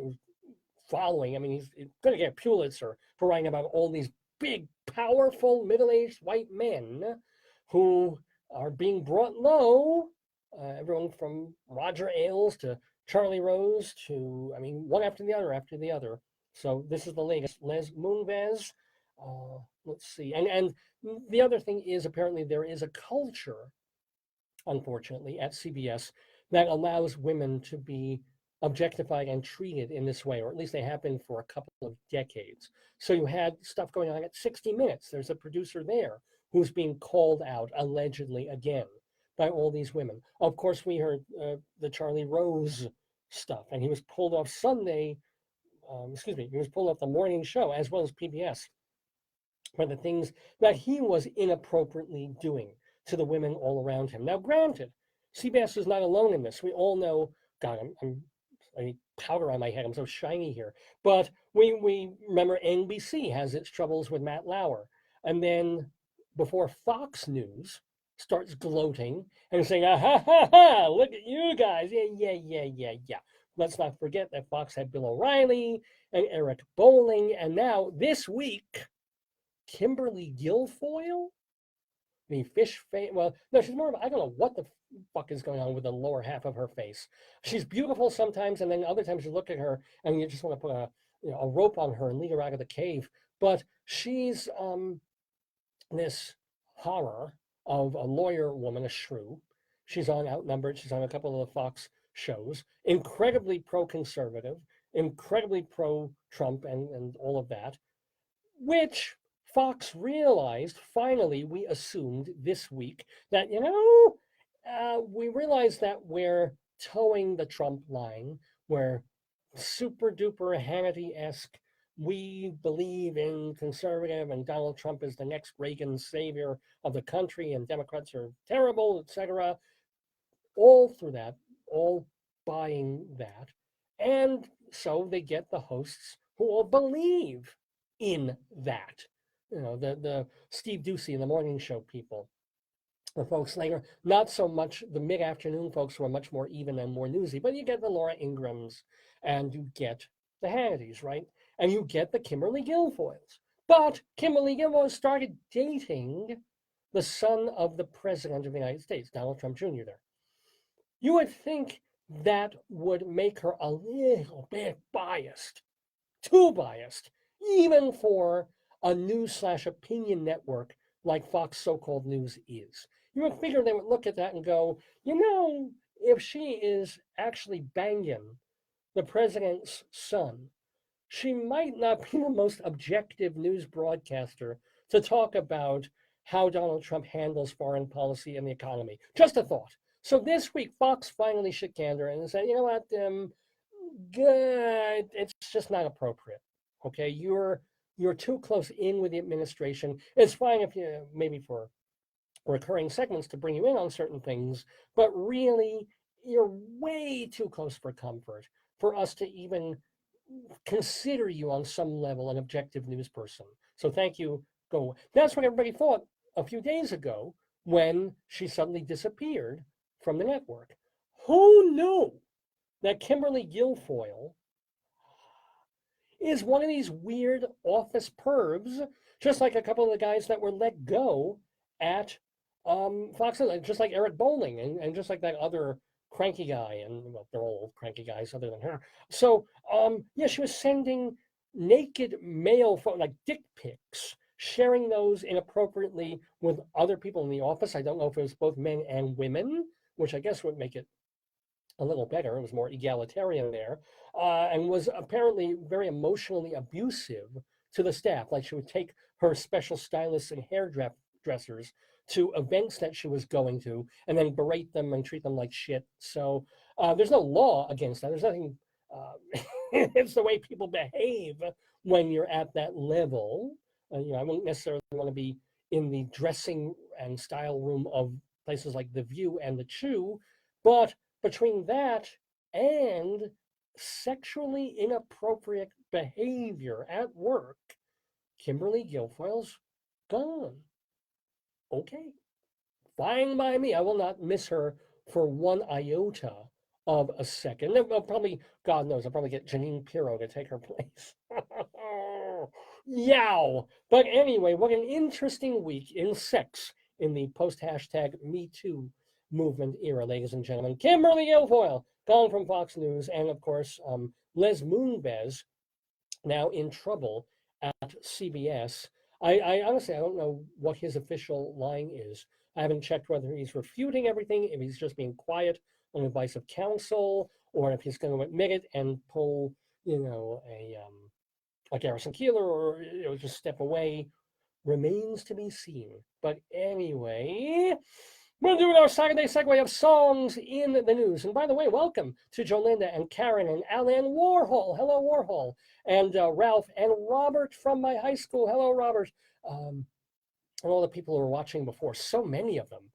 following. I mean, he's going to get a Pulitzer for writing about all these big, powerful, middle-aged white men who are being brought low. Everyone from Roger Ailes to Charlie Rose to, I mean, one after the other. So this is the latest. Les Moonves. Let's see. And the other thing is apparently there is a culture, unfortunately, at CBS that allows women to be objectified and treated in this way, or at least they have been for a couple of decades. So you had stuff going on at 60 Minutes. There's a producer there who's being called out, allegedly, again, by all these women. Of course, we heard the Charlie Rose stuff, and he was pulled off he was pulled off the morning show as well as PBS for the things that he was inappropriately doing to the women all around him. Now, granted, CBS is not alone in this. We all know, God, I need powder on my head. I'm so shiny here. But we remember NBC has its troubles with Matt Lauer. And then before Fox News starts gloating and saying, ah, ha, ha, ha, look at you guys. Yeah. Let's not forget that Fox had Bill O'Reilly and Eric Bolling. And now this week, Kimberly Guilfoyle, the fish face. Well, no, she's more of, I don't know what the fuck is going on with the lower half of her face. She's beautiful sometimes, and then other times you look at her and you just want to put a rope on her and lead her out of the cave. But she's this horror of a lawyer woman, a shrew. She's on Outnumbered. She's on a couple of the Fox shows. Incredibly pro-conservative, incredibly pro-Trump and all of that, which Fox realized, finally, we assumed this week that, we realized that where towing the Trump line, where super duper Hannity-esque, we believe in conservative and Donald Trump is the next Reagan savior of the country and Democrats are terrible, etc. All through that, all buying that. And so they get the hosts who all believe in that. You know, the Steve Doocy and the morning show people, the folks later, not so much the mid-afternoon folks who are much more even and more newsy, but you get the Laura Ingrams and you get the Hannitys, right? And you get the Kimberly Guilfoyles. But Kimberly Guilfoyle started dating the son of the President of the United States, Donald Trump Jr. there. You would think that would make her a little bit biased, too biased, even for a news/opinion network like Fox so-called News is. You would figure they would look at that and go, you know, if she is actually banging the president's son, she might not be the most objective news broadcaster to talk about how Donald Trump handles foreign policy and the economy. Just a thought. So this week, Fox finally shook candor and said, you know what, good, it's just not appropriate. Okay, you're too close in with the administration. It's fine if you, maybe for recurring segments to bring you in on certain things, but really, you're way too close for comfort for us to even consider you on some level an objective news person. So thank you, go. That's what everybody thought a few days ago when she suddenly disappeared from the network. Who knew that Kimberly Guilfoyle is one of these weird office pervs, just like a couple of the guys that were let go at Fox, just like Eric Bolling and just like that other cranky guy, and well, they're all old cranky guys other than her. So yeah, she was sending naked male photos, like dick pics, sharing those inappropriately with other people in the office. I don't know if it was both men and women, which I guess would make it a little better. It was more egalitarian there, and was apparently very emotionally abusive to the staff. Like she would take her special stylists and hairdressers to events that she was going to and then berate them and treat them like shit. So there's no law against that. There's nothing, it's the way people behave when you're at that level. You know, I wouldn't necessarily want to be in the dressing and style room of places like The View and The Chew, but between that and sexually inappropriate behavior at work, Kimberly Guilfoyle's gone. Okay, fine by me. I will not miss her for one iota of a second. I'll probably, God knows, I'll probably get Janine Pirro to take her place. Yow! But anyway, what an interesting week in sex in the post-#MeToo movement era, ladies and gentlemen. Kimberly Guilfoyle, gone from Fox News, and of course, Les Moonves, now in trouble at CBS. I honestly, I don't know what his official line is. I haven't checked whether he's refuting everything, if he's just being quiet on advice of counsel, or if he's going to admit it and pull, you know, a Garrison Keillor, or just step away. Remains to be seen. But anyway, we're doing our Saturday segue of songs in the news. And by the way, welcome to Jolinda and Karen and Alan Warhol. Hello, Warhol. And Ralph and Robert from my high school. Hello, Robert. And all the people who were watching before, so many of them,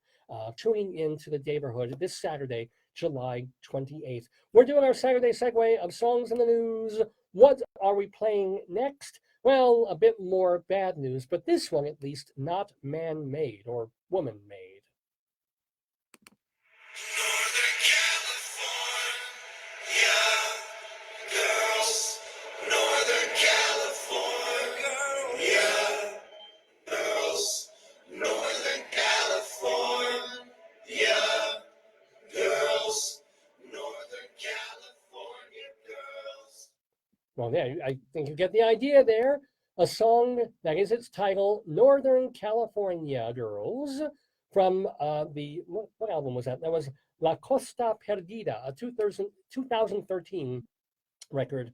tuning in to the Daverhood this Saturday, July 28th. We're doing our Saturday segue of songs in the news. What are we playing next? Well, a bit more bad news, but this one at least not man-made or woman-made. Well, yeah, I think you get the idea there. A song that is its title, Northern California Girls, from what album was that? That was La Costa Perdida, a 2013 record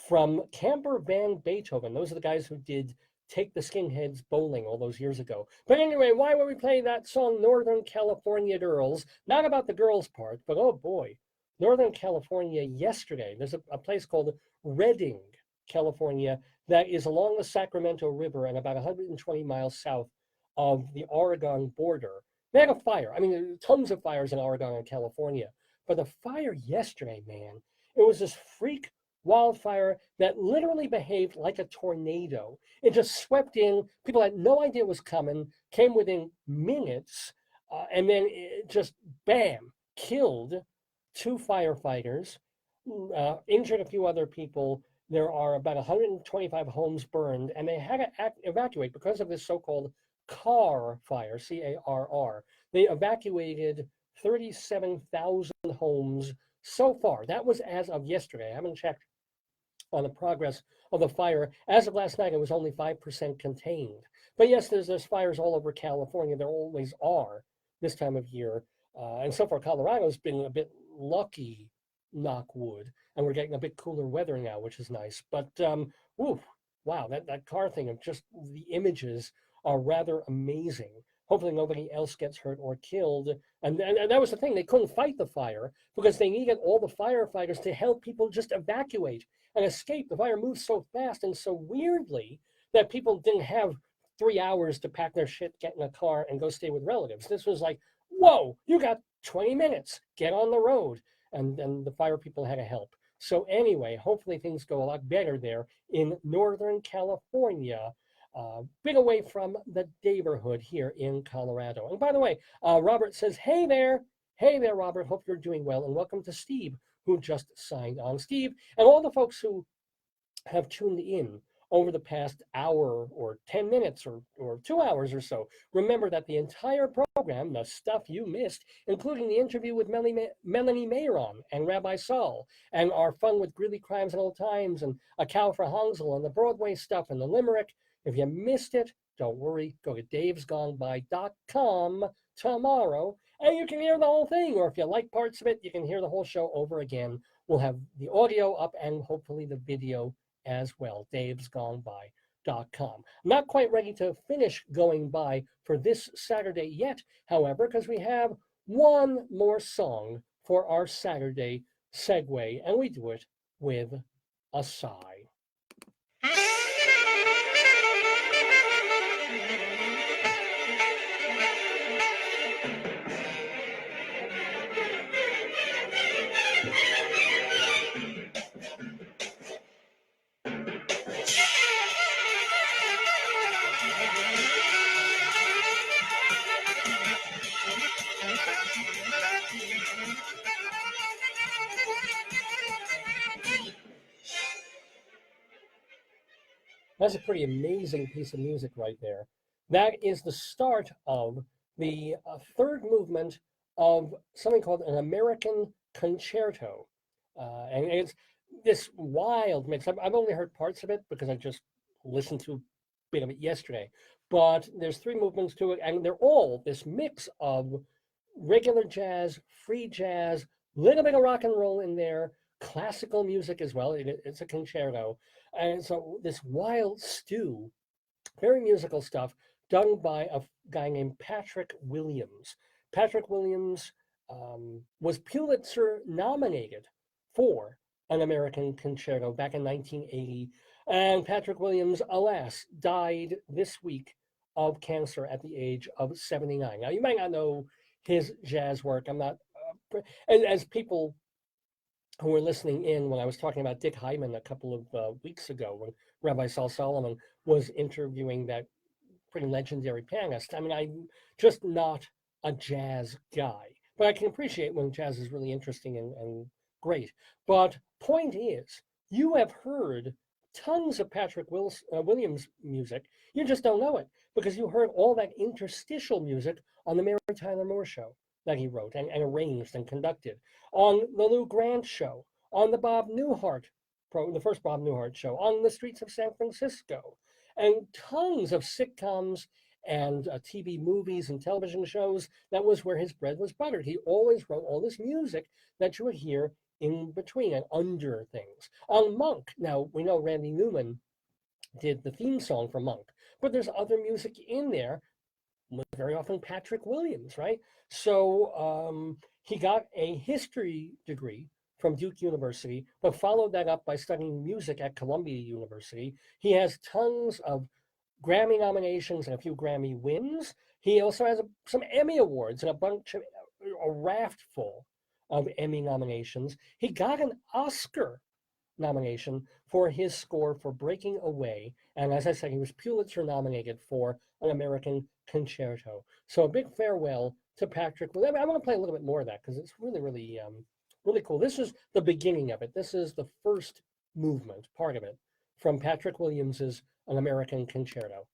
from Camper Van Beethoven. Those are the guys who did Take the Skinheads Bowling all those years ago. But anyway, why would we play that song, Northern California Girls? Not about the girls part, but oh boy, Northern California yesterday. There's a place called Redding, California, that is along the Sacramento River and about 120 miles south of the Oregon border. They had a fire. I mean, there are tons of fires in Oregon and California. But the fire yesterday, man, it was this freak wildfire that literally behaved like a tornado. It just swept in. People had no idea it was coming, came within minutes, and then it just, bam, killed 2 firefighters, injured a few other people. There are about 125 homes burned, and they had to evacuate because of this so-called CARR fire, C-A-R-R. They evacuated 37,000 homes so far. That was as of yesterday. I haven't checked on the progress of the fire. As of last night, it was only 5% contained. But yes, there's fires all over California. There always are this time of year. And so far, Colorado's been a bit lucky, knock wood, and we're getting a bit cooler weather now, which is nice. But, wow, that car thing, of just the images are rather amazing. Hopefully nobody else gets hurt or killed. And that was the thing. They couldn't fight the fire because they needed all the firefighters to help people just evacuate and escape. The fire moved so fast and so weirdly that people didn't have 3 hours to pack their shit, get in a car, and go stay with relatives. This was like, whoa, you got 20 minutes. Get on the road. And then the fire people had to help. So anyway, hopefully things go a lot better there in Northern California. Bit away from the Daverhood here in Colorado. And by the way, Robert says, hey there, Robert, hope you're doing well, and welcome to Steve, who just signed on. Steve, and all the folks who have tuned in over the past hour or 10 minutes or 2 hours or so, remember that the entire program, the stuff you missed, including the interview with Melanie Mayron and Rabbi Saul, and our fun with Greeley Crimes and Old Times, and A Cow for Hansel, and the Broadway stuff, and the Limerick. If you missed it, don't worry. Go to davesgoneby.com tomorrow, and you can hear the whole thing. Or if you like parts of it, you can hear the whole show over again. We'll have the audio up and hopefully the video as well. davesgoneby.com. I'm not quite ready to finish going by for this Saturday yet, however, because we have one more song for our Saturday segue, and we do it with a sigh. That's a pretty amazing piece of music right there. That is the start of the third movement of something called an American Concerto. And it's this wild mix. I've only heard parts of it because I just listened to a bit of it yesterday. But there's 3 movements to it, and they're all this mix of regular jazz, free jazz, little bit of rock and roll in there, classical music as well. It's a concerto. And so this wild stew, very musical stuff, done by a guy named Patrick Williams. Patrick Williams was Pulitzer nominated for an American Concerto back in 1980. And Patrick Williams, alas, died this week of cancer at the age of 79. Now, you might not know his jazz work. I'm not, as people who were listening in when I was talking about Dick Hyman a couple of weeks ago, when Rabbi Saul Solomon was interviewing that pretty legendary pianist. I mean, I'm just not a jazz guy, but I can appreciate when jazz is really interesting and great. But point is, you have heard tons of Patrick Williams music. You just don't know it because you heard all that interstitial music on the Mary Tyler Moore Show that he wrote and arranged and conducted, on the Lou Grant Show, on the Bob Newhart, the first Bob Newhart show, on the Streets of San Francisco, and tons of sitcoms and TV movies and television shows. That was where his bread was buttered. He always wrote all this music that you would hear in between and under things. On Monk, now we know Randy Newman did the theme song for Monk, but there's other music in there, very often Patrick Williams, right? So He got a history degree from Duke University, but followed that up by studying music at Columbia University. He has tons of Grammy nominations and a few Grammy wins. He also has some Emmy Awards and a raft full of Emmy nominations. He got an Oscar nomination for his score for Breaking Away. And as I said, he was Pulitzer nominated for An American Concerto. So a big farewell to Patrick. I want to play a little bit more of that because it's really, really, really cool. This is the beginning of it. This is the first movement, part of it, from Patrick Williams's An American Concerto.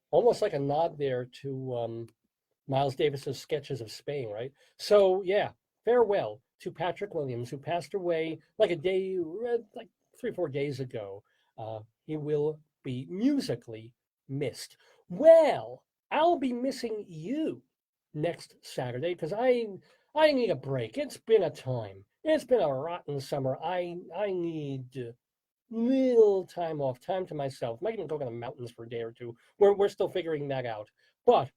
Almost like a nod there to Miles Davis's Sketches of Spain, right? So yeah, farewell to Patrick Williams, who passed away like 3 or 4 days ago. He will be musically missed. Well, I'll be missing you next Saturday because I need a break. It's been a time. It's been a rotten summer. I need little time off, time to myself. Might even go to the mountains for a day or two. We're still figuring that out. But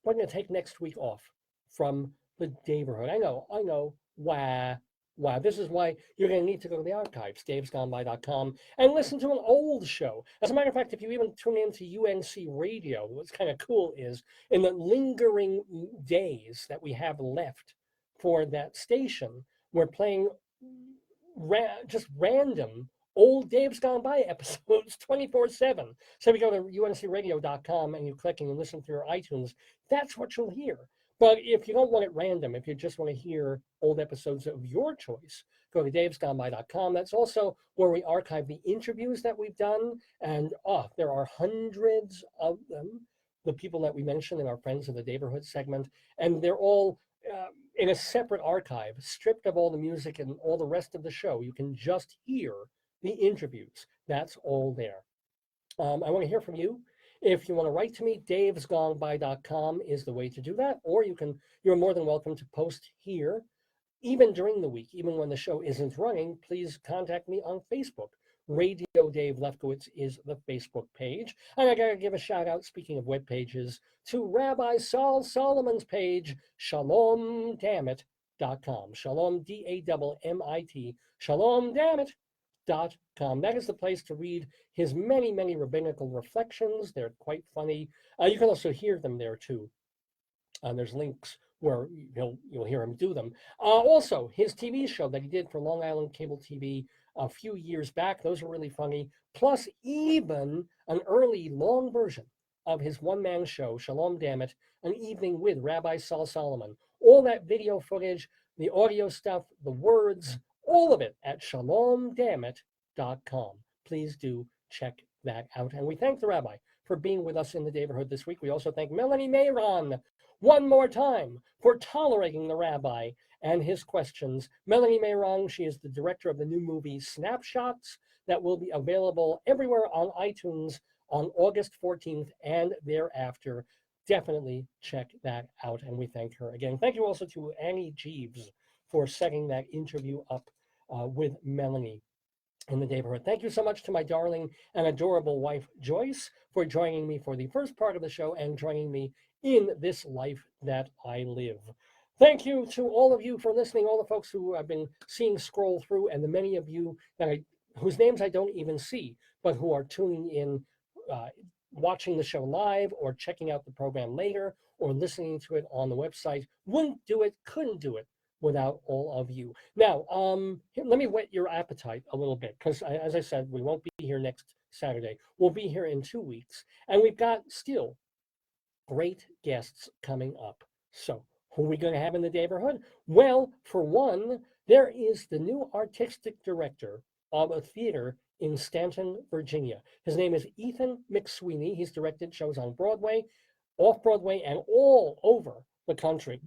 we're going to take next week off from the Daverhood. I know. Wow. This is why you're going to need to go to the archives, davesgoneby.com, and listen to an old show. As a matter of fact, if you even tune into UNC Radio, what's kind of cool is in the lingering days that we have left for that station, we're playing just random old Dave's Gone By episodes 24/7. So if you go to uncradio.com and you click and you listen through your iTunes, that's what you'll hear. But if you don't want it random, if you just want to hear old episodes of your choice, go to davesgoneby.com. That's also where we archive the interviews that we've done. And there are hundreds of them, the people that we mentioned in our Friends of the Daverhood segment. And they're all in a separate archive, stripped of all the music and all the rest of the show. You can just hear the interviews. That's all there. I want to hear from you. If you want to write to me, davesgoneby.com is the way to do that. Or you're more than welcome to post here, even during the week, even when the show isn't running. Please contact me on Facebook. Radio Dave Lefkowitz is the Facebook page. And I got to give a shout out, speaking of web pages, to Rabbi Saul Solomon's page, shalomdammit.com. Shalom, DAMMIT, shalomdammit.com. That is the place to read his many, many rabbinical reflections. They're quite funny. You can also hear them there too. There's links where you'll hear him do them. Also, his TV show that he did for Long Island Cable TV a few years back, those are really funny. Plus, even an early long version of his one-man show, Shalom Dammit, An Evening with Rabbi Saul Solomon. All that video footage, the audio stuff, the words, all of it at shalomdammit.com. Please do check that out. And we thank the Rabbi for being with us in the Daverhood this week. We also thank Melanie Mayron one more time for tolerating the Rabbi and his questions. Melanie Mayron, she is the director of the new movie Snapshots that will be available everywhere on iTunes on August 14th and thereafter. Definitely check that out, and we thank her again. Thank you also to Annie Jeeves for setting that interview up with Melanie in the Daverhood. Thank you so much to my darling and adorable wife, Joyce, for joining me for the first part of the show and joining me in this life that I live. Thank you to all of you for listening, all the folks who I've been seeing scroll through, and the many of you whose names I don't even see, but who are tuning in, watching the show live or checking out the program later or listening to it on the website. Wouldn't do it, couldn't do it without all of you. Now, let me whet your appetite a little bit, because as I said, we won't be here next Saturday. We'll be here in 2 weeks, and we've got still great guests coming up. So who are we going to have in the Daverhood? Well, for one, there is the new artistic director of a theater in Stanton, Virginia. His name is Ethan McSweeney. He's directed shows on Broadway, off-Broadway, and all over the country.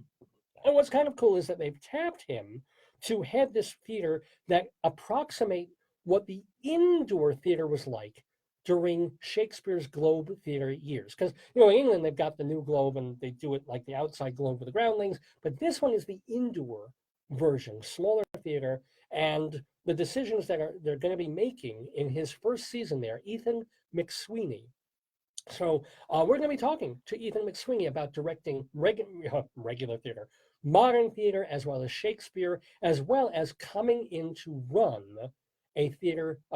And what's kind of cool is that they've tapped him to head this theater that approximate what the indoor theater was like during Shakespeare's Globe Theater years. Because, in England, they've got the new Globe and they do it like the outside Globe with the groundlings, but this one is the indoor version, smaller theater, and the decisions that they're going to be making in his first season there, Ethan McSweeney. So we're going to be talking to Ethan McSweeney about directing regular theater, modern theater, as well as Shakespeare, as well as coming in to run a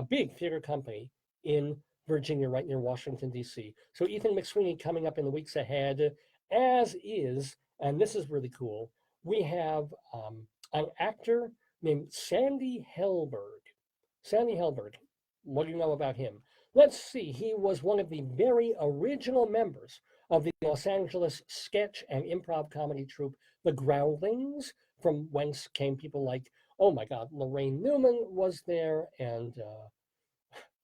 big theater company in Virginia, right near Washington, D.C. So Ethan McSweeney coming up in the weeks ahead, as is, and this is really cool, we have an actor named Sandy Helberg. Sandy Helberg, what do you know about him? Let's see, he was one of the very original members of the Los Angeles sketch and improv comedy troupe, The Groundlings, from whence came people like, oh my God, Lorraine Newman was there, and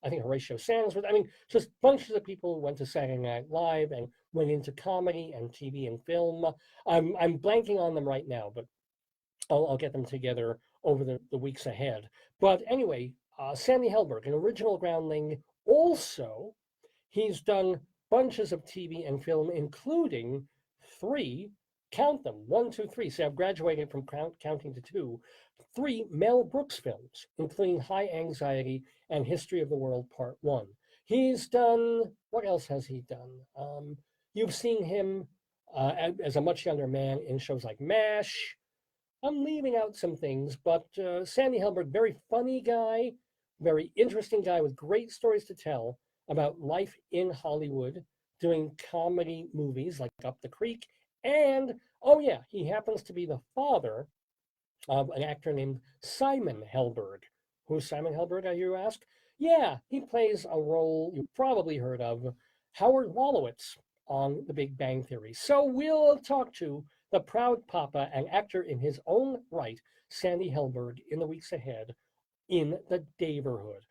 I think Horatio Sands was, just bunches of people who went to Saturday Night Live and went into comedy and TV and film. I'm blanking on them right now, but I'll get them together over the weeks ahead. But anyway, Sandy Helberg, an original Groundling. Also, he's done bunches of TV and film, including 3, count them, 1, 2, 3. So I've graduated from counting to 2. 3 Mel Brooks films, including High Anxiety and History of the World Part 1. He's done, what else has he done? You've seen him as a much younger man in shows like MASH. I'm leaving out some things, but Sandy Helberg, very funny guy, very interesting guy with great stories to tell about life in Hollywood, doing comedy movies like Up the Creek. And, oh yeah, he happens to be the father of an actor named Simon Helberg. Who's Simon Helberg, I hear you ask? Yeah, he plays a role you've probably heard of, Howard Wolowitz on The Big Bang Theory. So we'll talk to the proud papa and actor in his own right, Sandy Helberg, in the weeks ahead in the Daverhood.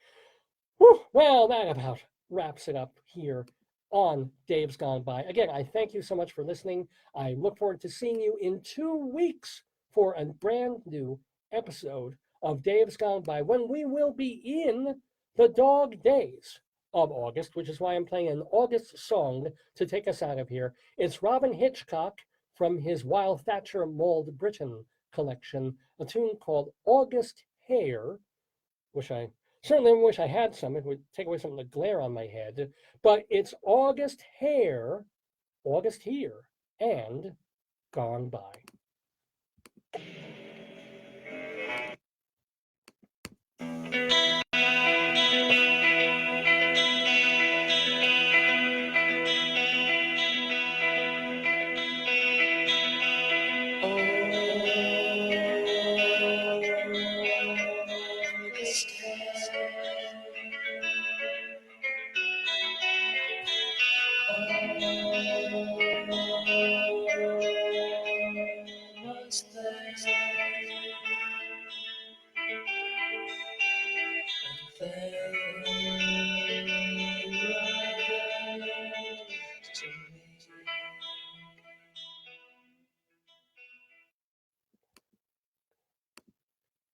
Whew, well, that about wraps it up here on Dave's Gone By. Again, I thank you so much for listening. I look forward to seeing you in 2 weeks for a brand new episode of Dave's Gone By, when we will be in the dog days of August, which is why I'm playing an August song to take us out of here. It's Robin Hitchcock from his While Thatcher Mauled Britain collection, a tune called August Hare, which I certainly wish I had some. It would take away some of the glare on my head. But it's August Hare, August Here, and Gone By.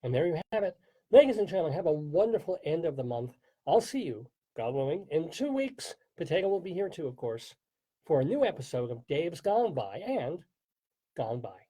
And there you have it. Ladies and gentlemen, have a wonderful end of the month. I'll see you, God willing, in 2 weeks. Potato will be here too, of course, for a new episode of Dave's Gone By and Gone By.